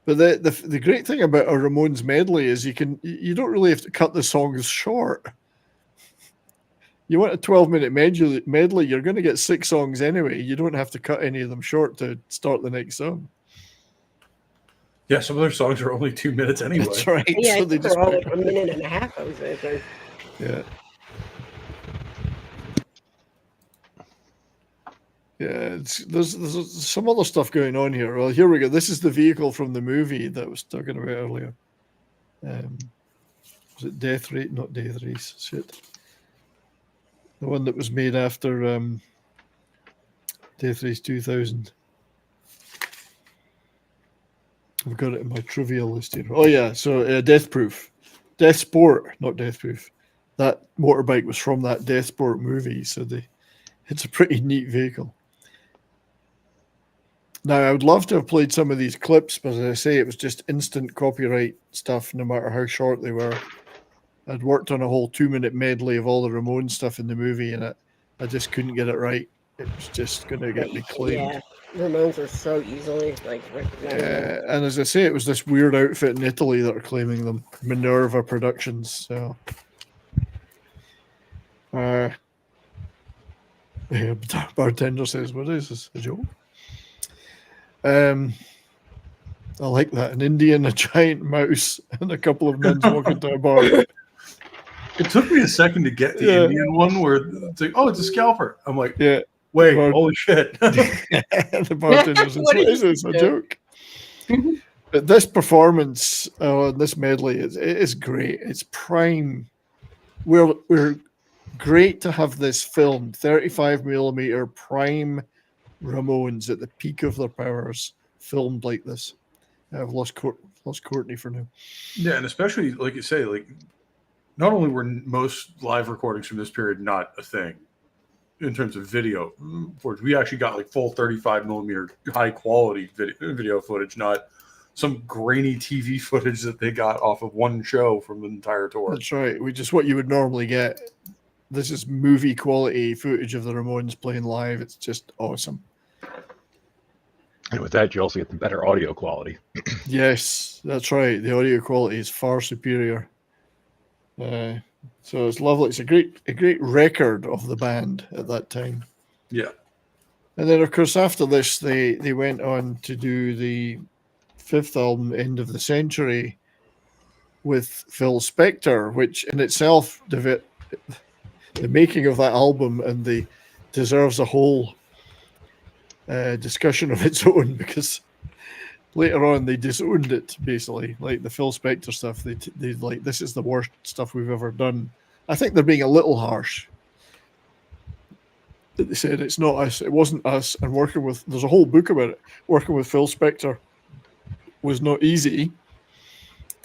But the great thing about a Ramones medley is you don't really have to cut the songs short. You want a 12-minute medley, you're going to get 6 songs anyway. You don't have to cut any of them short to start the next song. Yeah, some of their songs are only 2 minutes anyway. That's right. Yeah, so they they're all like a minute and a half, I was going to say. Yeah. Yeah, there's some other stuff going on here. Well, here we go. This is the vehicle from the movie that I was talking about earlier. Was it Death Race? Not Death Race. Shit. The one that was made after Death Race 2000. I've got it in my trivia list here. Oh, yeah. So Death Proof. Death Sport, not Death Proof. That motorbike was from that Death Sport movie. So it's a pretty neat vehicle. Now, I would love to have played some of these clips, but as I say, it was just instant copyright stuff, no matter how short they were. I'd worked on a whole 2-minute medley of all the Ramones stuff in the movie, and I just couldn't get it right. It was just going to get me claimed. Yeah, Ramones are so easily recognized. And as I say, it was this weird outfit in Italy that are claiming them, Minerva Productions. So, bartender says, "What is this? A joke?" I like that. An Indian, a giant mouse, and a couple of nuns walking to a bar. It took me a second to get the Indian one where it's like, oh, it's a scalper. I'm like, yeah. Wait, holy shit. The bartender says, what is this? A joke? But this performance, this medley, it is great. It's prime. We're great to have this filmed, 35mm prime Ramones at the peak of their powers, filmed like this. I've lost Courtney for now. Yeah, and especially, like you say, like, not only were most live recordings from this period not a thing in terms of video, we actually got like full 35mm high quality video footage, not some grainy TV footage that they got off of one show from the entire tour. That's right. Which is what you would normally get. This is movie quality footage of the Ramones playing live. It's just awesome. And with that, you also get the better audio quality. Yes, that's right. The audio quality is far superior. So it's lovely. It's a great record of the band at that time. Yeah. And then, of course, after this, they went on to do the 5th album, End of the Century, with Phil Spector, which in itself, the making of that album and the deserves a whole discussion of its own, because later on they disowned it, basically. Like the Phil Spector stuff, they like, this is the worst stuff we've ever done. I think they're being a little harsh. They said it's not us, it wasn't us, and there's a whole book about it. Working with Phil Spector was not easy.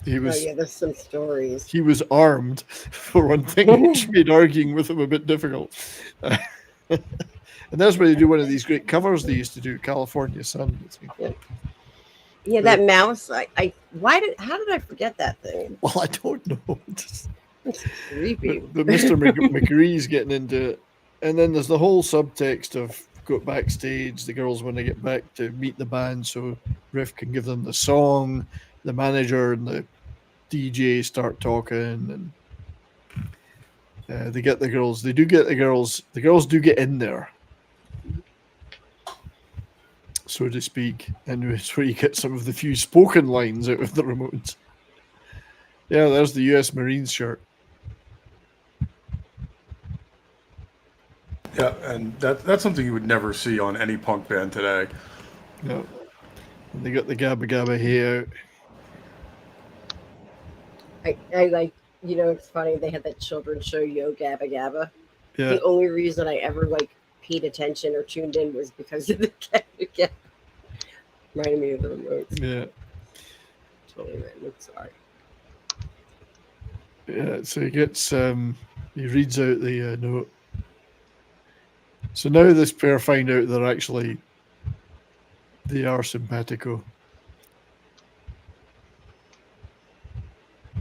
There's some stories. He was armed, for one thing, which made arguing with him a bit difficult. And that's where they do one of these great covers they used to do, California Sun. Yeah, that mouse. How did I forget that thing? Well, I don't know. It's creepy. But Mr. McGree's getting into it. And then there's the whole subtext of go backstage. The girls want to get back to meet the band so Riff can give them the song. The manager and the DJ start talking, and they get the girls. They do get the girls. The girls do get in there, so to speak. And it's where you get some of the few spoken lines out of the Ramones. Yeah, there's the U.S. Marines shirt. Yeah, and that's something you would never see on any punk band today. No. And they got the Gabba Gabba Hey out. I like, it's funny, they had that children's show, Yo Gabba Gabba. Yeah. The only reason I ever paid attention or tuned in was because of the Gabba Gabba. Reminded me of the Ramones. Yeah. Totally random, sorry. Yeah, so he gets, he reads out the note. So now this pair find out they are simpatico.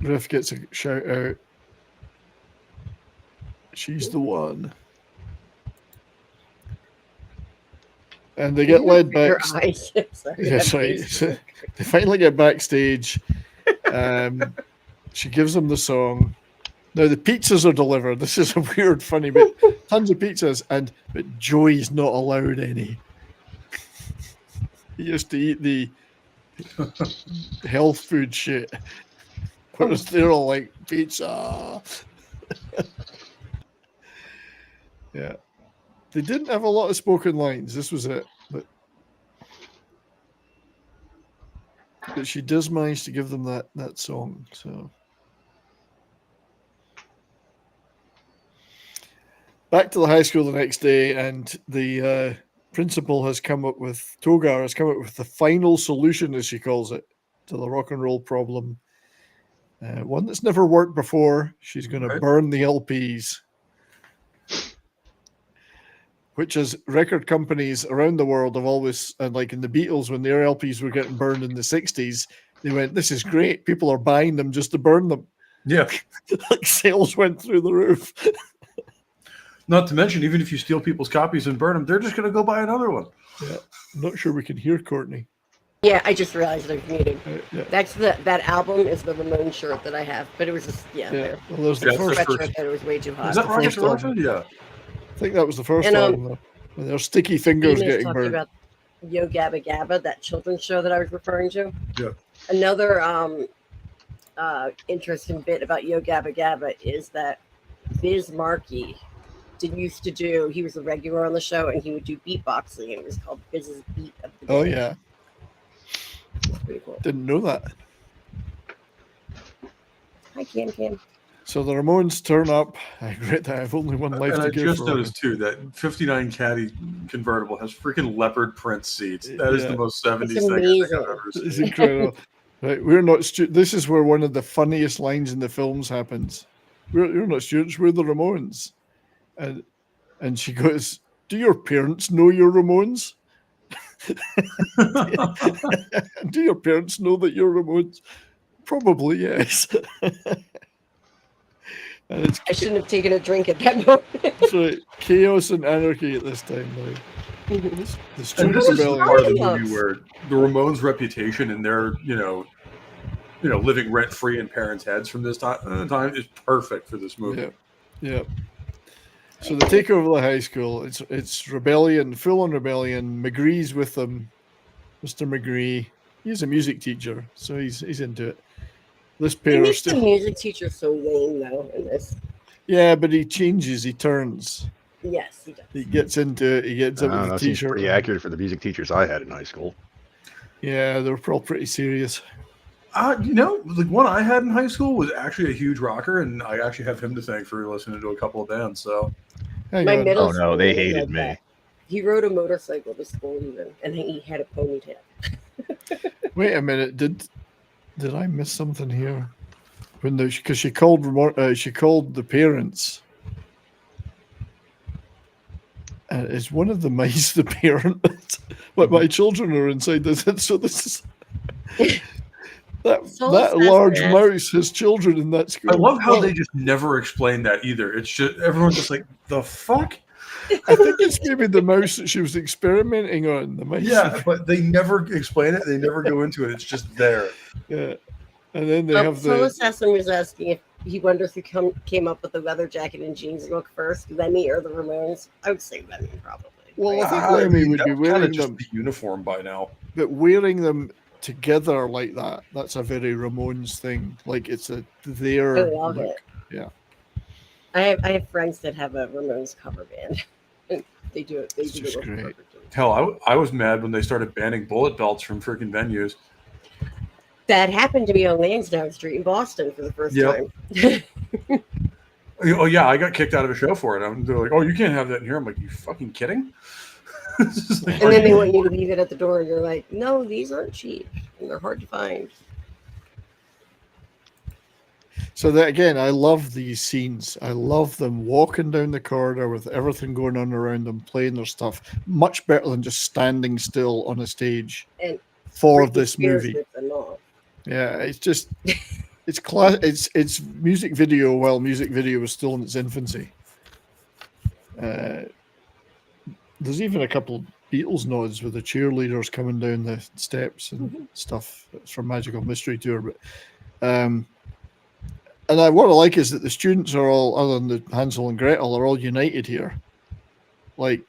Riff gets a shout out. She's the one. And they get led back. Yes, right. So they finally get backstage. She gives them the song. Now the pizzas are delivered. This is a weird, funny bit. Tons of pizzas, but Joey's not allowed any. He used to eat the health food shit. Whereas they're all like, pizza. Yeah. They didn't have a lot of spoken lines. This was it. But she does manage to give them that song. So back to the high school the next day, and the principal has come up with, Togar has come up with the final solution, as she calls it, to the rock and roll problem. One that's never worked before. She's going to burn the LPs, which is record companies around the world have always, and like in the Beatles, when their LPs were getting burned in the 60s, they went, this is great. People are buying them just to burn them. Yeah. Like sales went through the roof. Not to mention, even if you steal people's copies and burn them, they're just going to go buy another one. Yeah. I'm not sure we can hear Courtney. Yeah, I just realized I'm muted. Yeah. That's that album is the Ramones shirt that I have, but it was just Well, there's the first sweatshirt that it was way too hot. Is that Rocket to Rocket? Yeah. I think that was the first album. Though. And their sticky fingers Venus getting talked burned. about Yo Gabba Gabba, that children's show that I was referring to. Yeah. Another interesting bit about Yo Gabba Gabba is that Biz Markie used to do. He was a regular on the show, and he would do beatboxing, and it was called Biz's Beat of the Day. Oh yeah. Pretty cool. Didn't know that. Hi, Cam. So the Ramones turn up. I regret that I have only one life And to I give. just noticed too that 59 Caddy convertible has freaking leopard print seats. That is the most 70s thing I think I've ever seen. It's incredible. Right, we're not. This is where one of the funniest lines in the films happens. We're not students. We're the Ramones, and she goes, "Do your parents know you're Ramones? Do your parents know that you're Ramones? Probably yes." And I shouldn't have taken a drink at that moment. So chaos and anarchy at this time. The And student this is the rebellion. part of the movie where the Ramones' reputation and their, living rent free in parents' heads from this time is perfect for this movie. Yeah. So they take over the high school. It's rebellion, full on rebellion. McGree's with them. Mr. McGree. He's a music teacher, so he's into it. This He pair are makes the still. music teacher so lame though in this. Yeah, but he changes. He turns. Yes, he does. He gets into it. He gets up with the That seems t-shirt. pretty accurate for the music teachers I had in high school. Yeah, they were all pretty serious. The one I had in high school was actually a huge rocker, and I actually have him to thank for listening to a couple of bands. So, My middle oh no, school they was hated like me. that. He rode a motorcycle to school even, and he had a ponytail. Wait a minute. Did I miss something here? Because she called the parents. Is one of the mice the parent? But my children are inside this. So this is that large mouse has children in that school. I love how they just never explain that either. It's just everyone's just like, the fuck? I think it's maybe the mouse that she was experimenting on. The mice. Yeah, but they never explain it. They never go into it. It's just there. Yeah, and then they have Soul the. Assassin was asking if he wonders who came up with the leather jacket and jeans look first, Lemmy or the Ramones. I would say Lemmy probably. Well, I think Lemmy would be wearing just them. the uniform by now. But wearing them together like that's a very Ramones thing. Like it's their I love look. it. Yeah. I have friends that have a Ramones cover band. They do it. They do it great. Hell, I was mad when they started banning bullet belts from freaking venues. That happened to me on Lansdowne Street in Boston for the first time. Oh yeah, I got kicked out of a show for it. They're like, "Oh, you can't have that in here." I'm like, "You fucking kidding?" And then they want you to leave it at the door, and you're like, "No, these aren't cheap, and they're hard to find." So that again, I love these scenes. I love them walking down the corridor with everything going on around them, playing their stuff. Much better than just standing still on a stage And for Britney this Spears movie. ripped them off. Yeah, it's just it's class. It's music video while music video was still in its infancy. There's even a couple Beatles nods with the cheerleaders coming down the steps and stuff. It's from Magical Mystery Tour, but what I like is that the students are all, other than the Hansel and Gretel, are all united here. Like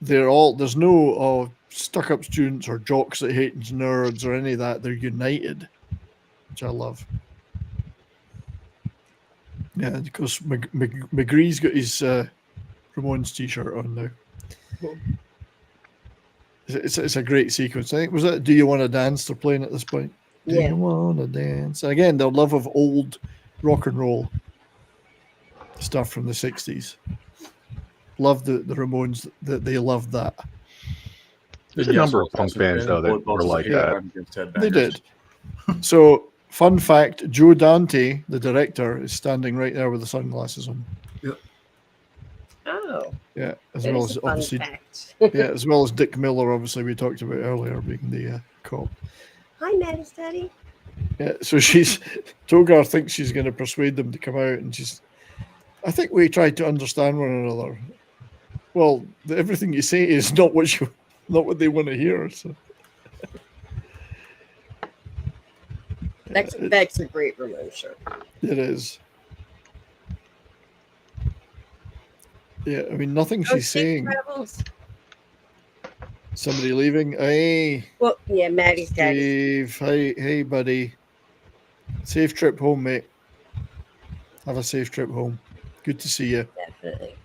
there's no stuck-up students or jocks that hate nerds or any of that. They're united, which I love. Yeah, because McGree's got his Ramones t-shirt on now. It's a great sequence. I think was that "Do You Want to Dance" they're playing at this point. Do you want to dance? And again, their love of old rock and roll stuff from the 60s. Love the Ramones. That they loved that. There's a number of punk bands though that were like that. They did. So, fun fact: Joe Dante, the director, is standing right there with the sunglasses on. Yep. Oh. Yeah, as That well is as a fun obviously, fact. as well as Dick Miller, obviously we talked about earlier, being the cop. Hi, Maddie's daddy. Yeah, so Togar thinks she's going to persuade them to come out, and I think we tried to understand one another. Well, everything you say is not what they want to hear. So That's a great Ramones shirt. it is. Yeah, I mean, nothing she's saying. Travels. Somebody leaving. Hey. Well, yeah, Maddie's daddy. Steve, hey, buddy. Safe trip home, mate. Have a safe trip home. Good to see you. Definitely.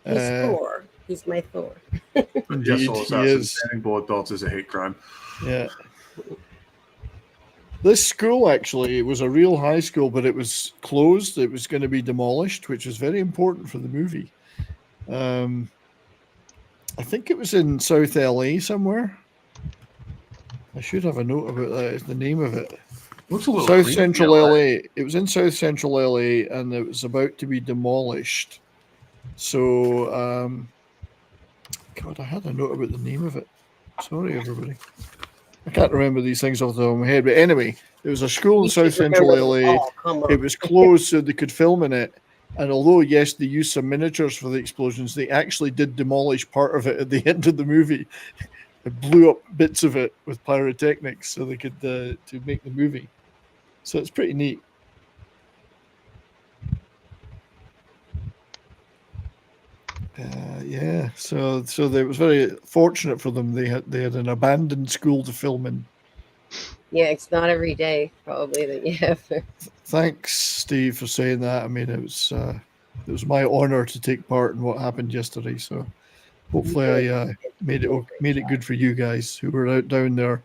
He's Thor. He's my Thor. And just Indeed, so he is. banning bullet belts is a hate crime. Yeah. This school actually was a real high school, but it was closed. It was going to be demolished, which was very important for the movie. I think it was in South LA somewhere. I should have a note about that. It's the name of it. Looks a little South creepy, Central LA. LA. It was in South Central LA, and it was about to be demolished. So, God, I had a note about the name of it. Sorry, everybody. I can't remember these things off the top of my head. But anyway, there was a school in South Central LA. It was closed so they could film in it. And although, yes, they used some miniatures for the explosions, they actually did demolish part of it at the end of the movie. They blew up bits of it with pyrotechnics so they could to make the movie. So it's pretty neat. Yeah, so it was very fortunate for them. They had an abandoned school to film in. Yeah, it's not every day probably that you have. Thanks, Steve, for saying that. I mean, it was my honor to take part in what happened yesterday. So hopefully, I made it good for you guys who were out down there.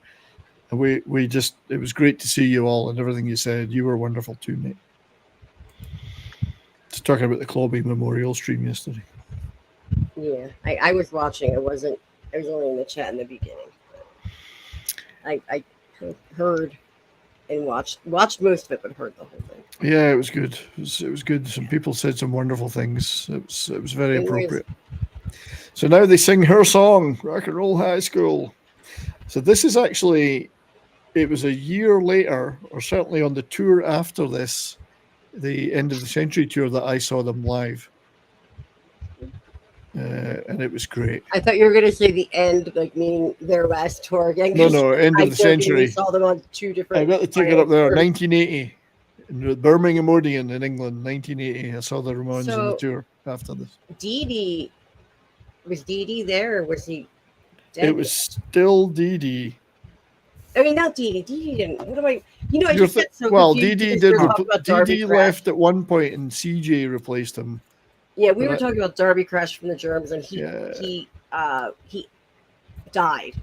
And it was great to see you all and everything you said. You were wonderful too, mate. Just talking about the Clobby Memorial stream yesterday. Yeah, I was watching. I was only in the chat in the beginning. I heard and watched most of it, but heard the whole thing. Yeah, it was good. It was good. Some people said some wonderful things. It was very appropriate. So now they sing her song, Rock and Roll High School. So this is actually, it was a year later, or certainly on the tour after this, the End of the Century tour, that I saw them live. And it was great. I thought you were going to say the end, like meaning their last tour again. No, End of the Century. We saw them on two different. I got the ticket up there, 1980, in the Birmingham Odeon in England, 1980. I saw the Ramones on the tour after this. Was Dee Dee there, or was he dead? It was still Dee Dee. I mean, not Dee Dee. Dee Dee didn't. What do I? You know, I just get so well, confused. Dee Dee left at one point, and CJ replaced him. Yeah, we were talking about Darby Crash from the Germs, and he died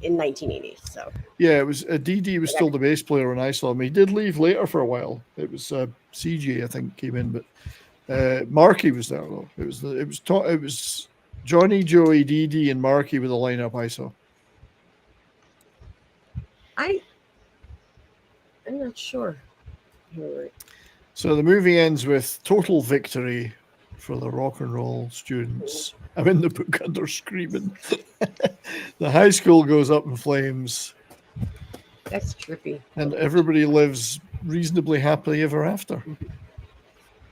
in 1980. So yeah, it was Dee Dee was still the bass player when I saw him. He did leave later for a while. It was CJ, I think, came in, but Marky was there though. It was Johnny, Joey, Dee Dee, and Marky with the lineup I saw. I'm not sure. Right. So the movie ends with total victory for the rock and roll students. I'm in the book under screaming. The high school goes up in flames. That's trippy. And everybody lives reasonably happily ever after.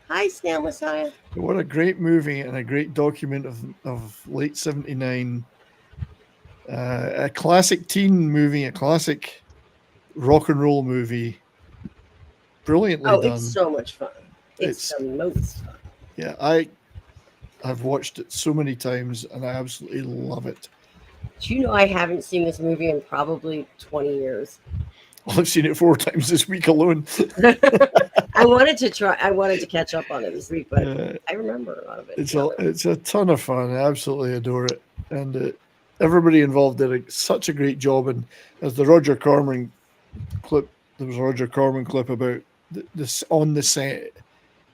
Hi, Snail Messiah. What a great movie and a great document of late 79. A classic teen movie, a classic rock and roll movie. Brilliantly done. It's so much fun. It's the most fun. Yeah, I've watched it so many times and I absolutely love it. Do you know I haven't seen this movie in probably 20 years? Well, I've seen it 4 times this week alone. I wanted to catch up on it this week, but I remember a lot of it. It's a ton of fun. I absolutely adore it. And everybody involved did such a great job. And as the Roger Corman clip, there was a Roger Corman clip about this on the set.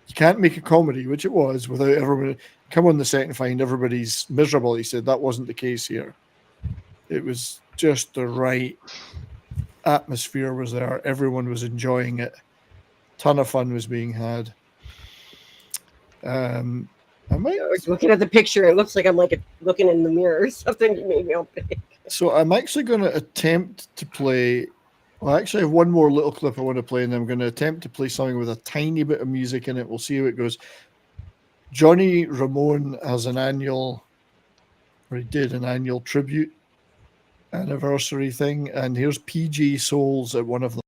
You can't make a comedy, which it was, without everybody come on the set and find everybody's miserable. He said that wasn't the case here. It was just the right atmosphere was there. Everyone was enjoying it. Ton of fun was being had. I was looking at the picture. It looks like I'm looking in the mirror or something. You made me all big. So I'm actually going to attempt to play. Well, I actually have one more little clip I want to play, and I'm going to attempt to play something with a tiny bit of music in it. We'll see how it goes. Johnny Ramone has he did an annual tribute anniversary thing, and here's PJ Souls at one of them.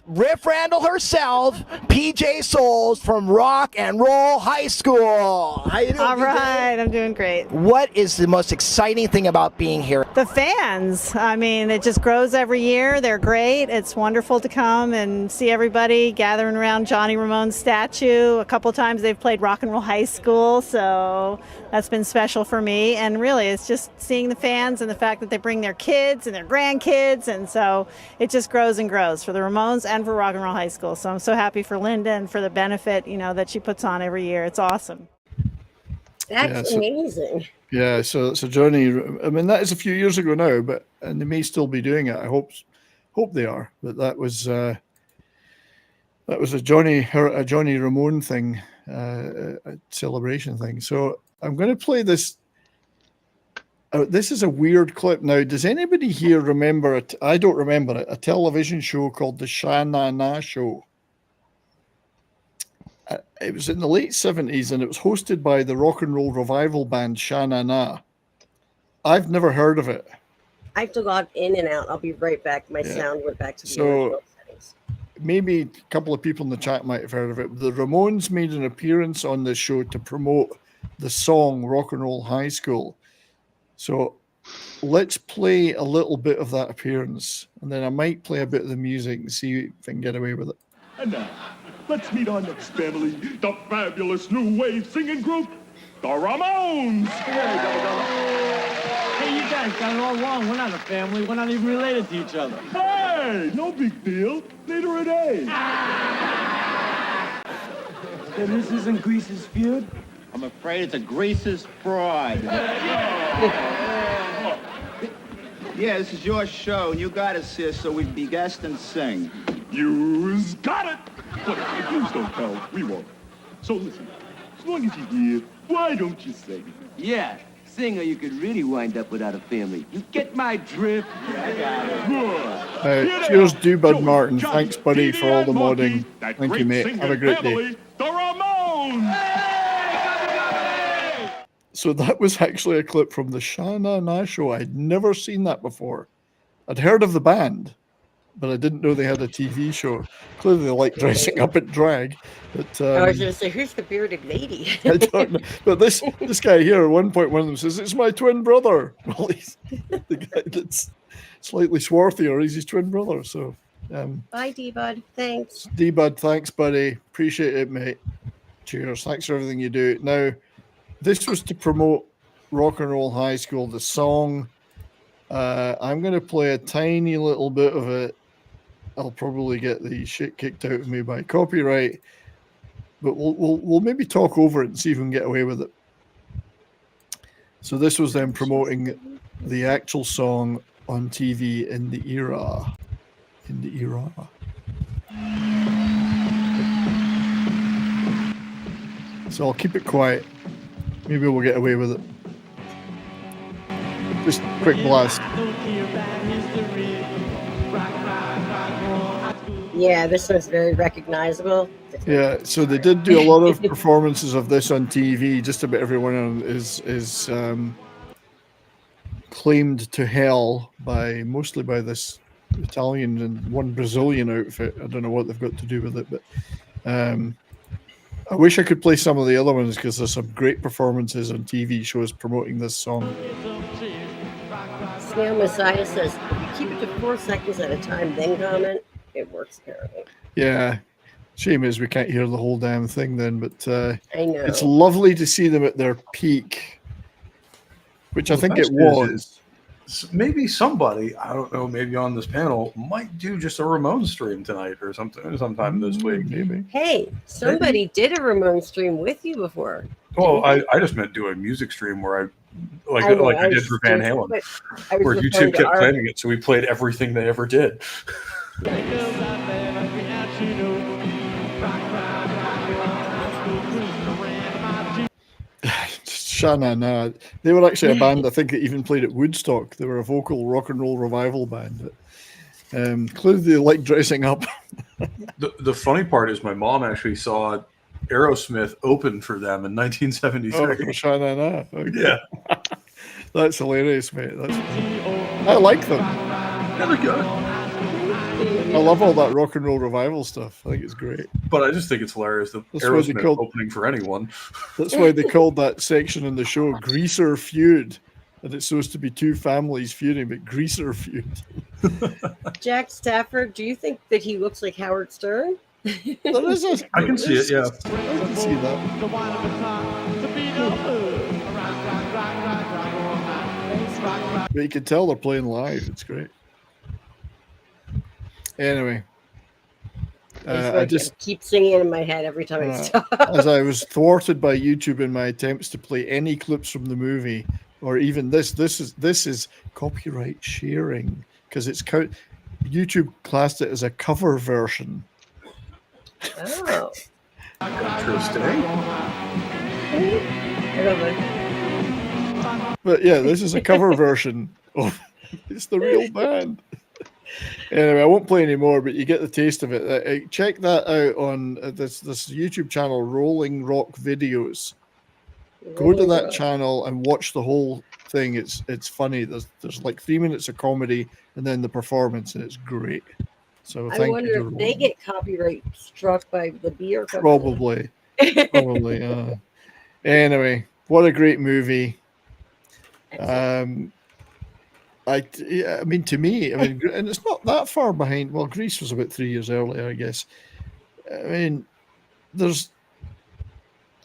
Riff Randall herself, PJ Souls from Rock and Roll High School. How you doing? All right, I'm doing great. What is the most exciting thing about being here? The fans. I mean, it just grows every year. They're great. It's wonderful to come and see everybody gathering around Johnny Ramone's statue. A couple times they've played Rock and Roll High School, so that's been special for me. And really, it's just seeing the fans and the fact that they bring their kids and their grandkids, and so it just grows and grows for the Ramones and for Rock and Roll High School. So I'm so happy for Linda and for the benefit, that she puts on every year. It's awesome. That's amazing. Yeah, so Johnny, I mean, that is a few years ago now, and they may still be doing it. I hope they are. But that was a Johnny Ramone thing, a celebration thing. So I'm going to play this. This is a weird clip. Now, does anybody here remember it? I don't remember it. A television show called The Sha-Na-Na Show. It was in the late 70s, and it was hosted by the rock and roll revival band Sha-Na-Na. I've never heard of it. I have to log in and out. I'll be right back. My sound went back to the original settings. Maybe a couple of people in the chat might have heard of it. The Ramones made an appearance on this show to promote the song Rock and Roll High School. So let's play a little bit of that appearance, and then I might play a bit of the music and see if I can get away with it. And now, let's meet our next family, the fabulous new wave singing group, the Ramones. Hey, you guys got it all wrong. We're not a family. We're not even related to each other. Hey, no big deal. Neither are they. Then this isn't Grease's feud? I'm afraid it's a Grease's fraud. Yeah, this is your show, and you got us here so we can be guests and sing. You's got it. But if you don't tell, we won't. So listen, as long as you're here, why don't you sing? Yeah, sing or you could really wind up without a family. You get my drift? Good. Cheers, Bud Martin. Thanks, buddy, for all the modding. Thank you, mate. Have a great day. The Ramones! So that was actually a clip from the Sha Na Na show. I'd never seen that before. I'd heard of the band, but I didn't know they had a TV show. Clearly they like dressing up in drag. But I was going to say, who's the bearded lady? I don't know. But this guy here, at one point, one of them says, "It's my twin brother." Well, he's the guy that's slightly swarthier. He's his twin brother. So, Bye, D-Bud. Thanks. D-Bud, thanks, buddy. Appreciate it, mate. Cheers. Thanks for everything you do. Now, this was to promote Rock and Roll High School, the song. I'm going to play a tiny little bit of it. I'll probably get the shit kicked out of me by copyright, but we'll maybe talk over it and see if we can get away with it. So this was them promoting the actual song on TV in the era. So I'll keep it quiet. Maybe we'll get away with it. Just quick blast. Yeah, this one's very recognizable. Yeah, so they did do a lot of performances of this on TV. Just about everyone is claimed to hell mostly by this Italian and one Brazilian outfit. I don't know what they've got to do with it, but I wish I could play some of the other ones because there's some great performances on TV shows promoting this song. Snail Messiah says, if you keep it to 4 seconds at a time, then comment, it works apparently. Yeah. Shame is we can't hear the whole damn thing then, but I know. It's lovely to see them at their peak, which I think it was. Maybe somebody, I don't know, maybe on this panel might do just a Ramones stream tonight or something sometime this week. Maybe. Hey, somebody did a Ramon stream with you before. Well, I just meant do a music stream where I did for Van Halen, where YouTube kept playing it, so we played everything they ever did. Sha Na Na. They were actually a band I think that even played at Woodstock. They were a vocal rock and roll revival band. Clearly they like dressing up. The funny part is my mom actually saw Aerosmith open for them in 1973. Oh, Sha Na Na. Okay. Yeah. That's hilarious, mate. I like them. Yeah, they're good. I love all that rock and roll revival stuff. I think it's great. But I just think it's hilarious that Aerosmith opening for anyone. That's why they called that section in the show Greaser Feud. And it's supposed to be two families feuding, but Greaser Feud. Jack Stafford, do you think that he looks like Howard Stern? I can see it, yeah. I can see that. But you can tell they're playing live. It's great. Anyway, I just keep singing in my head every time I stop. As I was thwarted by YouTube in my attempts to play any clips from the movie, or even this is copyright sharing because it's YouTube classed it as a cover version. Oh, interesting. But yeah, this is a cover version of it's the real band. Anyway, I won't play anymore, but you get the taste of it. Check that out on this YouTube channel, Rolling Rock Videos. Go to that channel and watch the whole thing. It's funny. There's like 3 minutes of comedy and then the performance, and it's great. So I wonder if they get copyright struck by the beer company. Probably. Anyway, What a great movie. I mean, to me, and it's not that far behind. Well, Grease was about 3 years earlier, I guess. I mean,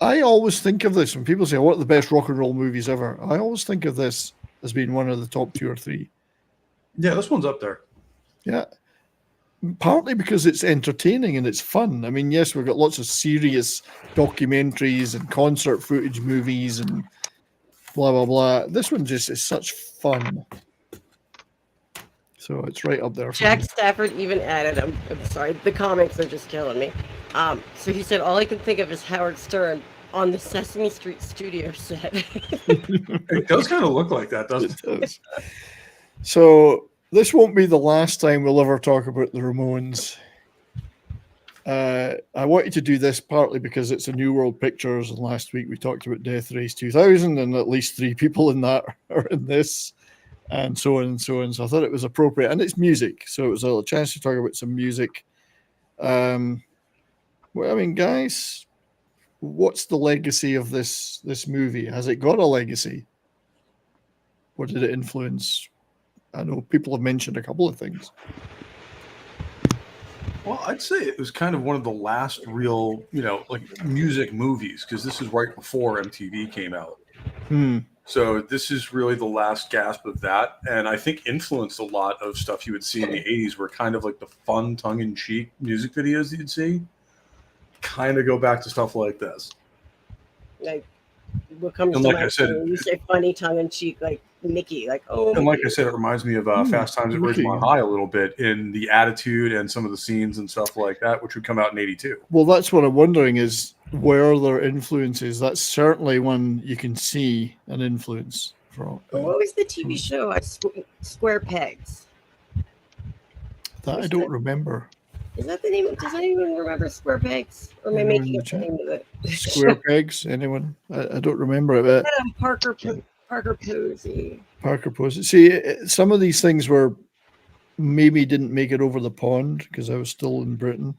I always think of this when people say, what are the best rock and roll movies ever? I always think of this as being one of the top 2 or 3. Yeah, this one's up there. Yeah. Partly because it's entertaining and it's fun. I mean, yes, we've got lots of serious documentaries and concert footage movies and blah, blah, blah. This one just is such fun. So it's right up there. Jack Stafford even added, I'm sorry, the comics are just killing me. So he said, all I can think of is Howard Stern on the Sesame Street studio set. It does kind of look like that, doesn't it? So this won't be the last time we'll ever talk about the Ramones. I wanted to do this partly because it's a New World Pictures, and last week we talked about Death Race 2000, and at least 3 people in that are in this, and so on and so on. So I thought it was appropriate, and it's music, so it was a chance to talk about some music. Well, I mean, guys, what's the legacy of this movie? Has it got a legacy? What did it influence? I know people have mentioned a couple of things. Well, I'd say it was kind of one of the last real, like music movies, because this is right before MTV came out. So this is really the last gasp of that, and I think influenced a lot of stuff you would see in the 80s, were kind of like the fun, tongue-in-cheek music videos that you'd see kind of go back to stuff like this. Like, what comes and to like mind I said, when you say funny, tongue-in-cheek, like Mickey, like, oh. And like I said, it reminds me of Fast Times at Ridgemont High a little bit in the attitude and some of the scenes and stuff like that, which would come out in 82. Well, that's what I'm wondering is, where their influences? That's certainly one you can see an influence from. What was the TV show? Square Pegs. That I don't remember. Is that the name? Does anyone remember Square Pegs? Or am I making up the name of it? Square Pegs? Anyone? I don't remember it. But Parker Posey. Parker Posey. See, some of these things were maybe didn't make it over the pond because I was still in Britain.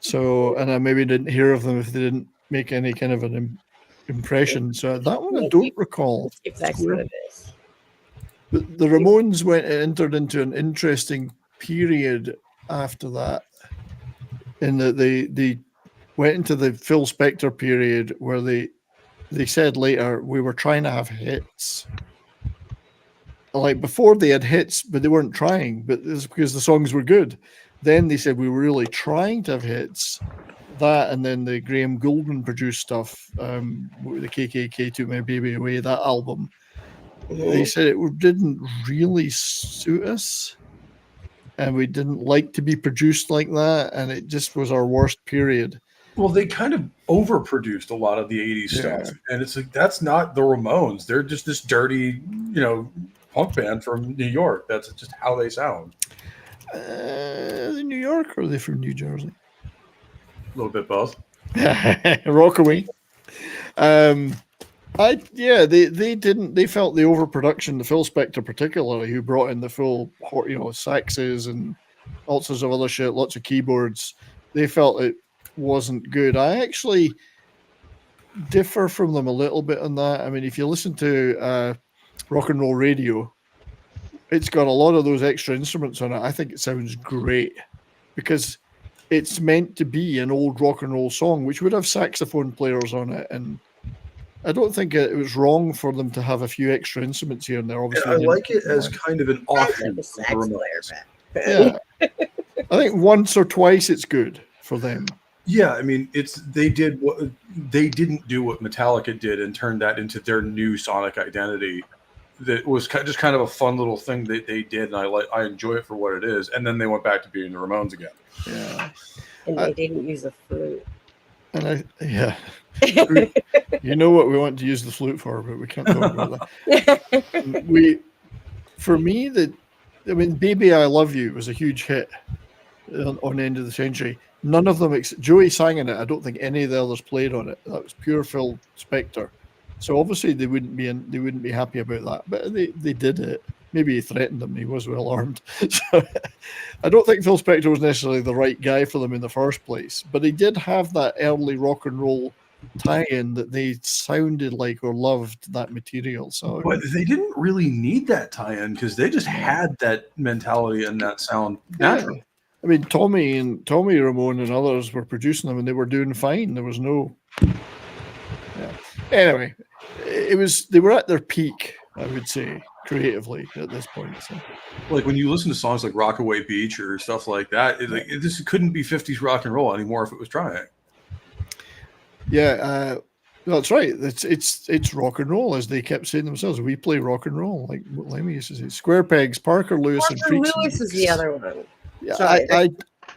So, and I maybe didn't hear of them if they didn't make any kind of an impression. So that one I don't recall. Exactly what it is. But the Ramones entered into an interesting period after that, in that they went into the Phil Spector period where they said later, we were trying to have hits. Like before they had hits, but they weren't trying, but it's because the songs were good. Then they said we were really trying to have hits. That, and then the Graham Gouldman produced stuff, the KKK Took My Baby Away, that album. They said it didn't really suit us, and we didn't like to be produced like that, and it just was our worst period. Well, they kind of overproduced a lot of the 80s stuff, and it's like, that's not the Ramones. They're just this dirty, punk band from New York. That's just how they sound. Are they New York or are they from New Jersey? A little bit both. Rockaway. They felt the overproduction, the Phil Spector particularly, who brought in the full, saxes and all sorts of other shit, lots of keyboards. They felt it wasn't good. I actually differ from them a little bit on that. I mean, if you listen to Rock and Roll Radio, it's got a lot of those extra instruments on it. I think it sounds great because it's meant to be an old rock and roll song, which would have saxophone players on it. And I don't think it was wrong for them to have a few extra instruments here and there. Obviously, I like it as kind of an offshoot of the Ramones. Yeah. I think once or twice it's good for them. Yeah, I mean, they didn't do what Metallica did and turned that into their new sonic identity. That was just kind of a fun little thing that they did, and I enjoy it for what it is. And then they went back to being the Ramones again. Yeah, and they didn't use a flute. And you know what we want to use the flute for, but we can't talk about that. Baby I Love You was a huge hit on the end of the century. None of them, Joey sang in it. I don't think any of the others played on it. That was pure Phil Spector. So obviously they wouldn't be happy about that, but they did it. Maybe he threatened them. He was well armed. So I don't think Phil Spector was necessarily the right guy for them in the first place, but he did have that early rock and roll tie-in that they sounded like or loved that material. So, but they didn't really need that tie-in because they just had that mentality and that sound naturally. I mean, Tommy Ramone and others were producing them, and they were doing fine. There was no. Yeah. Anyway, they were at their peak, I would say, creatively at this point. So. Like when you listen to songs like Rockaway Beach or stuff like that, this couldn't be 50s rock and roll anymore if it was trying. Yeah, that's right. It's rock and roll, as they kept saying themselves. We play rock and roll, like Lemmy used to say. Square Pegs, Parker Lewis, and Freaks. Lewis is the other one. Yeah, Sorry.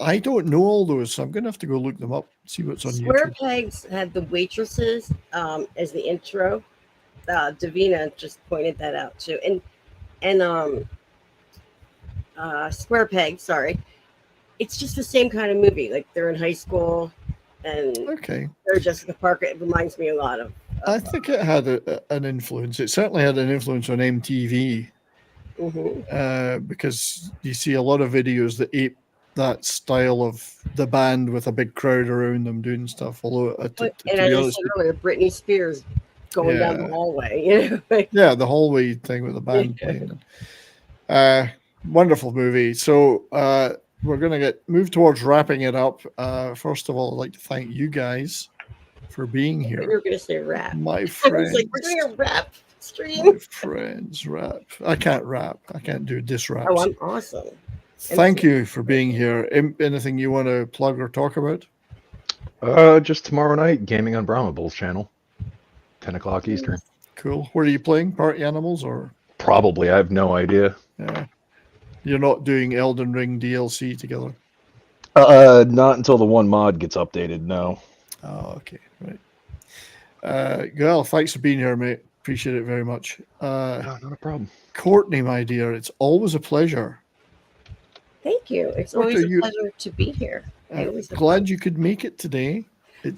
I don't know all those, so I'm going to have to go look them up, see what's on Square YouTube. Pegs had the waitresses as the intro. Davina just pointed that out too, and Square Peg. Sorry, it's just the same kind of movie. Like they're in high school, and they're Jessica Parker. It reminds me a lot of. I think it had an influence. It certainly had an influence on MTV. Because you see a lot of videos that ape that style of the band with a big crowd around them doing stuff. Although, to and be as I honest, said earlier, Britney Spears going down the hallway. You know? Yeah, the hallway thing with the band playing. Wonderful movie. So we're going to move towards wrapping it up. First of all, I'd like to thank you guys for being here. You were going to say rap. My friends. I was like, we're doing a rap stream. My friends, rap. I can't rap. I can't do diss raps. Oh, I'm awesome. Thank you for being here. Anything you want to plug or talk about? Just tomorrow night, gaming on Brahma Bull's channel, 10 o'clock Eastern. Cool. Where are you playing? Party Animals or? Probably. I have no idea. Yeah. You're not doing Elden Ring DLC together? Not until the one mod gets updated, no. Oh, okay. Right. Well, thanks for being here, mate. Appreciate it very much. No, not a problem. Courtney, my dear, it's always a pleasure. Thank you. It's always a pleasure to be here. Glad you could make it today.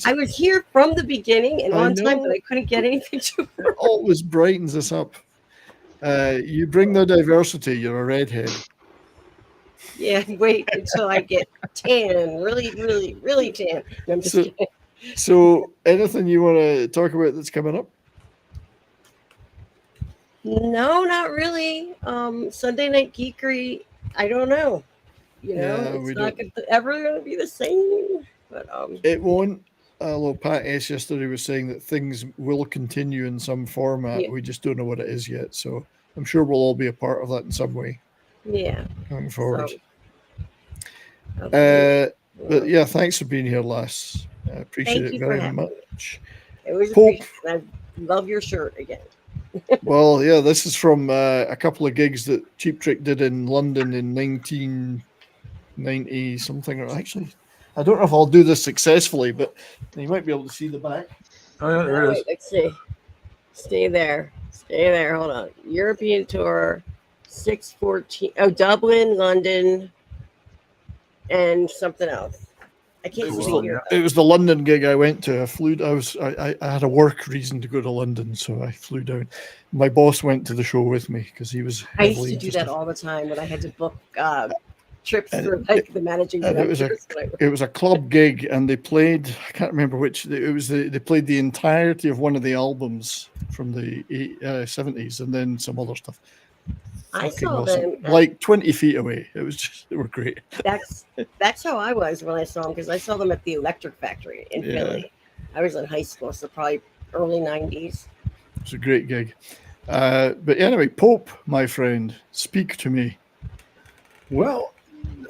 I was here from the beginning and on time, but I couldn't get anything to work. It always brightens us up. You bring the diversity. You're a redhead. Yeah, wait until I get tan. Really, really, really tan. No, I'm just kidding. So, anything you want to talk about that's coming up? No, not really. Sunday Night Geekery, I don't know. You know, it's not ever going to be the same. But it won't. Although Pat S. yesterday was saying that things will continue in some format. Yeah. We just don't know what it is yet. So I'm sure we'll all be a part of that in some way. Yeah. Going forward. But yeah, thanks for being here, Lass. I appreciate it very much. It was appreciated. I love your shirt again. Well, yeah, this is from a couple of gigs that Cheap Trick did in London in 1990 something. Or actually, I don't know if I'll do this successfully, but you might be able to see the back. Oh yeah, there it is. Let's see. Stay there. Hold on. European tour, 6/14. Oh, Dublin, London, and something else. I can't see here. It was the London gig I went to. I had a work reason to go to London, so I flew down. My boss went to the show with me because he was. I used to do that all the time when I had to book trips for like the managing director. It was a club gig, and they played. I can't remember which. It was. They played the entirety of one of the albums from the 70s, and then some other stuff. I saw them like 20 feet away. They were great. That's how I was when I saw them, because I saw them at the Electric Factory in Philly. I was in high school, so probably early 90s. It's a great gig. But anyway, Pope, my friend, speak to me. Well,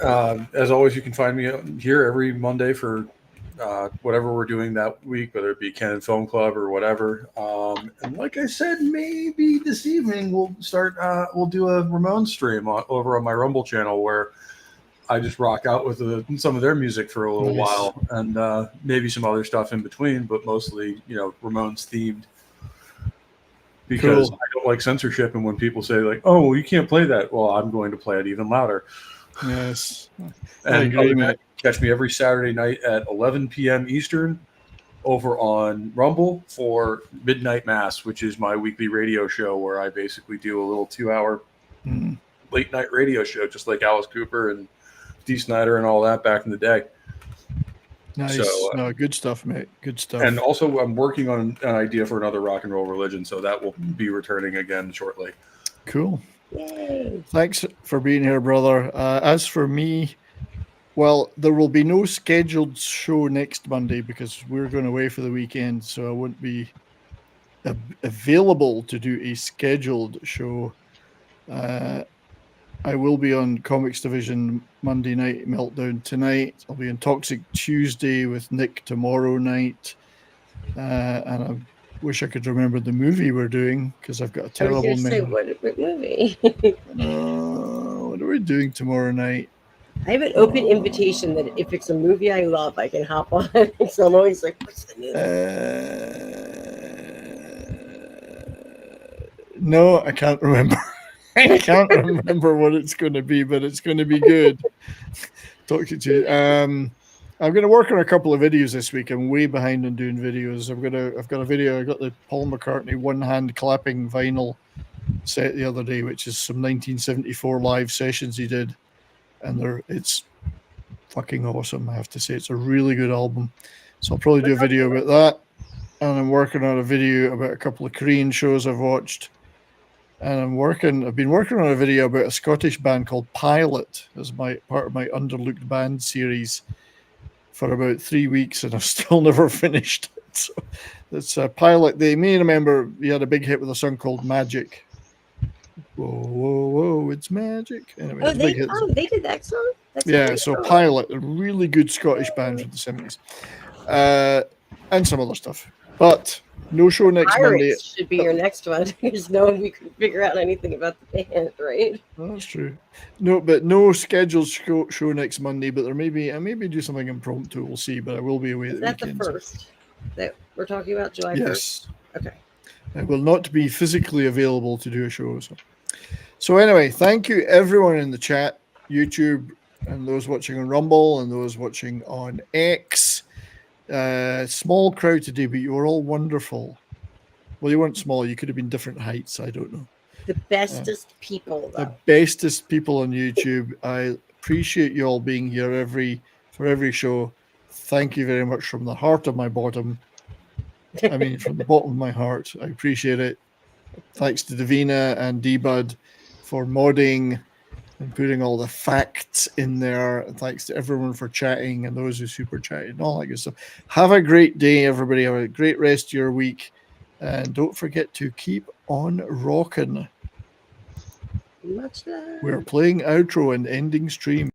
as always, you can find me here every Monday for whatever we're doing that week, whether it be Canon Film Club or whatever. And like I said, maybe this evening we'll do a Ramones stream over on my Rumble channel where I just rock out with some of their music for a little while, and maybe some other stuff in between, but mostly, Ramones themed. Because I don't like censorship, and when people say like, "Oh, well, you can't play that," well, I'm going to play it even louder. Yes. And catch me every Saturday night at 11 p.m. Eastern over on Rumble for Midnight Mass, which is my weekly radio show where I basically do a little 2-hour late night radio show, just like Alice Cooper and Dee Snider and all that back in the day. Nice. So, no, good stuff, mate. Good stuff. And also, I'm working on an idea for another rock and roll religion, so that will be returning again shortly. Cool. Yay. Thanks for being here, brother. As for me, well, there will be no scheduled show next Monday because we're going away for the weekend, so I won't be available to do a scheduled show. I will be on Comics Division Monday night, Meltdown tonight. I'll be on Toxic Tuesday with Nick tomorrow night. And I wish I could remember the movie we're doing because I've got a terrible I was going to say, memory. what movie? What are we doing tomorrow night? I have an open invitation that if it's a movie I love, I can hop on. So I'm always like, what's the movie? No, I can't remember. I can't remember what it's going to be, but it's going to be good. Talk to you. I'm going to work on a couple of videos this week. I'm way behind on doing videos. I've got a video. I got the Paul McCartney one-hand clapping vinyl set the other day, which is some 1974 live sessions he did, and it's fucking awesome. I have to say, it's a really good album. So I'll probably do a video about that. And I'm working on a video about a couple of Korean shows I've watched. And I've been working on a video about a Scottish band called Pilot as part of my Underlooked Band series for about 3 weeks, and I've still never finished it. So it's a Pilot. They may remember he had a big hit with a song called Magic. Whoa, whoa, whoa, it's magic. Anyway, they did that song? That's yeah, so cool. Pilot, a really good Scottish band from the 70s. And some other stuff. But no show next Monday. Pirates should be your next one. There's no one we can figure out anything about the band, right? That's true. No scheduled show next Monday, but I maybe do something impromptu. We'll see, but I will be away. Is that the first that we're talking about, July 1st? Yes. Okay. I will not be physically available to do a show. So anyway, thank you everyone in the chat, YouTube, and those watching on Rumble and those watching on X. Small crowd today, but you were all wonderful. Well, you weren't small. You could have been different heights. I don't know. The bestest people, though. The bestest people on YouTube. I appreciate you all being here for every show. Thank you very much from the heart of my bottom. I mean, from the bottom of my heart. I appreciate it. Thanks to Davina and D-Bud for modding and putting all the facts in there. And thanks to everyone for chatting and those who super chatted and all that good stuff. Have a great day, everybody. Have a great rest of your week. And don't forget to keep on rocking. Much love. We're playing outro and ending stream.